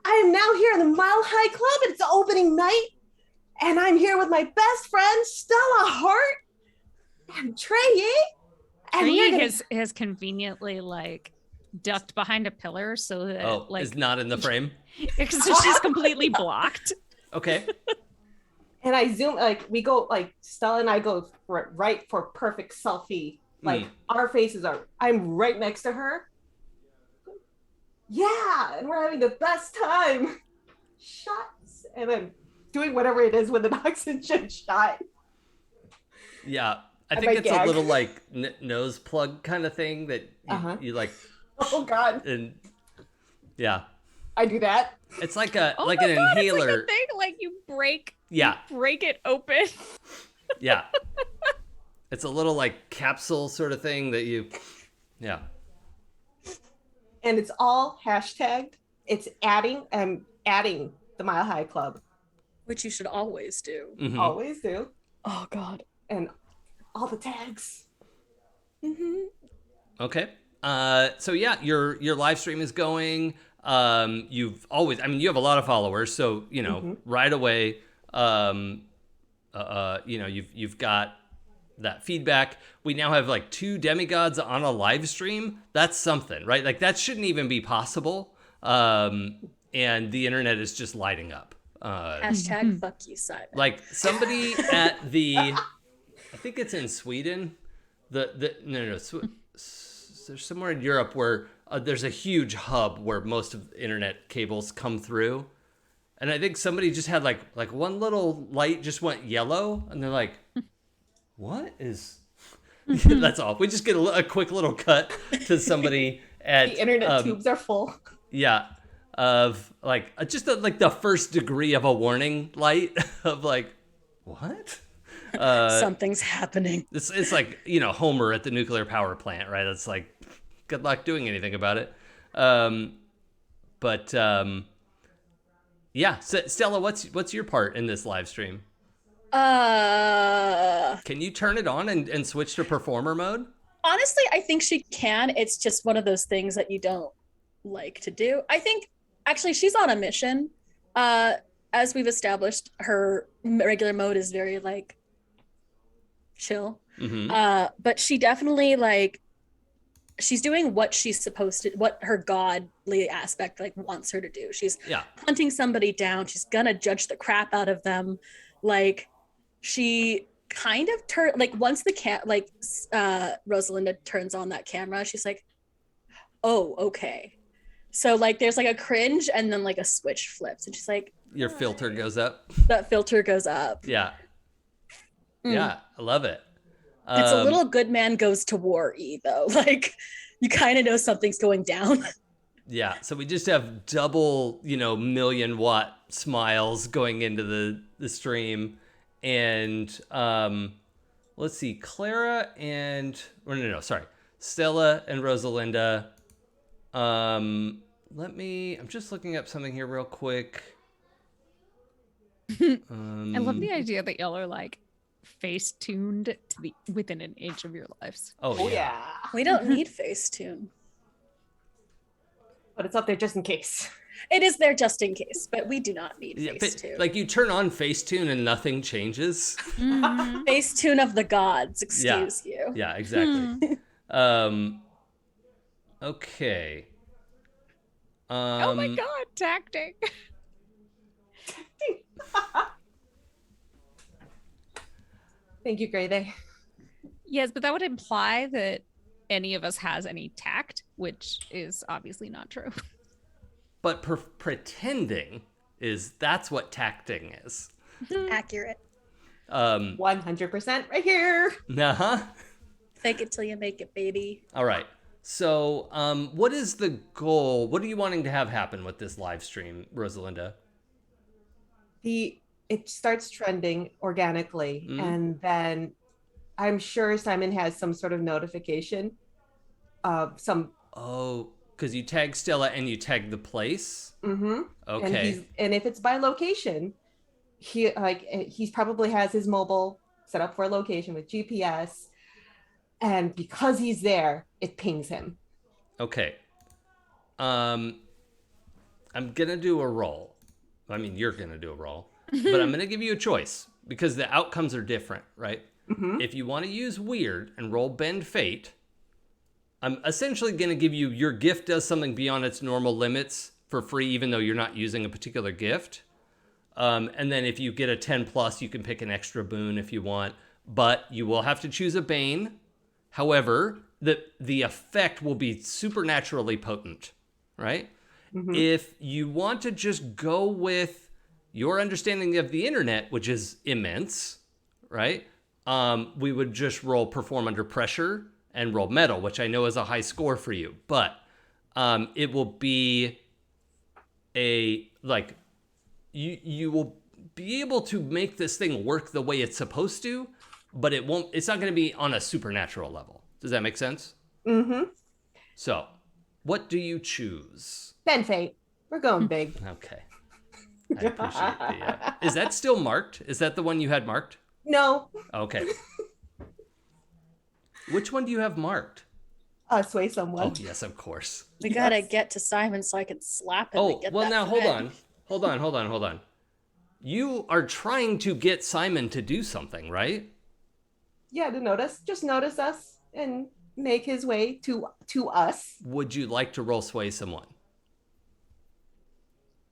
I am now here in the Mile High Club. It's opening night. And I'm here with my best friend, Stella Hart and Trey. And we're gonna... has conveniently like ducked behind a pillar so that like is not in the frame. so she's completely blocked. Okay. And I zoom, like we go, like Stella and I go right for perfect selfie. Like our faces are, I'm right next to her. Yeah, and we're having the best time. Shots, and I'm doing whatever it is with an oxygen shot. Yeah, I And think my it's gag. a little like nose plug kind of thing that you like. Oh God, And yeah, I do that. it's like an Oh my God, inhaler. It's like a thing like you break it open. Yeah. It's a little like capsule sort of thing that you, yeah. And it's all hashtagged. It's adding the Mile High Club. Which you should always do. Mhm. Always do. Oh God. And all the tags. Okay. So yeah, your live stream is going. You've always, I mean, you have a lot of followers, so you know right away. You know, you've got that feedback. We now have like 2 demigods on a live stream. That's something, right? Like that shouldn't even be possible. And the internet is just lighting up. Hashtag fuck you, Simon. Like somebody at the, I think it's in Sweden. There's somewhere in Europe where there's a huge hub where most of the internet cables come through. And I think somebody just had like one little light just went yellow, and they're like, "What is?" That's all. We just get a quick little cut to somebody at The internet tubes are full. yeah, of like like the first degree of a warning light of like, what? Something's happening. It's like, you know, Homer at the nuclear power plant, right? It's like, good luck doing anything about it. Yeah, Stella, what's your part in this live stream? Can you turn it on and switch to performer mode? Honestly, I think she can. It's just one of those things that you don't like to do. I think actually she's on a mission. As we've established, her regular mode is very like chill. But she definitely like she's doing what she's supposed to, what her godly aspect like wants her to do. She's hunting somebody down. She's gonna judge the crap out of them. Like she kind of like once the Rosalinda turns on that camera, she's like, oh, okay. So like there's like a cringe and then like a switch flips and she's like, your filter goes up. That filter goes up. Yeah. Yeah, I love it. It's a little good man goes to war-y though. Like you kind of know something's going down. Yeah, so we just have double, you know, 1,000,000-watt smiles going into the stream. And let's see, Clara and Stella and Rosalinda. I'm just looking up something here real quick. I love the idea that y'all are like face tuned to be within an inch of your lives. Oh yeah. We don't need Facetune. But it's up there just in case. It is there just in case, but we do not need Yeah, Facetune. like you turn on Facetune and nothing changes. Facetune of the gods, excuse you. Yeah, exactly. Okay. Oh my god, tactic. Thank you, Grey. Yes, but that would imply that any of us has any tact, which is obviously not true. But pretending that's what tacting is. Accurate. 100% right here. Uh-huh. Fake it till you make it, baby. All right. So, what is the goal? What are you wanting to have happen with this live stream, Rosalinda? It starts trending organically, and then I'm sure Simon has some sort of notification of some. Oh, because you tag Stella and you tag the place. Okay. And if it's by location, he's probably has his mobile set up for a location with GPS, and because he's there, it pings him. Okay. I'm gonna do a roll. I mean, you're gonna do a roll, but I'm gonna give you a choice because the outcomes are different, right? If you want to use weird and roll bend fate, I'm essentially gonna give you your gift does something beyond its normal limits for free, even though you're not using a particular gift. And then if you get a 10+, you can pick an extra boon if you want, but you will have to choose a bane. However, the effect will be supernaturally potent, right? If you want to just go with your understanding of the internet, which is immense, right? We would just roll perform under pressure and roll metal, which I know is a high score for you, but it will be you will be able to make this thing work the way it's supposed to, but it's not going to be on a supernatural level. Does that make sense? So what do you choose? Bend fate. We're going big. Okay. I appreciate the. Is that still marked? Is that the one you had marked? No. Okay. Which one do you have marked? Sway someone. Oh, yes, of course. We gotta get to Simon so I can slap him. Oh, and get well, that now thread. hold on. You are trying to get Simon to do something, right? Yeah, to notice. Just notice us and make his way to us. Would you like to roll sway someone?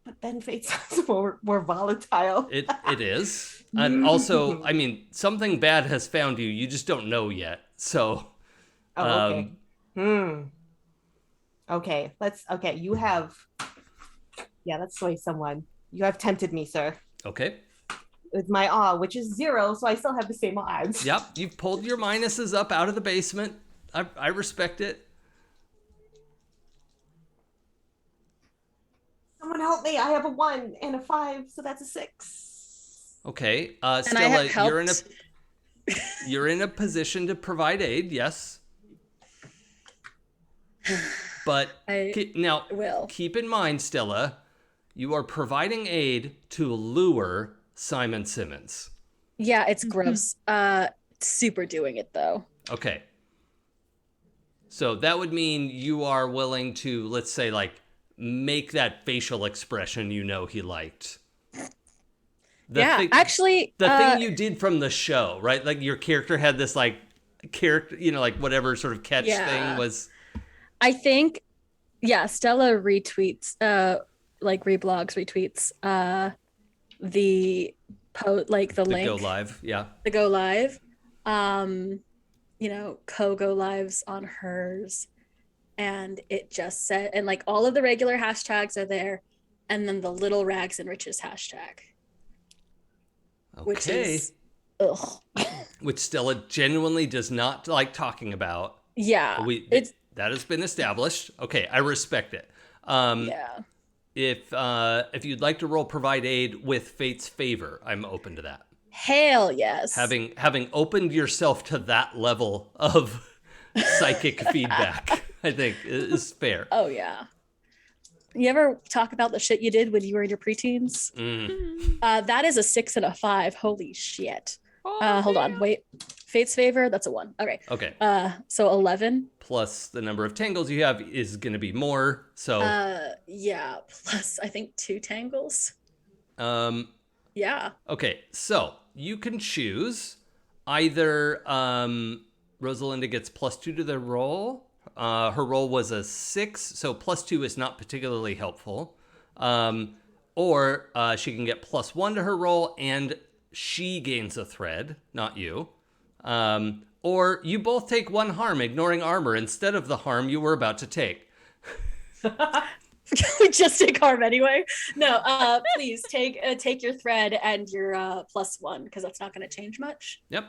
But then fate sounds more volatile. It is. And also, I mean, something bad has found you. You just don't know yet. So, Okay. Okay. Okay. You have. Yeah, let's sway someone. You have tempted me, sir. Okay. With my awe, which is 0, so I still have the same odds. Yep. You've pulled your minuses up out of the basement. I respect it. Someone help me. I have a 1 and a 5, so that's a 6. Okay. And I Stella, have you're in a position to provide aid, yes. But now will. keep in mind, Stella, you are providing aid to lure Simon Simmons. Yeah, it's gross. Super doing it though. Okay. So that would mean you are willing to, let's say, like, make that facial expression he liked. Actually, the thing you did from the show, right? Like your character had this like character, like whatever sort of catch thing was. I think, Stella retweets, like reblogs, retweets, the link. Go live, yeah. The go live, go lives on hers, and it just said, and like all of the regular hashtags are there, and then the little rags and riches hashtag. Okay. Which is, ugh. Which Stella genuinely does not like talking about. Yeah. That has been established. Okay, I respect it. If you'd like to roll provide aid with Fate's favor, I'm open to that. Hell yes. Having opened yourself to that level of psychic feedback, I think is fair. Oh yeah. You ever talk about the shit you did when you were in your preteens? That is a 6 and a 5. Holy shit. Hold on. Wait. Fate's favor? That's a 1. Okay. Okay. So 11. Plus the number of tangles you have is going to be more. So. Yeah. Plus, I think 2 tangles. Yeah. Okay. So you can choose either Rosalinda gets +2 to the roll. Her roll was a 6, so +2 is not particularly helpful. Or she can get +1 to her roll, and she gains a thread, not you. Or you both take 1 harm, ignoring armor instead of the harm you were about to take. We just take harm anyway. No, please take your thread and your +1, because that's not going to change much. Yep.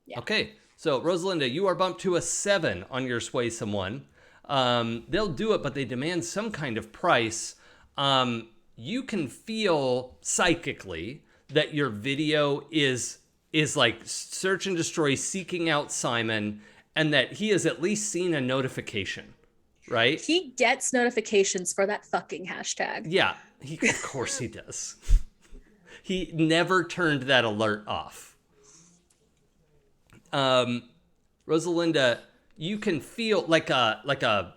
Yeah. Okay. So, Rosalinda, you are bumped to a 7 on your sway someone. They'll do it, but they demand some kind of price. You can feel psychically that your video is like search and destroy, seeking out Simon, and that he has at least seen a notification, right? He gets notifications for that fucking hashtag. Yeah, of course he does. He never turned that alert off. Rosalinda, you can feel like a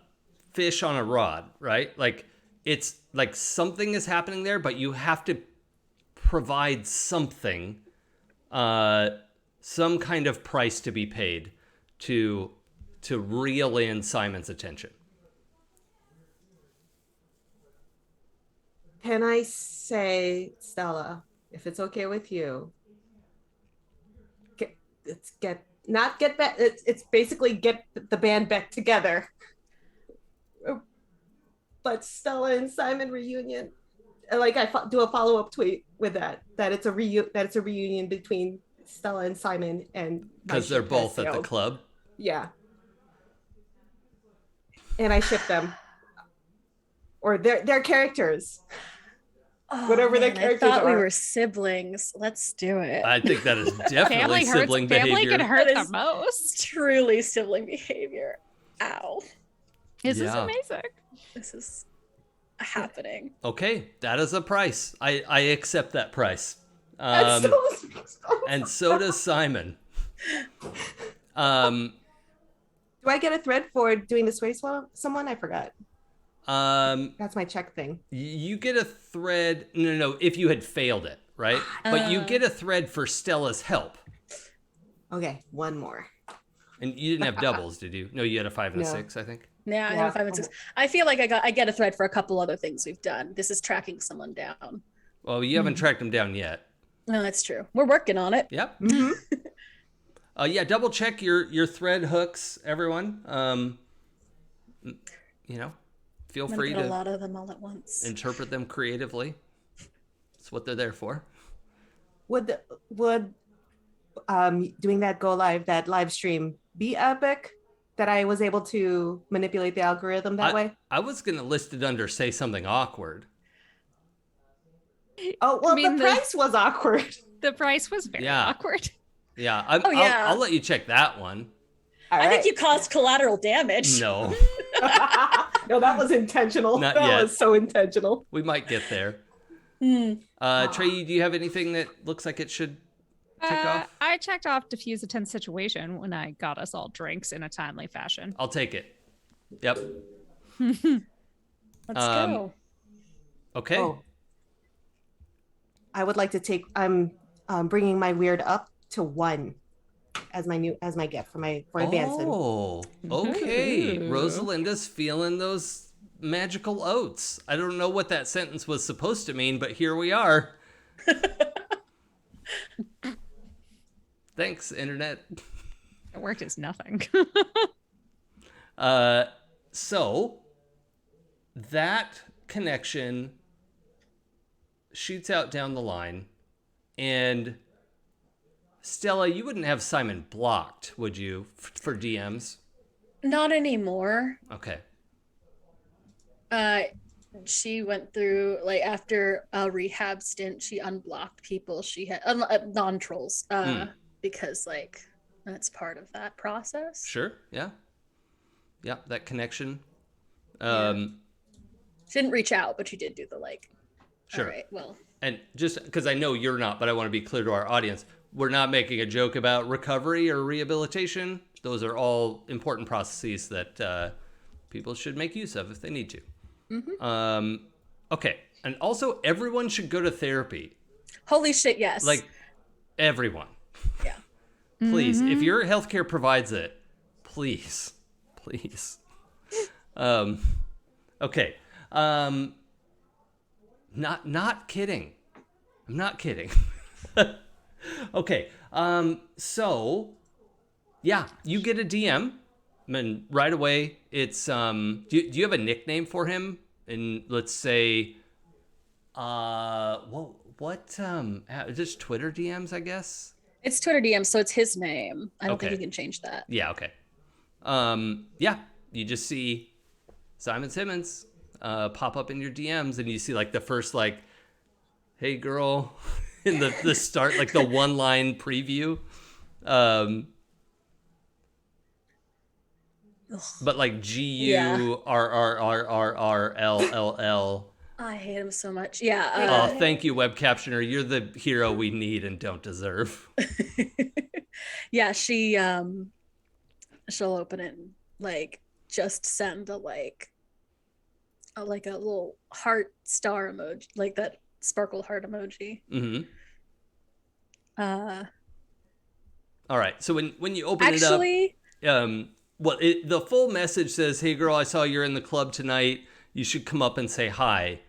fish on a rod, right? Like it's like something is happening there, but you have to provide something, some kind of price to be paid to reel in Simon's attention. Can I say, Stella, if it's okay with you, it's basically get the band back together. But Stella and Simon reunion, like I do a follow-up tweet with that it's a reunion between Stella and Simon, and because they're both at the club. Yeah, and I ship them, or their characters. Whatever their characters I thought are. we were siblings. Let's do it. I think that is definitely sibling behavior. Family can hurt the most. Truly sibling behavior. Ow. This is amazing. This is happening. Okay, that is a price. I accept that price. That's so And so does Simon. Um, Do I get a thread for doing the sway someone? I forgot. um, That's my check thing. you get a thread. No. If you had failed it, right? But you get a thread for Stella's help. Okay, one more. And you didn't have doubles, did you? No, you had a 5 and a No. 6, I think. Yeah, I have a 5 and 6. I feel like I get a thread for a couple other things we've done. This is tracking someone down. Well, you haven't tracked him down yet. No, that's true. We're working on it. Yep. Mhm. Yeah, double check your thread hooks, everyone. Feel I'm gonna free get a to lot of them all at once. interpret them creatively. That's what they're there for. Would doing that go live, that live stream, be epic? That I was able to manipulate the algorithm that way? I was gonna list it under say something awkward. Oh, well, mean, the price was awkward. The price was very awkward. Yeah, yeah. I'll let you check that one. All I think right. you caused collateral damage. No, No, that was intentional. Not that yet. was so intentional. we might get there. Hmm. Trey, do you have anything that looks like it should tick off? I checked off diffuse a tense situation when I got us all drinks in a timely fashion. I'll take it. Yep. Let's go. Okay. Oh. I would like to take. I'm bringing my weird up to 1 as my gift for advancing. Oh, okay. Ooh. Rosalinda's feeling those magical oats. I don't know what that sentence was supposed to mean, but here we are. Thanks, internet. It worked as nothing. So that connection shoots out down the line, and Stella, you wouldn't have Simon blocked, would you, for DMs? Not anymore. Okay. She went through, like, after a rehab stint, she unblocked people she had non-trolls because, like, that's part of that process. Sure. Yeah. Yeah, that connection. She didn't reach out, but she did do the, like, Sure. all right, well, And just because I know you're not, but I want to be clear to our audience, we're not making a joke about recovery or rehabilitation. Those are all important processes that people should make use of if they need to. mm-hmm. Okay. And also, everyone should go to therapy. Holy shit, yes. Like, everyone. yeah. Please. If your healthcare provides it, please. Okay. Not kidding. I'm not kidding. Okay. So yeah, you get a DM, and right away it's do you have a nickname for him? And let's say just Twitter DMs, I guess. It's Twitter DM, so it's his name. I don't Okay. think you can change that. Yeah, okay. Yeah, you just see Simon Simmons pop up in your DMs, and you see like the first like, "Hey girl," in the start, like the one line preview. But like GURRRRRLLL. I hate him so much. Yeah. Oh, thank you, web captioner. You're the hero we need and don't deserve. Yeah, she'll open it and like just send a little heart star emoji, like that sparkle heart emoji. Mm-hmm. Uh, All right. So when you open actually, it up, the full message says, "Hey girl, I saw you're in the club tonight. You should come up and say hi."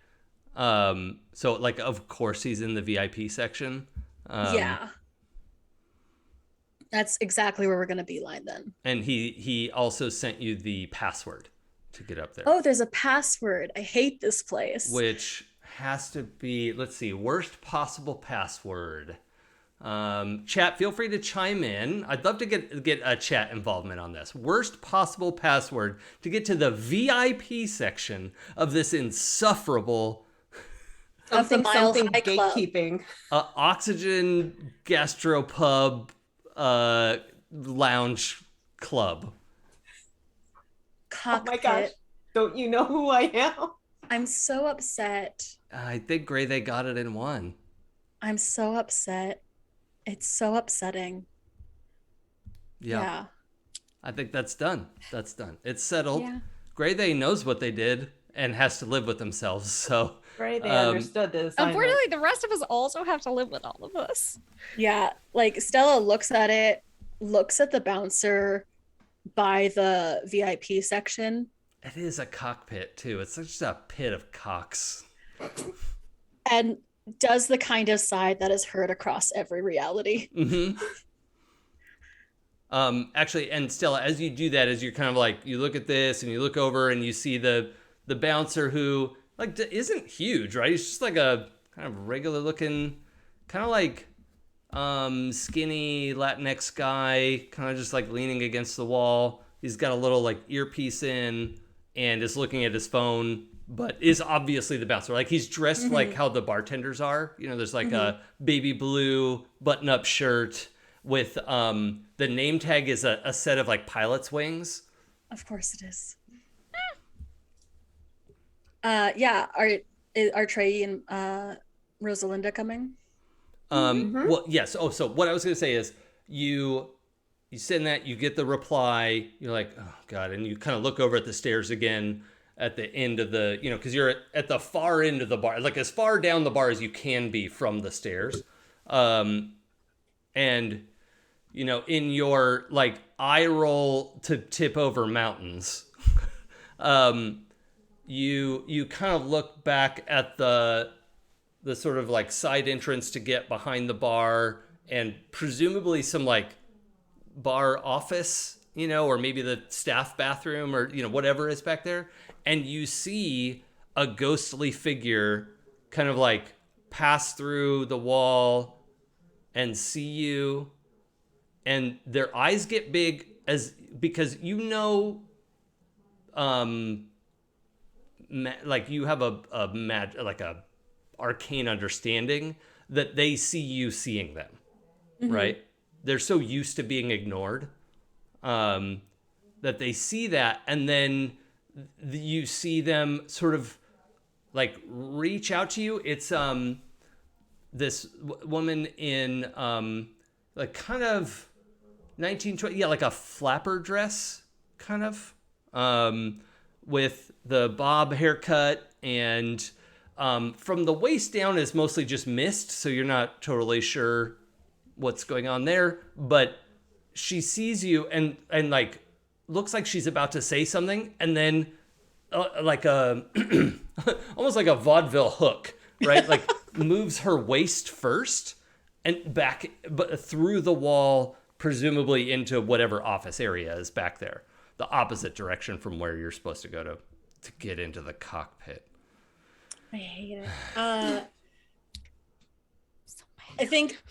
So like, of course he's in the VIP section. yeah. That's exactly where we're gonna beeline then. And he also sent you the password to get up there. Oh, there's a password. I hate this place. Which has to be, let's see, worst possible password. Chat, feel free to chime in. I'd love to get a chat involvement on this. Worst possible password to get to the VIP section of this insufferable Of the Mile something High Club. gatekeeping. Oxygen Gastropub lounge club. Oh my gosh. Don't you know who I am? I'm so upset. I think Gray, they got it in one. I'm so upset. It's so upsetting. Yeah. Yeah. I think that's done. That's done. It's settled. Yeah. Gray They knows what they did and has to live with themselves. So, Right, they understood the assignment. Unfortunately, the rest of us also have to live with all of this. Yeah. Like Stella looks at it, looks at the bouncer by the VIP section, it is a cockpit too. It's just a pit of cocks. and does the kind of sigh that is heard across every reality. Mm-hmm. Actually, and Stella, as you do that, as you're kind of like, you look at this and you look over and you see the bouncer who like isn't huge, right? He's just like a kind of regular looking, kind of like skinny Latinx guy, kind of just like leaning against the wall. He's got a little like earpiece in and is looking at his phone, but is obviously the bouncer. Like he's dressed like how the bartenders are. You know, there's like a baby blue button-up shirt with the name tag is a set of like pilot's wings. Of course it is. Yeah. Are Trey and Rosalinda coming? Well, yes. Oh, so what I was going to say is you send that, you get the reply, you're like, oh God. And you kind of look over at the stairs again at the end of the, you know, cause you're at the far end of the bar, like as far down the bar as you can be from the stairs. And you know, in your like eye roll to tip over mountains, you kind of look back at the sort of like side entrance to get behind the bar and presumably some like bar office, you know, or maybe the staff bathroom or, you know, whatever is back there. And you see a ghostly figure kind of like pass through the wall and see you. And their eyes get big because you know, like you have a arcane understanding that they see you seeing them, right? They're so used to being ignored that they see that, and then you see them sort of like reach out to you. It's this woman in like kind of 1920, yeah, like a flapper dress, kind of, with the bob haircut, and from the waist down is mostly just mist, so you're not totally sure what's going on there. But she sees you and like looks like she's about to say something, and then like a almost like a vaudeville hook, right? Like moves her waist first and back, but through the wall, presumably into whatever office area is back there, the opposite direction from where you're supposed to go to get into the cockpit. I hate it. I think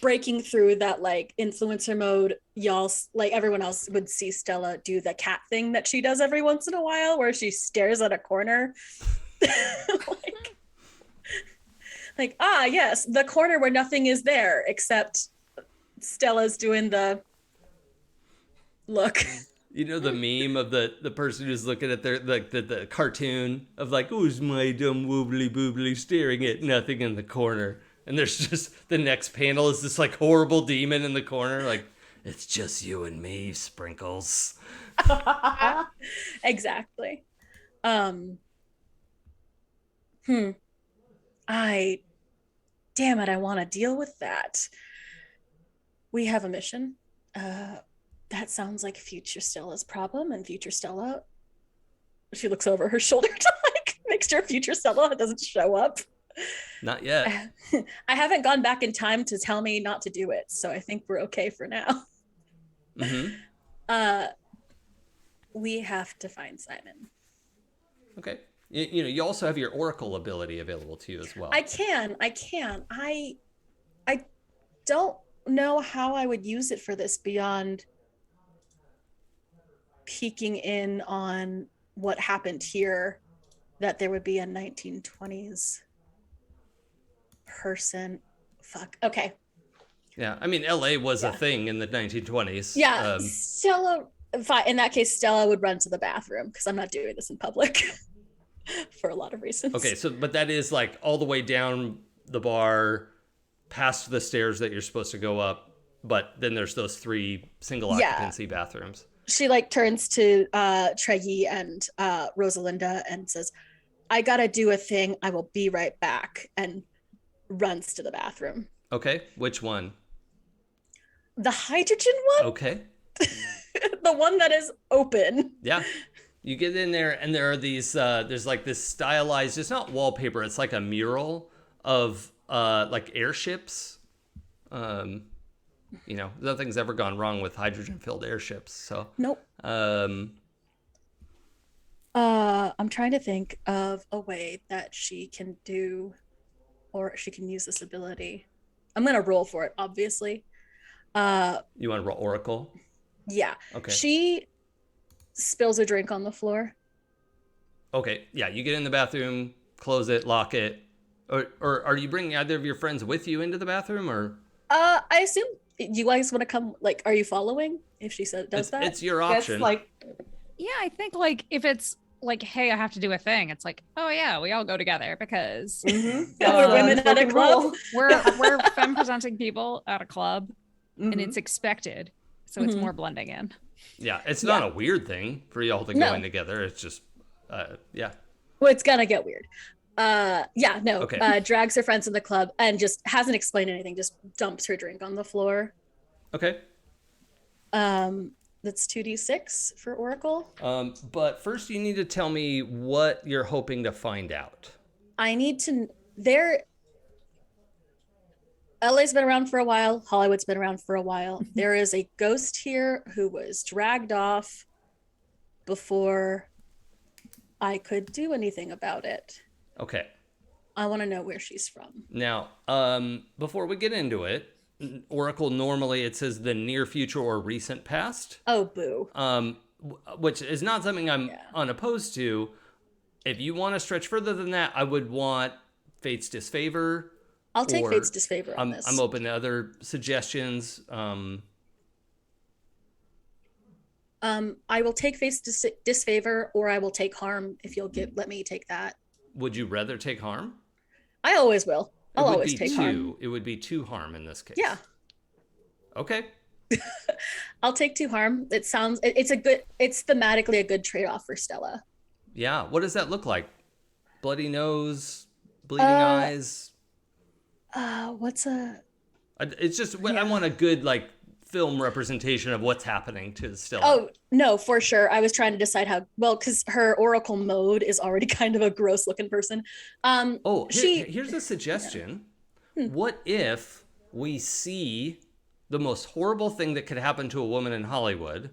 breaking through that like influencer mode, y'all, like everyone else would see Stella do the cat thing that she does every once in a while where she stares at a corner. like, yes, the corner where nothing is there except Stella's doing the look. You know the meme of the person who's looking at their like the cartoon of like, who's my dumb woobly boobly staring at nothing in the corner, and there's just the next panel is this like horrible demon in the corner, like, it's just you and me, Sprinkles. Exactly. Damn it, I want to deal with that. We have a mission. That sounds like future Stella's problem, and future Stella, she looks over her shoulder to like make sure future Stella doesn't show up. Not yet. I haven't gone back in time to tell me not to do it, so I think we're okay for now. We have to find Simon. Okay. You know, you also have your Oracle ability available to you as well. I can. I don't know how I would use it for this beyond peeking in on what happened here, that there would be a 1920s person. Fuck. Okay. Yeah. I mean, LA was a thing in the 1920s. Yeah. Stella, in that case, Stella would run to the bathroom because I'm not doing this in public. for a lot of reasons. Okay, so but that is like all the way down the bar, past the stairs that you're supposed to go up, but then there's those 3 single occupancy bathrooms. She like turns to Treggy and Rosalinda and says, I gotta do a thing. I will be right back, and runs to the bathroom. Okay, which one? The hydrogen one? Okay. The one that is open. Yeah. You get in there and there are these, there's like this stylized, it's not wallpaper, it's like a mural of like airships. You know, nothing's ever gone wrong with hydrogen-filled airships. So Nope. I'm trying to think of a way that she can do, or she can use this ability. I'm gonna roll for it, obviously. you want to roll Oracle? Yeah. Okay. She spills a drink on the floor. Okay. Yeah, you get in the bathroom, close it, lock it. Or are you bringing either of your friends with you into the bathroom, or? I assume you guys want to come. Like, are you following? If she does that, It's your That's option. like, Yeah, I think like if it's like, hey, I have to do a thing, it's like, oh yeah, we all go together because mhm, Yeah, we're that's women the at a fucking club. rule. we're femme presenting people at a club and Mhm. it's expected. So it's Mhm. more blending in. Yeah, it's not a weird thing for y'all to go No. in together. It's just, yeah. well, it's gonna get weird. Yeah, no. Okay. Drags her friends in the club and just hasn't explained anything. Just dumps her drink on the floor. Okay. That's 2d6 for Oracle. But first you need to tell me what you're hoping to find out. I need to. LA's been around for a while. Hollywood's been around for a while. There is a ghost here who was dragged off before I could do anything about it. Okay. I want to know where she's from. Now, before we get into it, Oracle normally it says the near future or recent past, Oh, boo. which is not something I'm unopposed to. If you want to stretch further than that, I would want Fate's Disfavor. I'll take or Fate's Disfavor on this. I'm open to other suggestions. I will take Fate's Disfavor, or I will take Harm if you'll let me take that. Would you rather take harm? I always will. I'll It would always be take Harm. It would be 2 harm in this case. Yeah. Okay. I'll take 2 Harm. It's thematically a good trade-off for Stella. Yeah. What does that look like? Bloody nose, bleeding eyes. What's a It's just I want a good like film representation of what's happening to Stella. Oh, no, for sure. I was trying to decide how well, because her Oracle mode is already kind of a gross looking person. Here's a suggestion. What if we see the most horrible thing that could happen to a woman in Hollywood?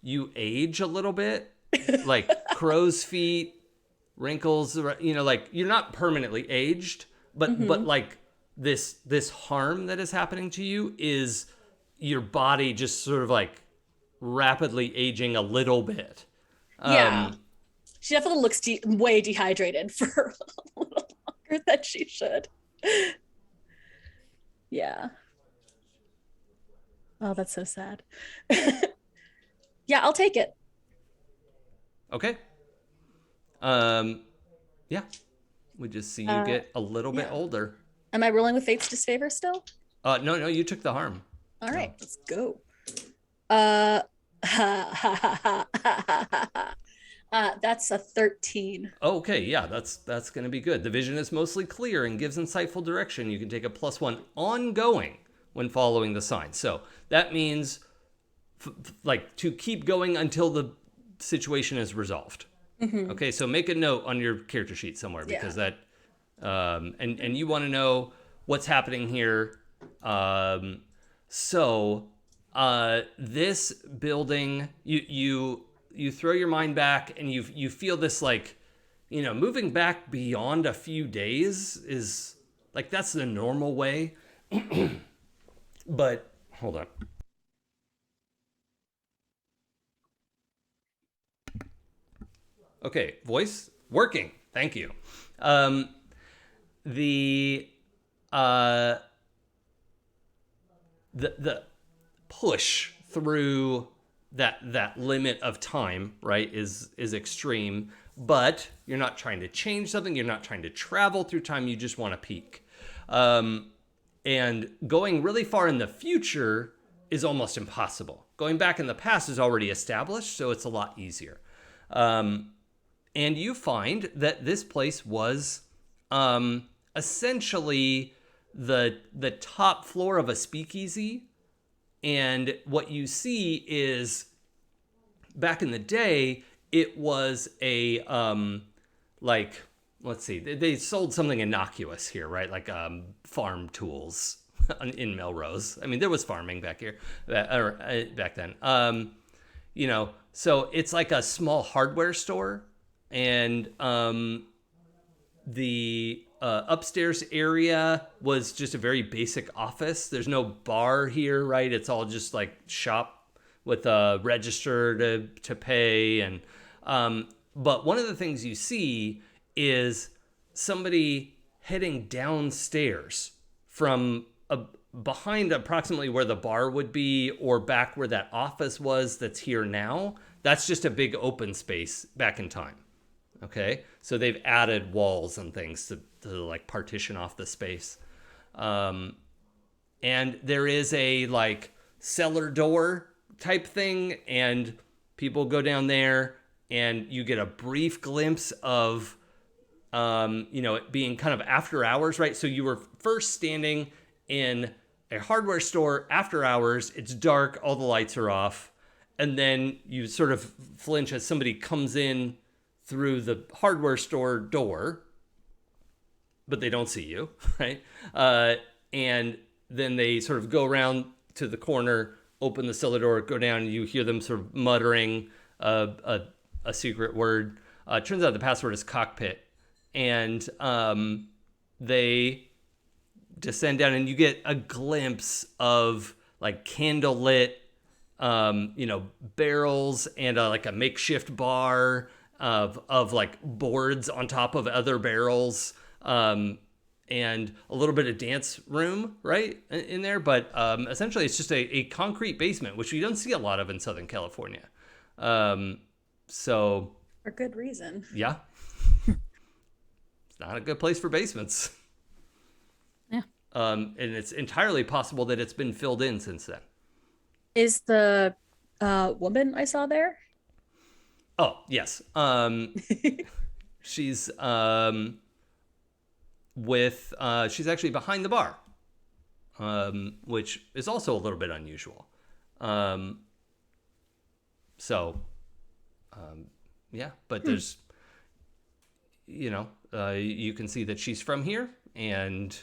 You age a little bit, like crow's feet, wrinkles, you know, like you're not permanently aged, but like this harm that is happening to you is your body just sort of like rapidly aging a little bit. Yeah. She definitely looks way dehydrated for a little longer than she should. Yeah. Oh, that's so sad. Yeah, I'll take it. Okay. Yeah. We just see you get a little bit older. Am I rolling with Fate's Disfavor still? No, you took the harm. All right, let's go. That's a 13. Okay, yeah, that's going to be good. The vision is mostly clear and gives insightful direction. You can take a +1 ongoing when following the sign. So that means like to keep going until the situation is resolved. Okay, so make a note on your character sheet somewhere because that and you want to know what's happening here. So this building, you throw your mind back and you feel this like, you know, moving back beyond a few days is like that's the normal way. But hold on. Okay, voice working. Thank you. The push through that limit of time, right, is extreme. but you're not trying to change something. You're not trying to travel through time. You just want to peek. And going really far in the future is almost impossible. Going back in the past is already established, so it's a lot easier. And you find that this place was essentially the top floor of a speakeasy. And what you see is, back in the day, it was a, like, let's see, they sold something innocuous here, right? Like farm tools in Melrose. I mean, there was farming back here, back then. You know, so it's like a small hardware store, and the upstairs area was just a very basic office. There's no bar here, right? It's all just like shop with a register to pay. And but one of the things you see is somebody heading downstairs from behind approximately where the bar would be, or back where that office was that's here now. That's just a big open space back in time. Okay, so they've added walls and things to like partition off the space. And there is a like cellar door type thing, and people go down there, and you get a brief glimpse of, you know, it being kind of after hours, right? So you were first standing in a hardware store after hours. It's dark, all the lights are off, and then you sort of flinch as somebody comes in through the hardware store door, but they don't see you, right? And then they sort of go around to the corner, open the cellar door, go down, and you hear them sort of muttering a secret word. Turns out the password is cockpit. And they descend down, and you get a glimpse of like candlelit, you know, barrels, and like a makeshift bar of like boards on top of other barrels, and a little bit of dance room right in there. But essentially it's just a concrete basement, which you don't see a lot of in Southern California. So For good reason. yeah, it's not a good place for basements. Yeah. And it's entirely possible that it's been filled in since then. Is the woman I saw there? Oh, yes. She's she's actually behind the bar, which is also a little bit unusual. Yeah, but there's, you know, you can see that she's from here, and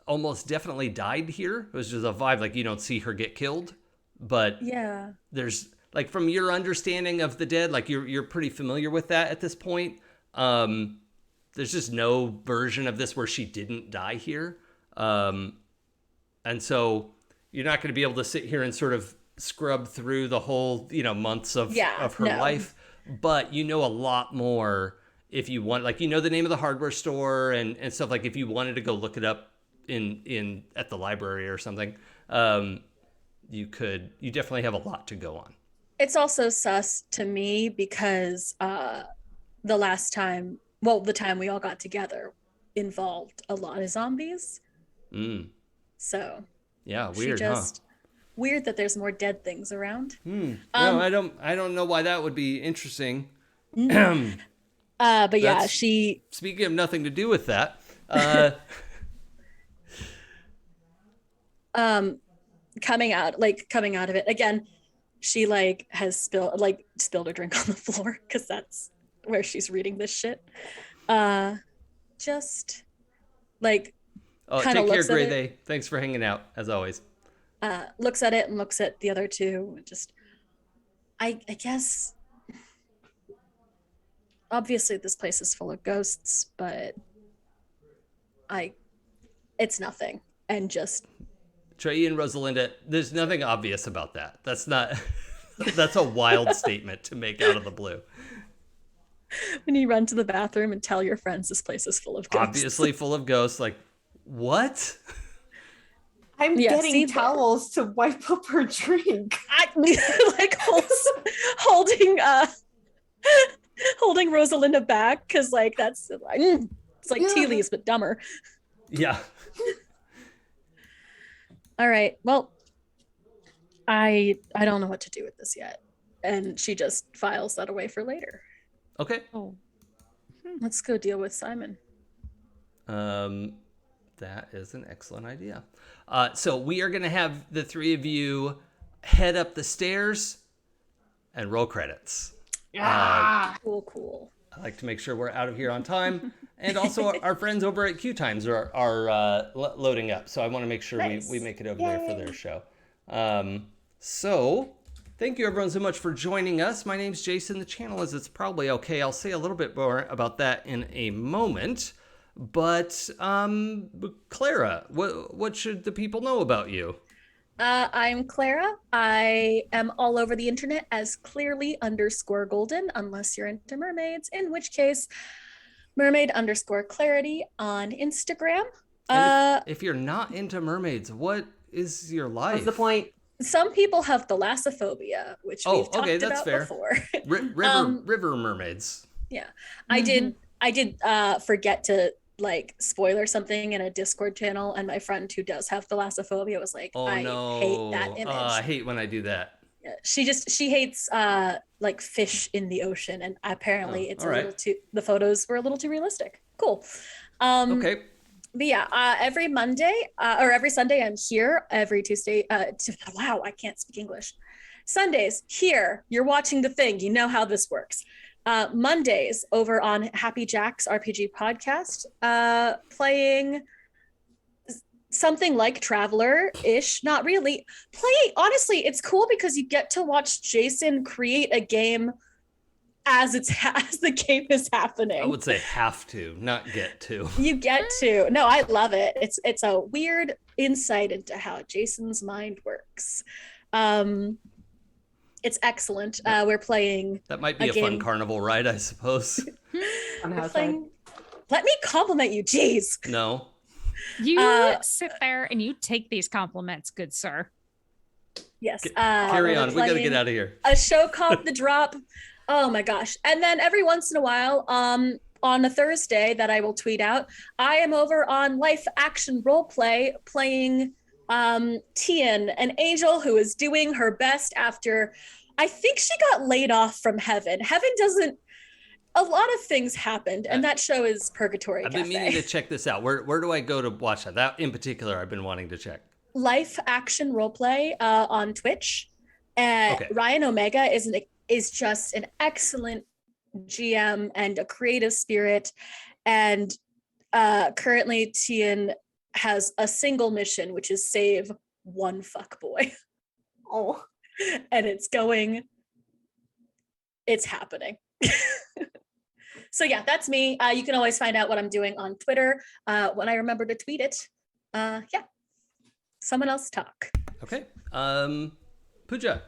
almost definitely died here. It was just a vibe, like you don't see her get killed, but Yeah. there's, like, from your understanding of the dead, like you're pretty familiar with that at this point. There's just no version of this where she didn't die here. And so you're not going to be able to sit here and sort of scrub through the whole, you know, months of her life, but you know a lot more if you want, like, you know, the name of the hardware store and stuff. Like if you wanted to go look it up at the library or something, you definitely have a lot to go on. It's also sus to me because the time we all got together involved a lot of zombies. So yeah, weird, huh? Weird that there's more dead things around. No, I don't know why that would be interesting. But yeah, speaking of nothing to do with that, coming out of it again, she like has spilled a drink on the floor because that's where she's reading this shit. Just like kind of take care, looks at Gray it. Day. Thanks for hanging out as always. Looks at it and looks at the other two. Just, I guess, obviously this place is full of ghosts, but it's nothing. And just Trey and Rosalinda, there's nothing obvious about that. That's a wild statement to make out of the blue. When you run to the bathroom and tell your friends this place is full of ghosts. Obviously full of ghosts. Like, what? I'm getting towels to wipe up her drink. Holding holding Rosalinda back because like it's like tea leaves but dumber. Yeah. All right. Well, I don't know what to do with this yet. And she just files that away for later. Okay. Oh. Let's go deal with Simon. That is an excellent idea. So we are going to have the three of you head up the stairs and roll credits. Cool. I like to make sure we're out of here on time. And also our friends over at Q Times are loading up. So I want to make sure we make it over there for their show. So thank you everyone so much for joining us. My name's Jason. The channel is It's Probably Okay. I'll say a little bit more about that in a moment. But Clara, what should the people know about you? I'm Clara. I am all over the internet as clearly_golden, unless you're into mermaids, in which case mermaid_clarity on Instagram. If you're not into mermaids, what is your life? What's the point? Some people have thalassophobia, which we've talked about before. River mermaids. Yeah, I did forget to like spoiler something in a Discord channel, and my friend who does have thalassophobia was like, I hate that image. I hate when I do that. Yeah, she hates like fish in the ocean, and apparently it's little too, the photos were a little too realistic. Cool. Okay. But yeah, every Monday or every Sunday I'm here. Every Tuesday, wow, I can't speak English. Sundays here, you're watching The Thing. You know how this works. Mondays over on Happy Jack's RPG podcast, playing something like Traveler-ish, not really. Honestly, it's cool because you get to watch Jason create a game as the game is happening. I would say have to, not get to. You get to. No, I love it. It's a weird insight into how Jason's mind works. It's excellent. We're playing. That might be a fun carnival ride, I suppose. Let me compliment you. Jeez. No. You sit there and you take these compliments, good sir. Yes. Carry on. We got to get out of here. A show called The Drop. Oh my gosh. And then every once in a while, on a Thursday that I will tweet out, I am over on Life Action Roleplay playing Tian, an angel who is doing her best after, I think she got laid off from Heaven. A lot of things happened, and that show is Purgatory I've Cafe. been meaning to check this out. Where do I go to watch that? That in particular, I've been wanting to check. Life Action Roleplay on Twitch. Ryan Omega is just an excellent GM and a creative spirit. And currently Tian has a single mission, which is save one fuckboy. Oh. And it's happening. So yeah, that's me. You can always find out what I'm doing on Twitter when I remember to tweet it. Yeah. Someone else talk. Okay. Pooja.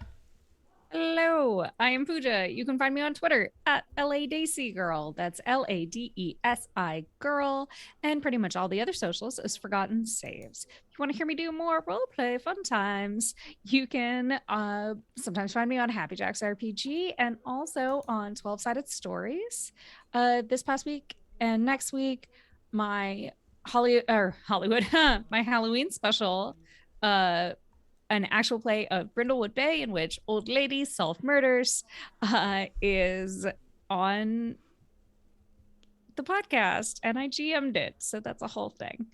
Hello, I am Pooja. You can find me on Twitter at LADC Girl. That's LADESI Girl. And pretty much all the other socials is Forgotten Saves. If you want to hear me do more roleplay fun times, you can sometimes find me on Happy Jack's RPG and also on 12-Sided Stories. This past week and next week, my my Halloween special, an actual play of Brindlewood Bay in which old lady self-murders is on the podcast, and I GM'd it, so that's a whole thing.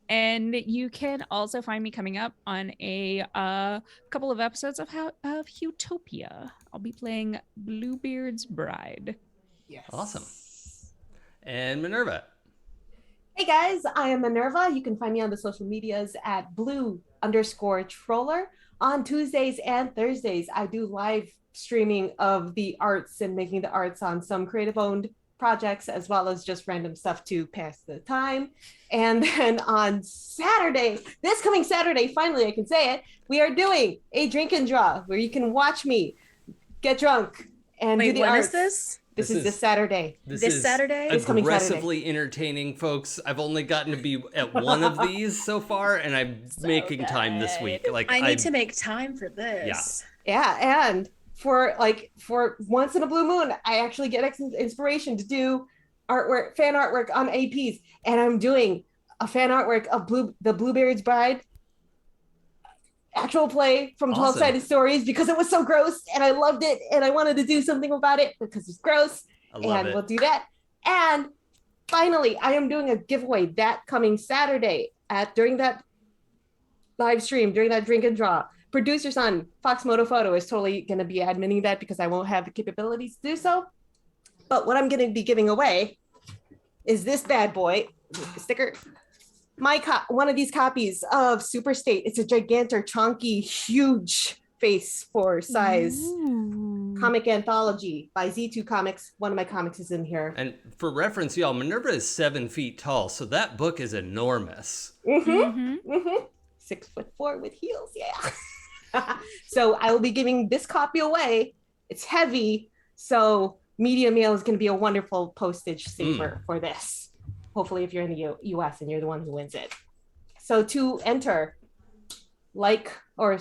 And you can also find me coming up on a couple of episodes of Utopia. I'll be playing Bluebeard's Bride. Yes. Awesome. And Minerva. Hey guys, I am Minerva. You can find me on the social medias at blue_troller. On Tuesdays and Thursdays, I do live streaming of the arts and making the arts on some creative owned projects, as well as just random stuff to pass the time. And then on Saturday, this coming Saturday, finally I can say it, we are doing a drink and draw where you can watch me get drunk and do the when arts. is this? This is this Saturday. This Saturday? This coming Aggressively entertaining, folks. I've only gotten to be at one of these so far, and I'm making time this week. I need to make time for this. Yeah, and for once in a blue moon, I actually get inspiration to do fan artwork on APs, and I'm doing a fan artwork of the Bluebeard's Bride actual play from 12 Sided Stories because it was so gross and I loved it and I wanted to do something about it because it's gross. We'll do that. And finally, I am doing a giveaway that coming Saturday during that live stream, during that drink and draw. Producer son, Fox Moto Photo, is totally going to be admitting that because I won't have the capabilities to do so. But what I'm going to be giving away is this bad boy sticker. One of these copies of Super State. It's a gigantic, chunky, huge face for size comic anthology by Z2 Comics. One of my comics is in here. And for reference, y'all, Minerva is 7 feet tall, so that book is enormous. 6'4" with heels, yeah. So I will be giving this copy away. It's heavy, so Media Mail is going to be a wonderful postage saver for this. Hopefully, if you're in the U.S. and you're the one who wins it. So to enter, like or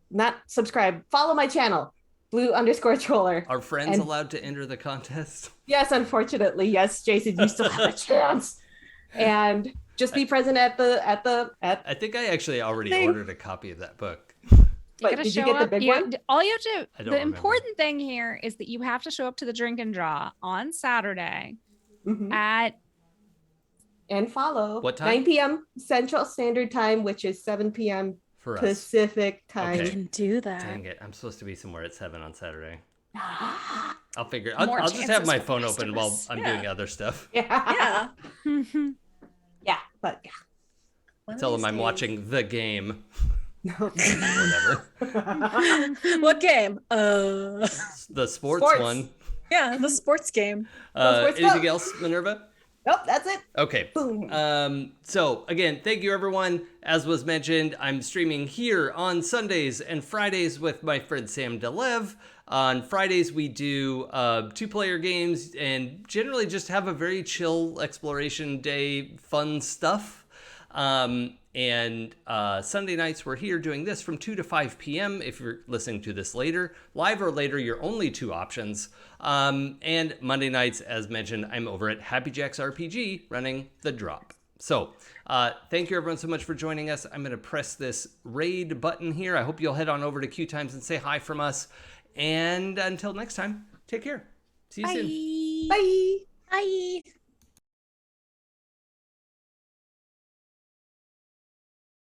not subscribe, follow my channel, Blue_Troller. Are friends allowed to enter the contest? Yes, unfortunately, yes, Jason, you still have a chance. And just be present at I think I actually already ordered a copy of that book. But did you get the big one? All you have to. The remember. important thing here is that you have to show up to the drink and draw on Saturday at. And follow. What time? 9 p.m. Central Standard Time, which is 7 p.m. For us. Pacific Time. Okay. You can do that. Dang it! I'm supposed to be somewhere at 7 on Saturday. Ah. I'll figure. I'll just have my phone for open while customers. I'm doing other stuff. Yeah. Yeah. Yeah, but yeah. One of Tell them these I'm days. watching the game. Whatever. What game? The sports one. Yeah, the sports game. Anything else, Minerva? Nope, that's it. Okay. Boom. So again, thank you everyone. As was mentioned, I'm streaming here on Sundays and Fridays with my friend Sam Delev. On Fridays, we do 2-player games and generally just have a very chill exploration day, fun stuff. And Sunday nights, we're here doing this from 2 to 5 p.m. If you're listening to this later, live or later, you're only 2 options. And Monday nights, as mentioned, I'm over at Happy Jacks RPG running The Drop. So thank you everyone so much for joining us. I'm going to press this raid button here. I hope you'll head on over to Q Times and say hi from us. And until next time, take care. See you soon. Bye. Bye. Bye.